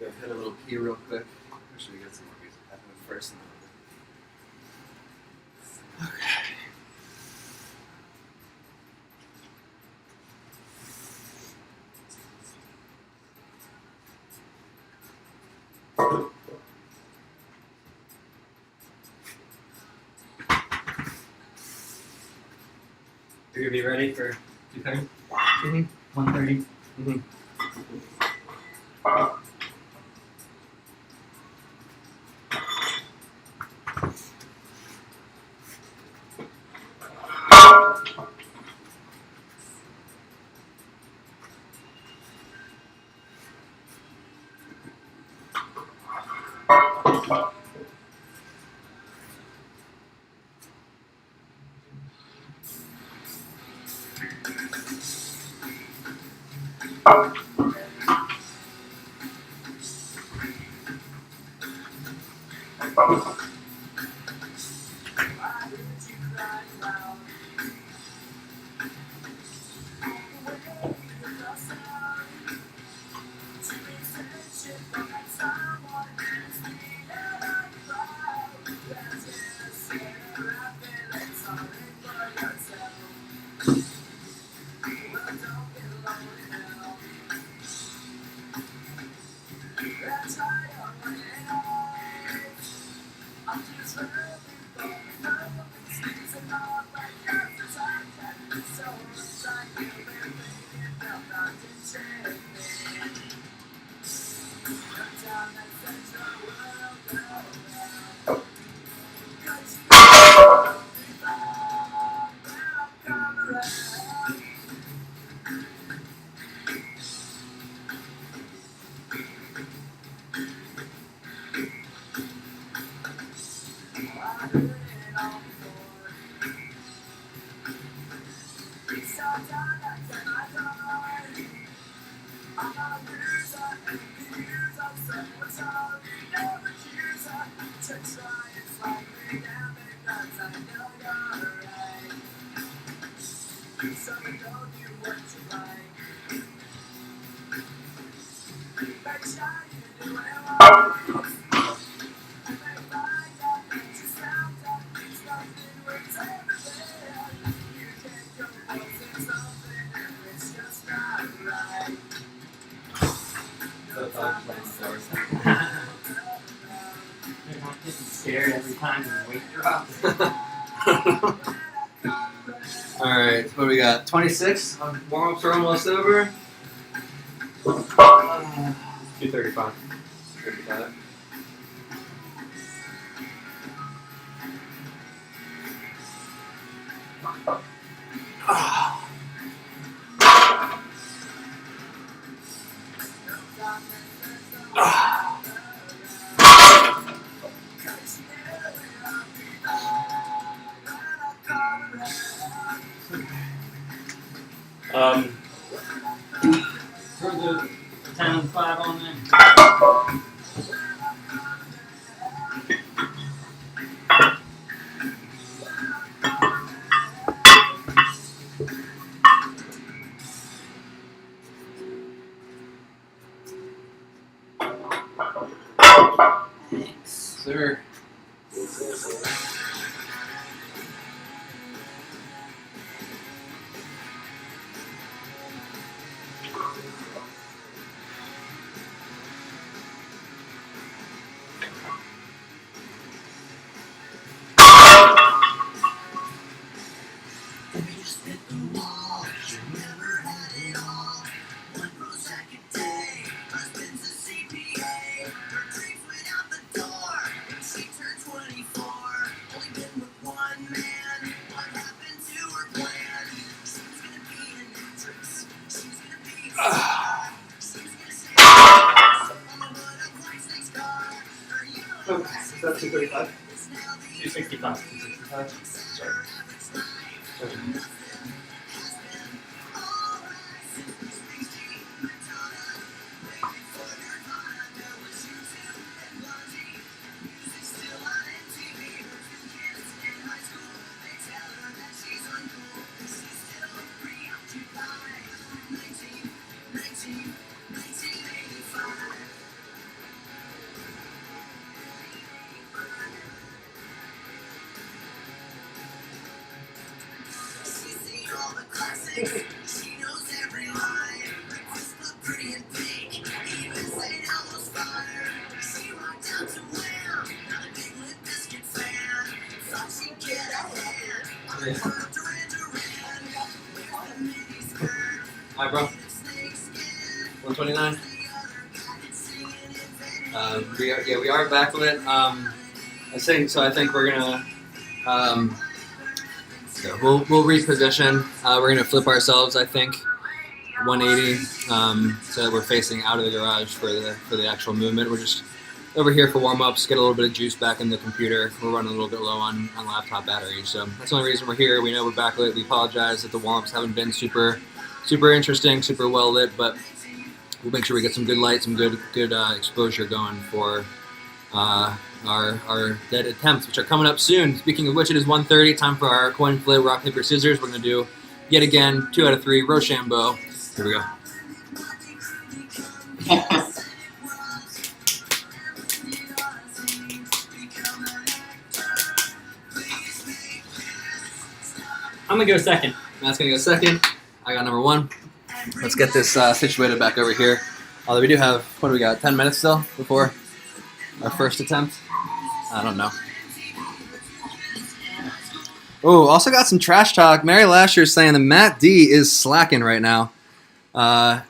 Go hit a little pee real quick. Make sure we get some more music happening first. Okay. You're gonna be ready for 2:30? Mm-hmm. 1:30? Mm-hmm. Getting scared every time the weight drops. All right, what do we got? 26. Warm-ups are almost over. 235. 35. Throw the 10 and 5 on there. Sir. Okay, is that 235? 265. 265? Sorry. Hi, bro. 129. We are backlit. I think we're gonna we'll reposition. We're gonna flip ourselves. I think 180. So that we're facing out of the garage for the actual movement. We're just over here for warm ups. Get a little bit of juice back in the computer. We're running a little bit low on laptop batteries, so that's the only reason we're here. We know we're backlit. We apologize that the warm ups haven't been super interesting, super well lit, but we'll make sure we get some good light, some good exposure going for our dead attempts, which are coming up soon. Speaking of which, it is 1:30. Time for our coin flip, rock, paper, scissors. We're gonna do yet again 2 out of 3 Rochambeau. Here we go. I'm gonna go second. Matt's gonna go second. I got number 1. Let's get this situated back over here. Although we do have, what do we got, 10 minutes still before our first attempt? I don't know. Oh, also got some trash talk. Mary Lasher is saying that Matt D is slacking right now.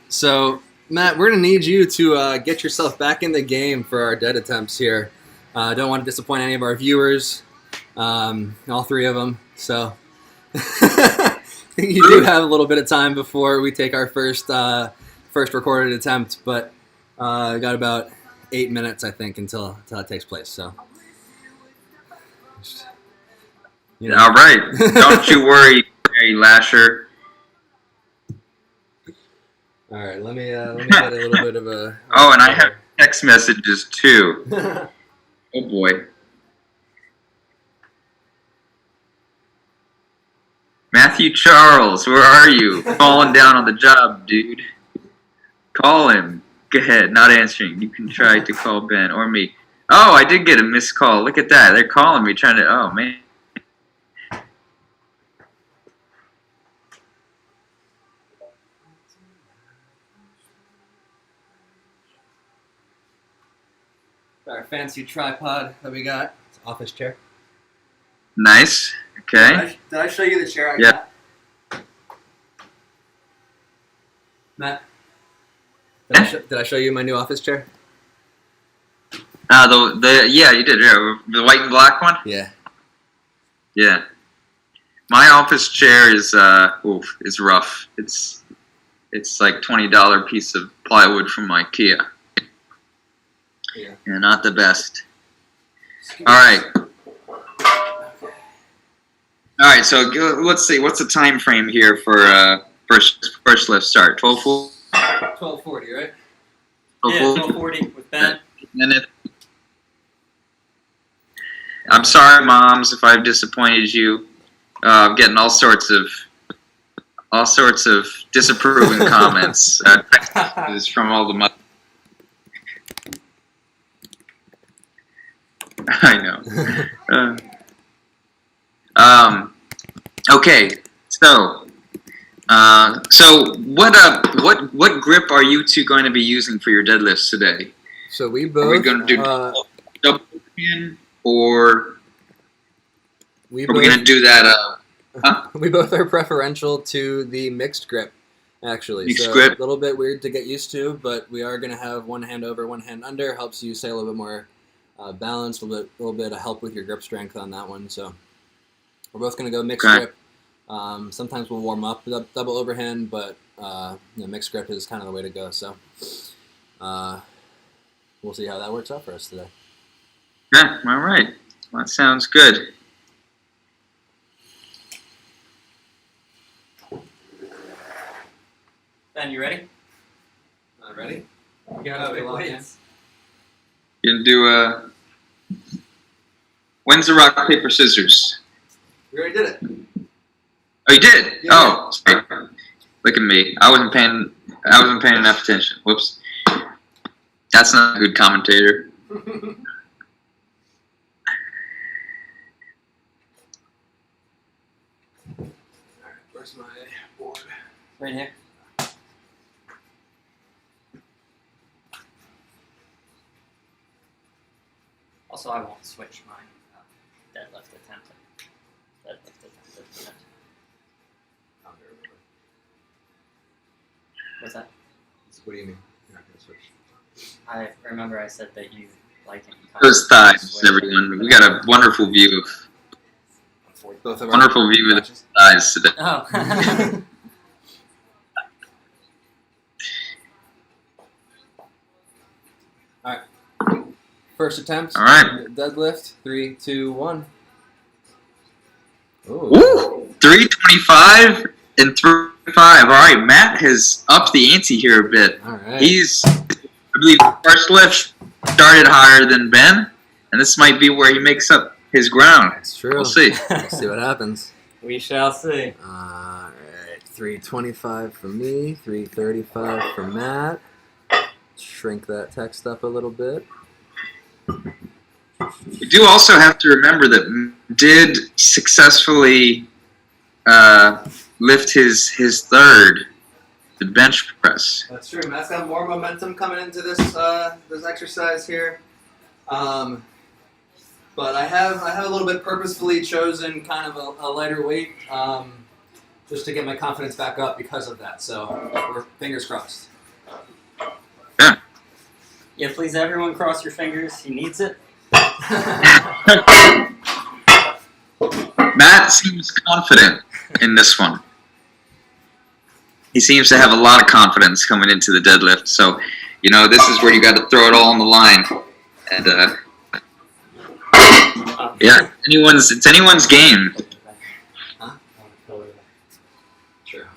So, Matt, we're going to need you to get yourself back in the game for our dead attempts here. Don't want to disappoint any of our viewers, all three of them. So, you do have a little bit of time before we take our first recorded attempt, but got about 8 minutes, I think, until it takes place. So, you know. All right. Don't you worry, Mary Lasher. All right, let me get a little bit of a. Oh, and I have text messages too. Oh boy. Matthew Charles, where are you? Falling down on the job, dude. Call him. Go ahead, not answering. You can try to call Ben or me. Oh, I did get a missed call. Look at that. They're calling me, trying to. Oh man. Our fancy tripod that we got. It's an office chair. Nice. Okay. Did I show you the chair I Yeah. got? Matt? Eh? Did I show you my new office chair? Yeah, you did. Yeah, the white and black one. Yeah. Yeah. My office chair is rough. It's like $20 piece of plywood from IKEA. Yeah. Yeah, not the best. All right. All right. So let's see. What's the time frame here for first lift start? 12:40. 12:40, right? Yeah, 1240 with Ben. And I'm sorry, moms, if I've disappointed you. I'm getting all sorts of disapproving comments from all the mothers. I know. Okay. So what grip are you two going to be using for your deadlifts today? So we Are both. we going to do double pin, or we are we going to do that? We both are preferential to the mixed grip, actually. Mixed so grip. A little bit weird to get used to, but we are going to have one hand over, one hand under. Helps you stay a little bit more balanced, a little bit of help with your grip strength on that one. So we're both going to go mixed Okay. grip. Sometimes we'll warm up with a double overhand, but mixed grip is kind of the way to go. So we'll see how that works out for us today. Yeah. All right. Well, that sounds good. Ben, you ready? Ready? You got Okay, it. well, Wait. You gonna do when's the rock paper scissors? We already did it. Oh, you did. Yeah. Oh, sorry. Look at me. I wasn't paying enough attention. Whoops. That's not a good commentator. Where's my board? Right here. Also, I won't switch my deadlift attempt. What's that? What do you mean? You're not gonna switch. I remember I said that you like it. Those thighs, everyone. We got a wonderful view of Both of our wonderful view of the watches. thighs today. Oh. First attempt. All right. Deadlift. 3, 2, 1. Ooh. Woo! 325 and 35. All right, Matt has upped the ante here a bit. All right. He's, I believe, first lift started higher than Ben, and this might be where he makes up his ground. That's true. We'll see. We'll see what happens. We shall see. All right. 325 for me. 335 for Matt. Shrink that text up a little bit. We do also have to remember that M did successfully lift his third, the bench press. That's true. Matt's got more momentum coming into this this exercise here. But I have a little bit purposefully chosen kind of a lighter weight, just to get my confidence back up because of that. So we're fingers crossed. Yeah, please everyone cross your fingers. He needs it. Matt seems confident in this one. He seems to have a lot of confidence coming into the deadlift. So, this is where you got to throw it all on the line. And yeah, it's anyone's game. Huh? Sure.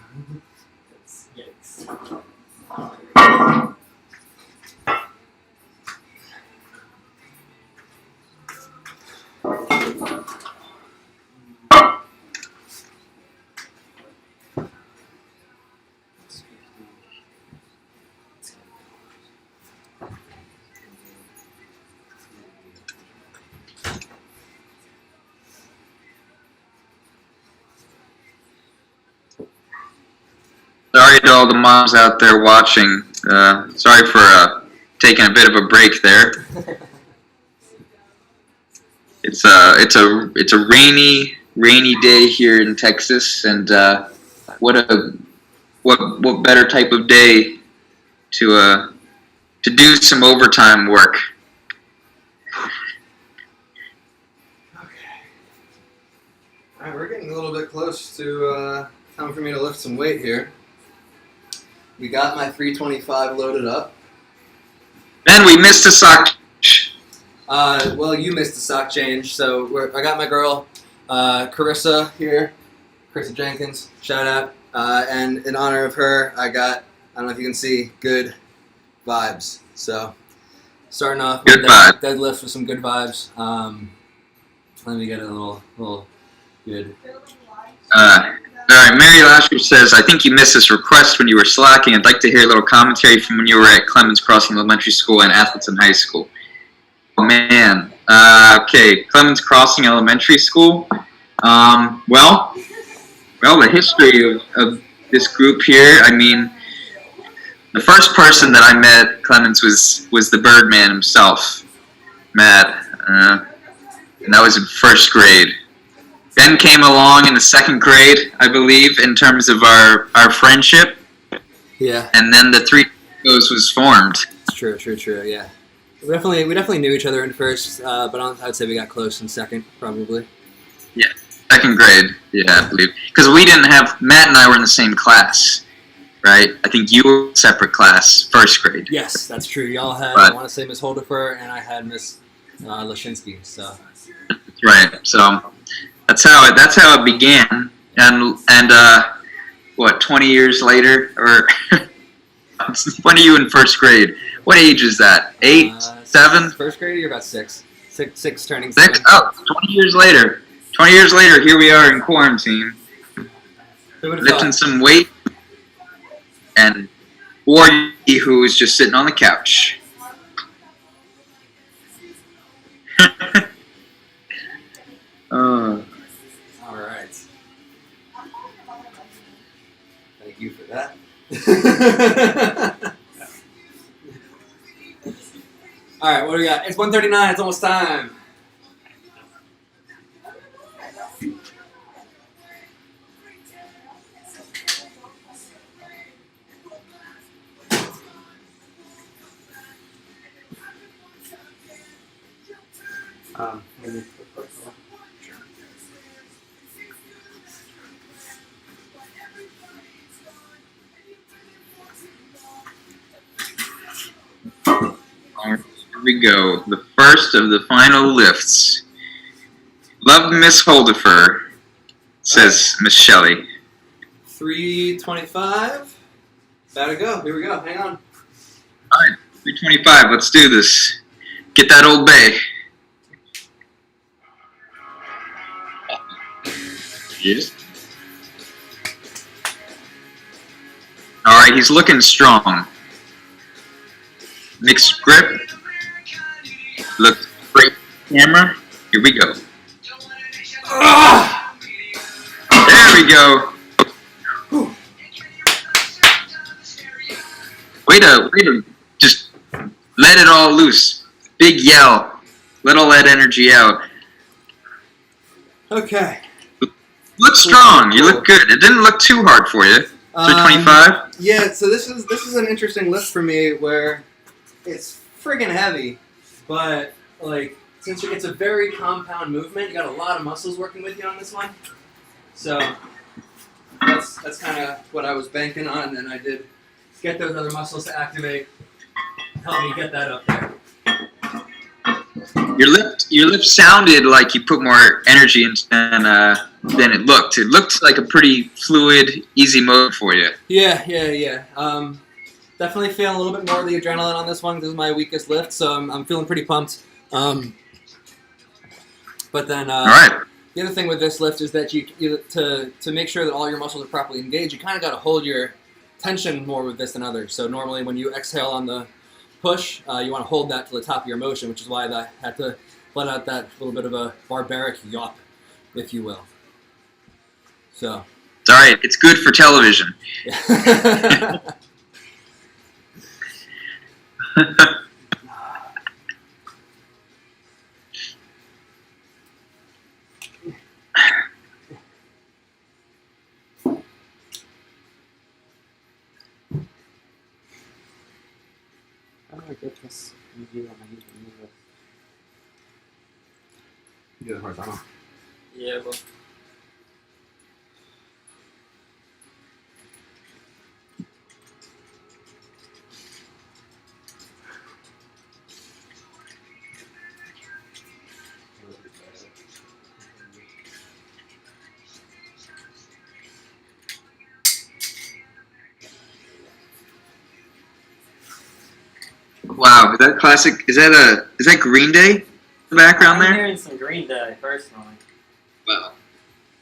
Sorry to all the moms out there watching. Sorry for taking a bit of a break there. It's a rainy day here in Texas, and what better type of day to do some overtime work. Okay. All right, we're getting a little bit close to time for me to lift some weight here. We got my 325 loaded up. Man, we missed a sock. Well, you missed the sock change, so I got my girl, Carissa here, Carissa Jenkins, shout out. And in honor of her, I don't know if you can see, good vibes. So, starting off with that deadlift with some good vibes. Let me get a little good. All right, Mary Lasher says, I think you missed this request when you were slacking. I'd like to hear a little commentary from when you were at Clemens Crossing Elementary School and Athleton High School. Oh, man. Okay, Clemens Crossing Elementary School. Well, the history of this group here, I mean, the first person that I met at Clemens was the Birdman himself, Matt, and that was in first grade. Ben came along in the second grade, I believe, in terms of our friendship. Yeah. And then the three goes was formed. True, yeah. We definitely knew each other in first, but I'd say we got close in second, probably. Yeah, second grade, yeah, I believe. Because Matt and I were in the same class, right? I think you were in separate class, first grade. Yes, that's true. Y'all had, I want to say Miss Holderfer, and I had Miss Lashinsky, so. Right, so that's how it began. And 20 years later, or when are you in first grade? What age is that? 8, 7? First grade, you're about 6. 6 turning 6? 7. Oh, 20 years later. 20 years later, here we are in quarantine, lifting some weight, and Wardy, who is just sitting on the couch. All right. Thank you for that. All right, what do we got? It's 1:39. It's almost time. Maybe. Here we go. The first of the final lifts. Love Miss Holderfer, says Miss Shelley. 325. About to go. Here we go. Hang on. All right, 325. Let's do this. Get that old bay. Yes. All right, he's looking strong. Mixed grip. Look great. Camera. Here we go. There we go. Way to just let it all loose. Big yell. Let all that energy out. Okay. Look strong. You look good. It didn't look too hard for you. 325. Yeah. So this is an interesting lift for me where it's friggin' heavy, but like since it's a very compound movement, you got a lot of muscles working with you on this one. So that's kind of what I was banking on, and I did get those other muscles to activate, help me get that up there. Your lift sounded like you put more energy into than it looked. It looked like a pretty fluid, easy mode for you. Yeah. Definitely feeling a little bit more of the adrenaline on this one. This is my weakest lift, so I'm feeling pretty pumped. But then, All right. The other thing with this lift is that you to make sure that all your muscles are properly engaged, you kind of got to hold your tension more with this than others. So normally when you exhale on the push, you want to hold that to the top of your motion, which is why I had to let out that little bit of a barbaric yawp, if you will. So. It's all right. It's good for television. How do I get this review on my YouTube video? You do it horizontal. Yeah, well. Wow, is that classic? Is that Green Day in the background I'm there? hearing some Green Day, personally. Wow,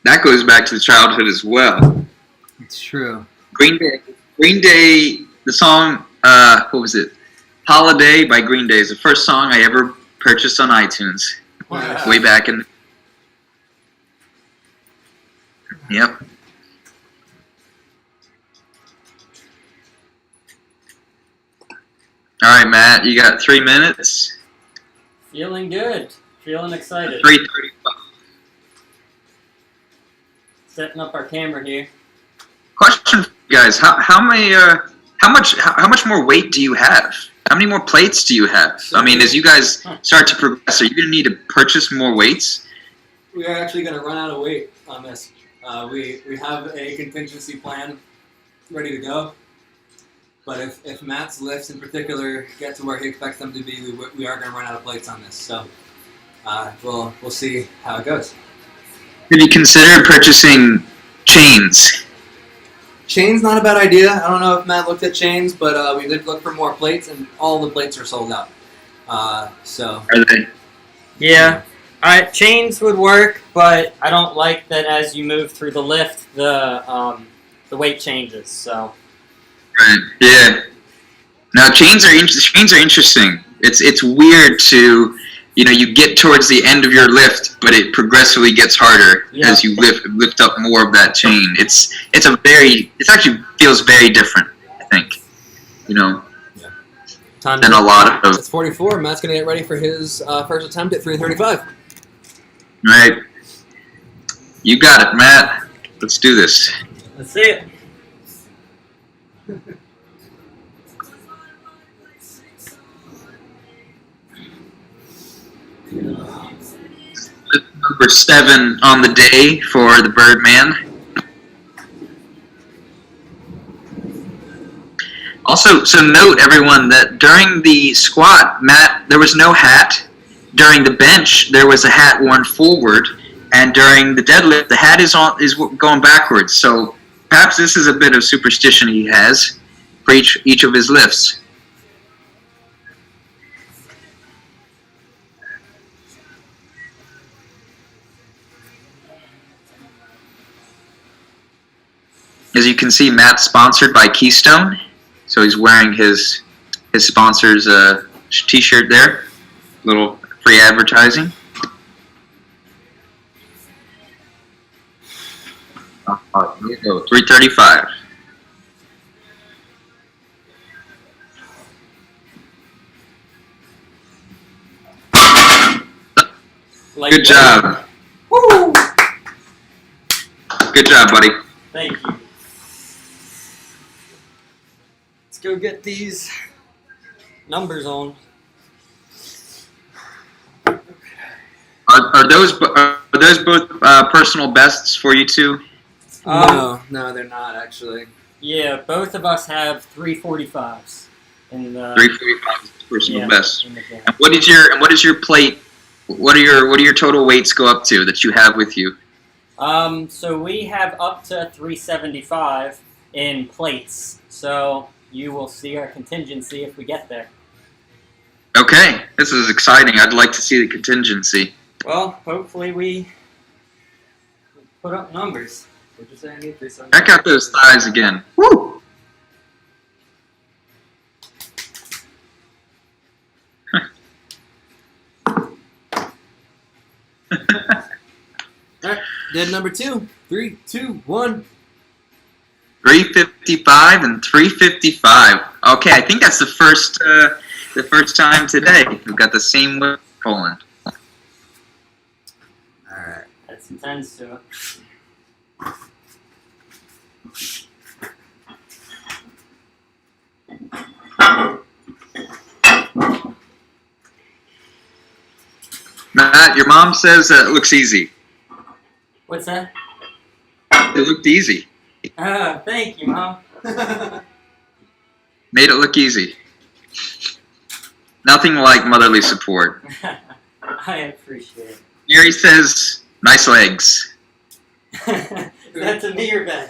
that goes back to the childhood as well. It's true. Green Day. The song, what was it? "Holiday" by Green Day is the first song I ever purchased on iTunes. Wow. Way back in. Yep. All right, Matt, you got 3 minutes. Feeling good. Feeling excited. 3:35. Setting up our camera here. Question for you guys: How much more weight do you have? How many more plates do you have? I mean, as you guys start to progress, are you going to need to purchase more weights? We are actually going to run out of weight on this. We have a contingency plan ready to go. But if Matt's lifts in particular get to where he expects them to be, we are going to run out of plates on this. So we'll see how it goes. Have you considered purchasing chains? Chains, not a bad idea. I don't know if Matt looked at chains, but we did look for more plates, and all the plates are sold out. So Are they? Yeah. Chains would work, but I don't like that as you move through the lift, the weight changes. So. Right. Yeah. Now chains are interesting. It's weird to, you get towards the end of your lift, but it progressively gets harder as you lift up more of that chain. It actually feels very different, I think. Than a lot of. It's 44. Matt's gonna get ready for his first attempt at 335. Right. You got it, Matt. Let's do this. Let's see it. Number 7 on the day for the Birdman. Also, so note everyone that during the squat, Matt, there was no hat. During the bench, there was a hat worn forward, and during the deadlift, the hat is going backwards. So perhaps this is a bit of superstition he has for each of his lifts. As you can see, Matt's sponsored by Keystone, so he's wearing his sponsor's t-shirt there. Little free advertising. Here we go, 335. Good job. Woo! Good job, buddy. Thank you. Let's go get these numbers on. Are those both personal bests for you two? No, they're not actually. Yeah, both of us have 345s. In the, 345 personal best. in the game. And what is your plate? What are your total weights go up to that you have with you? So we have up to 375 in plates. So you will see our contingency if we get there. Okay, this is exciting. I'd like to see the contingency. Well, hopefully we put up numbers. What'd you say? I need 375. Check out those thighs again. Woo! All right, dead number 2. 3, 2, 1. 355 and 355. Okay, I think that's the first time today we've got the same weight pulling. All right. That's intense to it. Matt, your mom says it looks easy. What's that? It looked easy. Thank you, Mom. Made it look easy. Nothing like motherly support. I appreciate it. Mary says, nice legs. Is that to me or Ben?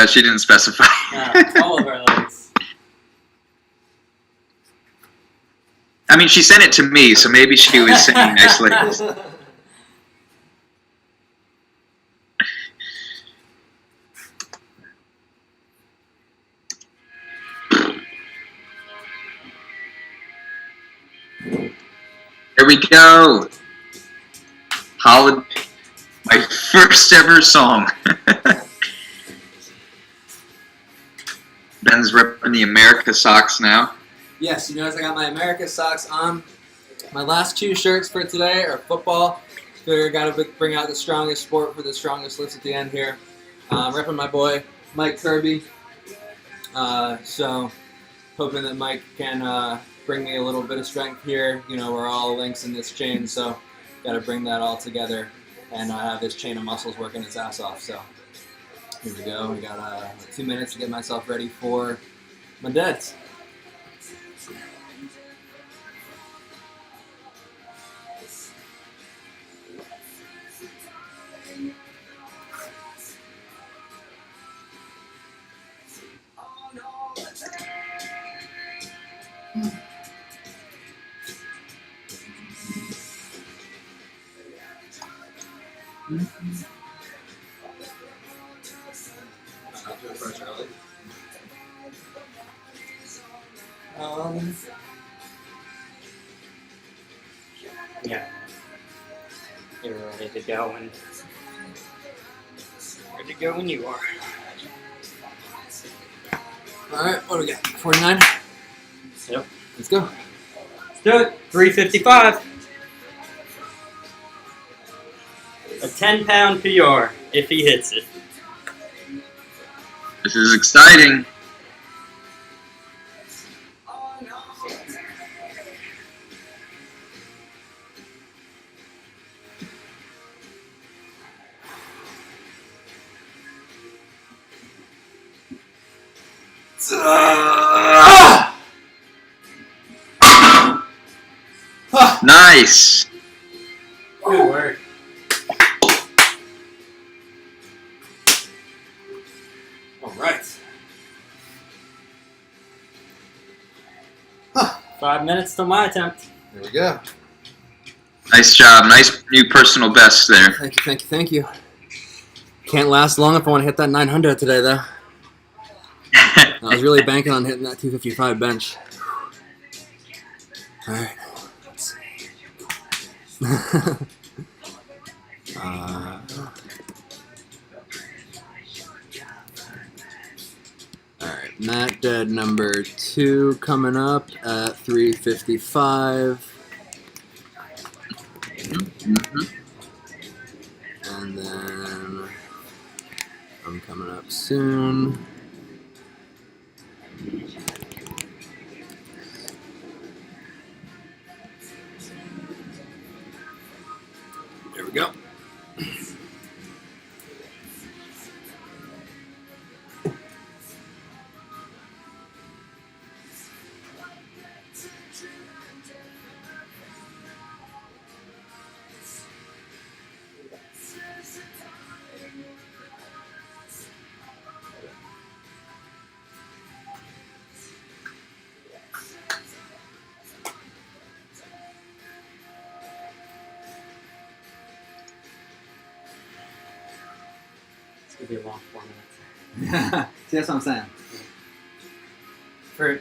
She didn't specify. All of our legs. I mean, she sent it to me, so maybe she was saying nice legs. Here we go. Holiday. My first ever song. Ben's repping the America socks now. Yes, you notice I got my America socks on. My last 2 shirts for today are football. Figure got to bring out the strongest sport for the strongest lifts at the end here. Repping my boy Mike Kirby. So hoping that Mike can bring me a little bit of strength here. You know, we're all links in this chain, so got to bring that all together and have this chain of muscles working its ass off. So here we go. We got 2 minutes to get myself ready for my deads. Yeah. You're ready to go when you are. All right, what do we got? 49? Yep. Let's go. Let's do it. 355. A 10-pound PR if he hits it. This is exciting. Nice. Good work. All right. 5 minutes till my attempt. There we go. Nice job. Nice new personal best there. Thank you, thank you, thank you. Can't last long if I want to hit that 900 today, though. I was really banking on hitting that 255 bench. All right. Let's see. All right. Matt dead number 2 coming up at 355. Mm-hmm. I'm coming up soon. There we go. It's gonna be a long 4 minutes. See, that's what I'm saying.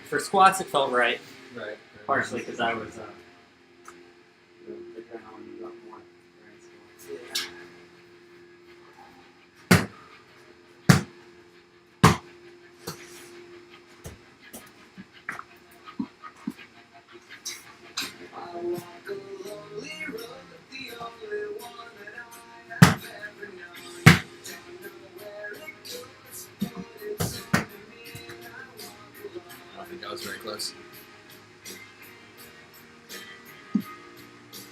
For squats, it felt right. Right. Partially because I was the adrenaline was up more during squats. I walk a lonely road, the only one that I have ever known. Don't know where it goes, but it's only me and I walk alone. I think that was very close.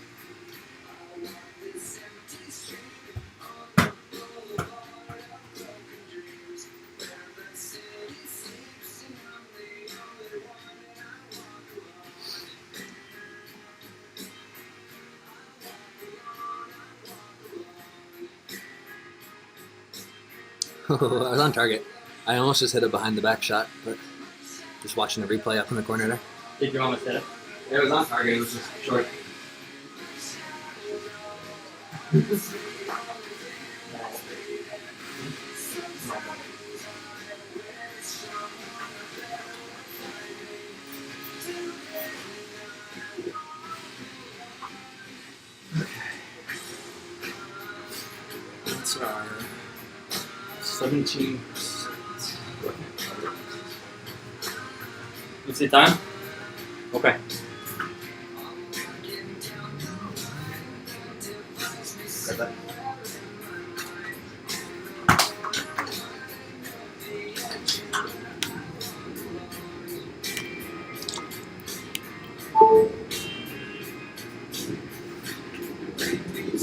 I walk this empty street on the boulevard of broken dreams, where the city sleeps and I'm the only one and I walk alone. I was on target. I almost just hit a behind the back shot, but just watching the replay up in the corner there. Did you almost hit it? It was on target. It was just short. That's our 17. What's the time? Okay.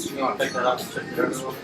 You want to pick that up and shift it over a little bit?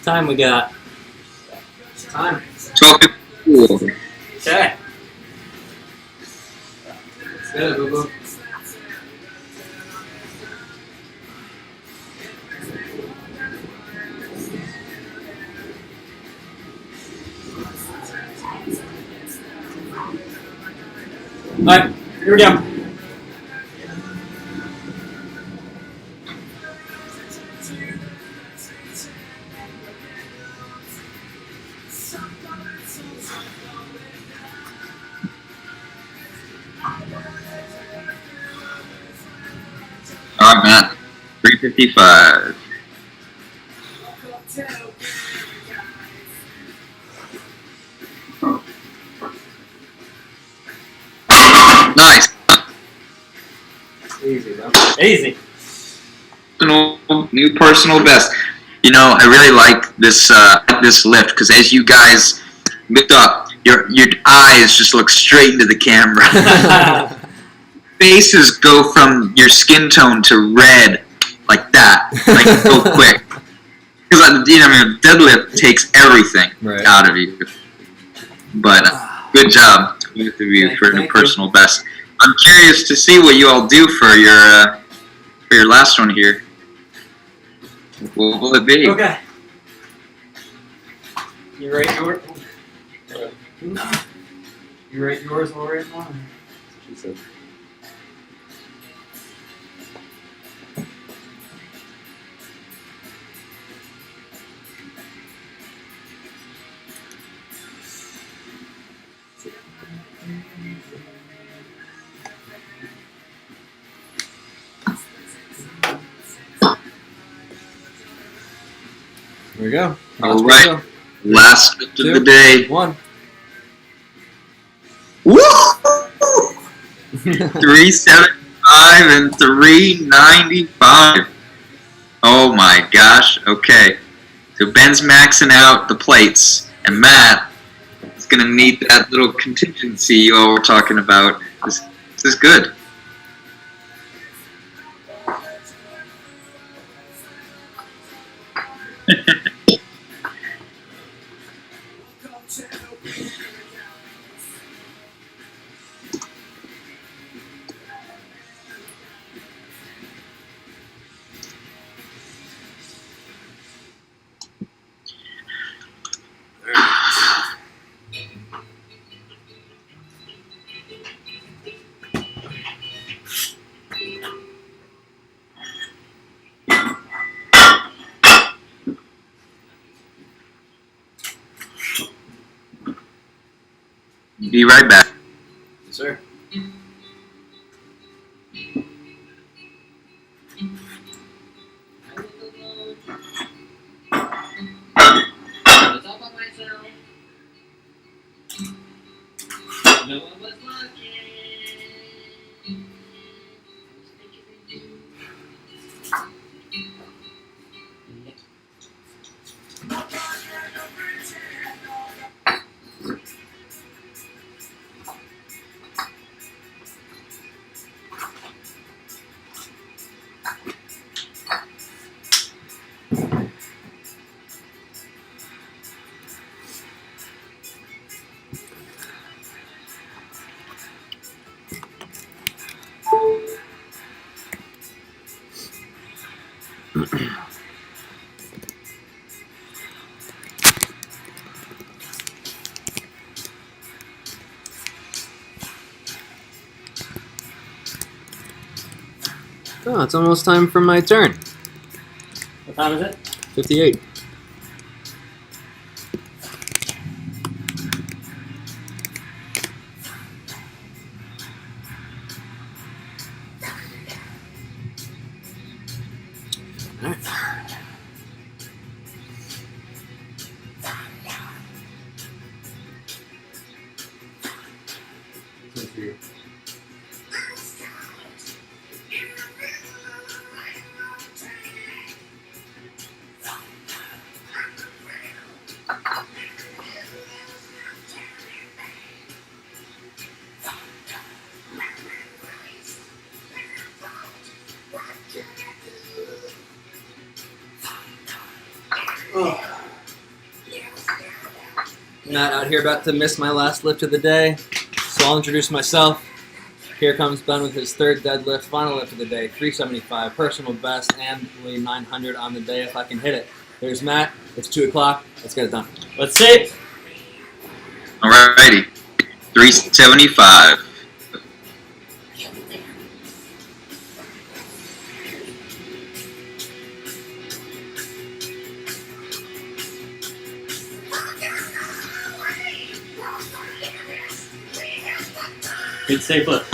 Time we got. Time. 12:54. Okay. Let's get it, boo boo. Alright, here we go. All right, Matt. 3:55. Easy, though. Easy. New personal best. You know, I really like this lift because as you guys lift up, your eyes just look straight into the camera. Faces go from your skin tone to red like that, like so quick. Because deadlift takes everything Right. out of you. But good job, both of you, for new personal best. I'm curious to see what you all do for your last one here. What will it be? Okay. You rate yours? You rate yours or rate mine? She said. There we go. All right. Last lift of the day. 1. Woo! 375 and 395. Oh my gosh. Okay. So Ben's maxing out the plates, and Matt is going to need that little contingency you all were talking about. This is good. Be right back. Yes, sir. Oh, it's almost time for my turn. What time is it? 58. Alright. Matt out here about to miss my last lift of the day, so I'll introduce myself. Here comes Ben with his third deadlift, final lift of the day, 375, personal best, and 900 on the day if I can hit it. There's Matt. It's 2 o'clock. Let's get it done. Let's see. Alrighty. 375. Good safe lift.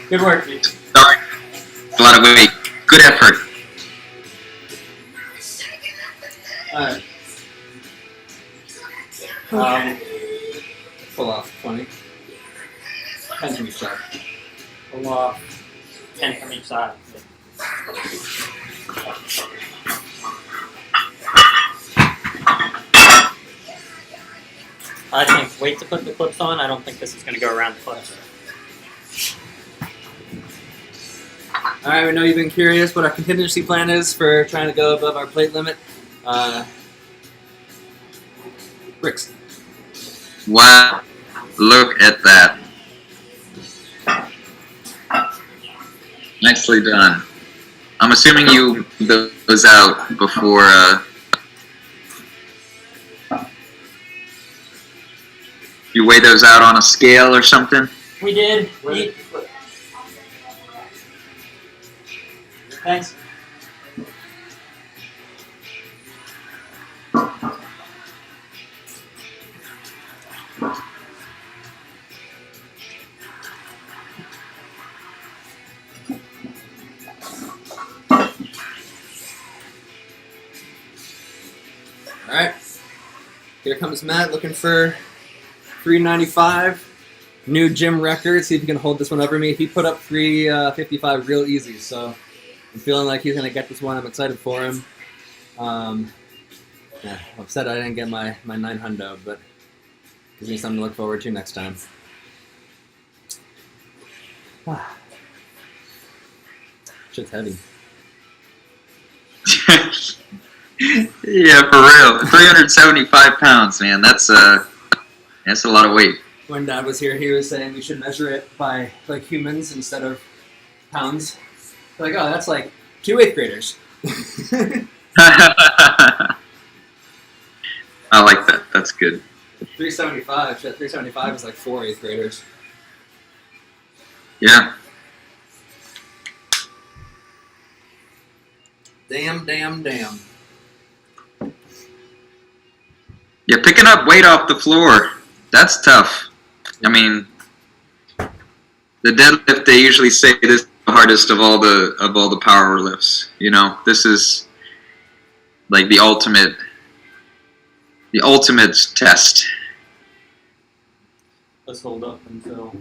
Good work, Pete. Sorry. A lot of weight. Good effort. Alright. Pull off 20. 10 from each side. Pull off 10 from each side. I think wait to put the clips on. I don't think this is going to go around the clips. Alright, we know you've been curious what our contingency plan is for trying to go above our plate limit. Bricks. Wow. Look at that. Nicely done. I'm assuming you those out before you weigh those out on a scale or something? We did. Thanks. Alright. Here comes Matt looking for 395. New gym record. See if he can hold this one over me. He put up 355 real easy, so I'm feeling like he's going to get this one. I'm excited for him. Yeah, I'm upset I didn't get my 900, but gives me something to look forward to next time. Shit's heavy. Yeah, for real. 375 pounds, man. That's a lot of weight. When Dad was here, he was saying we should measure it by like humans instead of pounds. Like, oh, that's like 2 8th graders. I like that. That's good. 375. Shit, 375 is like 4 8th graders. Yeah. Damn. Yeah, picking up weight off the floor, that's tough. I mean, the deadlift, they usually say this is the hardest of all the power lifts. You know, this is like the ultimate test. Let's hold up until.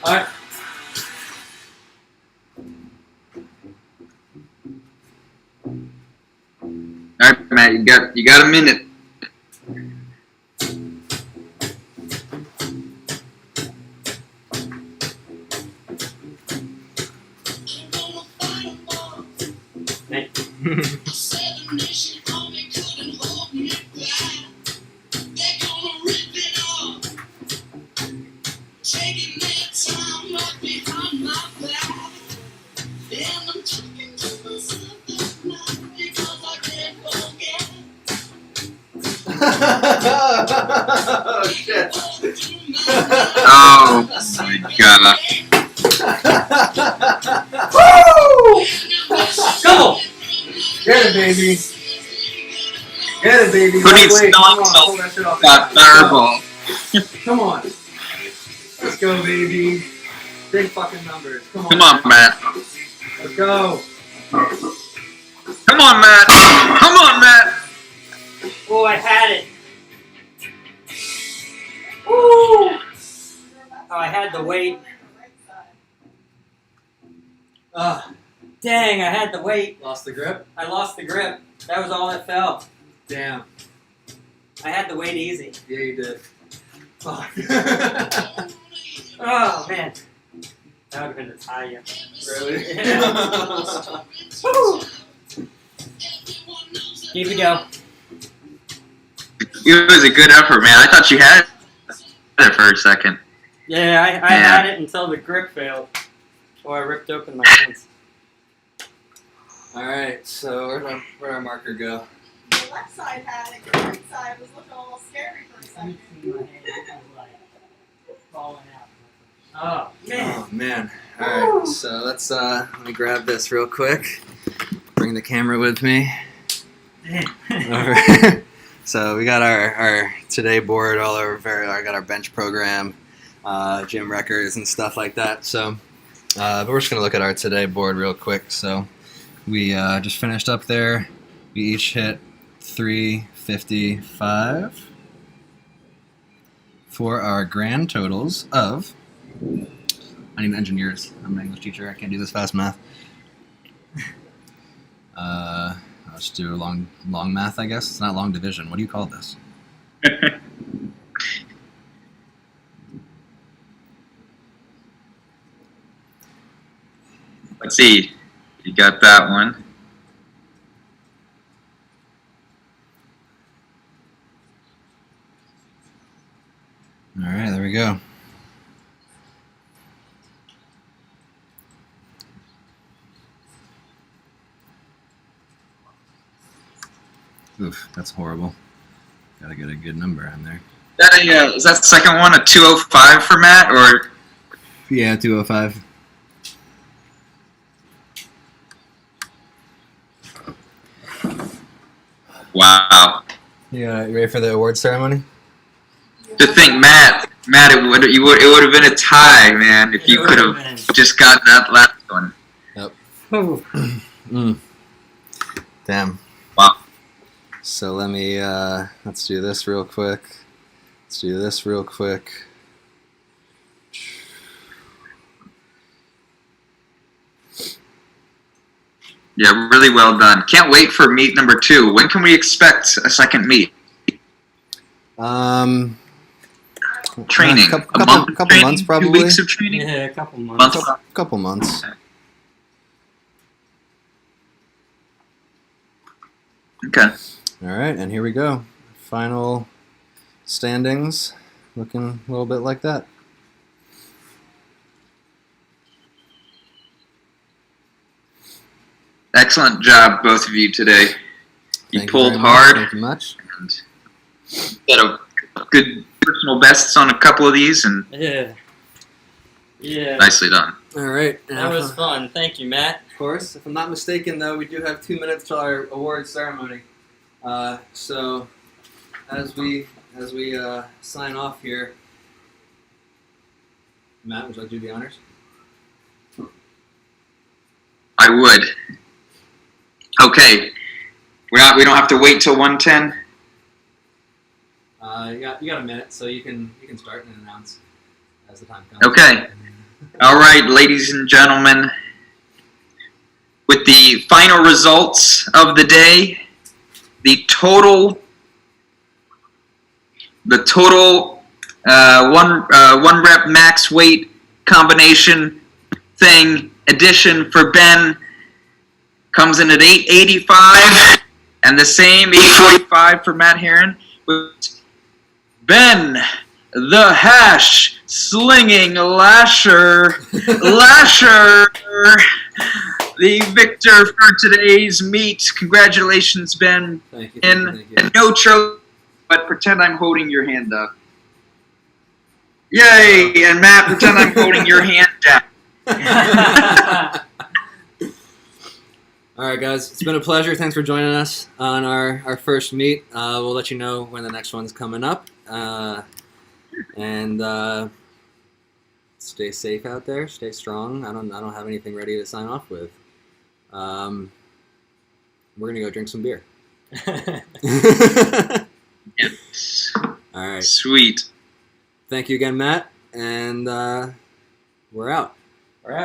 All right. All right, Matt, you got a minute. Oh shit! Oh my god! Woo! Come on! Get it, baby! Get it, baby! Who needs Wait, smelling come on, salts? pull that shit off. Got fireball. Come on! Let's go, baby! Big fucking numbers. Come on! Come on, Matt. Let's go! Come on, Matt. Come on, Matt. Oh, I had it. Woo! Oh, I had the weight. Dang, I had the weight. Lost the grip? I lost the grip. That was all that fell. Damn. I had the weight easy. Yeah, you did. Fuck. Oh, man. That would have been Italian. Really? Woo! Keep it go. It was a good effort, man. I thought you had it for a second. Yeah, I had it until the grip failed. Or I ripped open my hands. All right, so where'd our marker go? The left side had it, the right side was looking a little scary for a second. Oh, man. Oh man! All right, so let's let me grab this real quick. Bring the camera with me. Over. So we got our today board all over. I got our bench program, gym records and stuff like that. So, but we're just gonna look at our today board real quick. So we just finished up there. We each hit 355 for our grand totals of. I need engineers. I'm an English teacher. I can't do this fast math. Let's do long math, I guess. It's not long division. What do you call this? Let's see. You got that one. All right, there we go. Oof, that's horrible. Gotta get a good number on there. Is that the second one a 205 for Matt or? Yeah, 205. Wow. You ready for the award ceremony? To think, Matt, it would have been a tie, man, if you could have just gotten that last one. Yep. Ooh. Damn. Wow. So let me, let's do this real quick. Yeah, really well done. Can't wait for meet number 2. When can we expect a second meet? Training. A couple months probably. 2 weeks of training? Yeah, a couple months. Couple months. Okay. All right, and here we go. Final standings, looking a little bit like that. Excellent job, both of you today. You Thank pulled very hard. Thank you much. And set a good personal bests on a couple of these, and Yeah. nicely done. All right. That was fun. Thank you, Matt. Of course. If I'm not mistaken, though, we do have 2 minutes till our awards ceremony. So as we sign off here, Matt, would you like to do the honors? I would. Okay. We don't have to wait till 1:10. You got a minute, so you can start and announce as the time comes. Okay. All right, ladies and gentlemen. With the final results of the day, the total one rep max weight combination thing addition for Ben comes in at 885, and the same 845 for Matt Heron. Ben, the hash slinging Lasher, the victor for today's meet. Congratulations, Ben. Thank you. And no trophy, but pretend I'm holding your hand up. Yay! And Matt, pretend I'm holding your hand down. All right, guys. It's been a pleasure. Thanks for joining us on our first meet. We'll let you know when the next one's coming up. And stay safe out there. Stay strong. I don't have anything ready to sign off with. We're gonna go drink some beer. Yes. All right. Sweet. Thank you again, Matt. And we're out.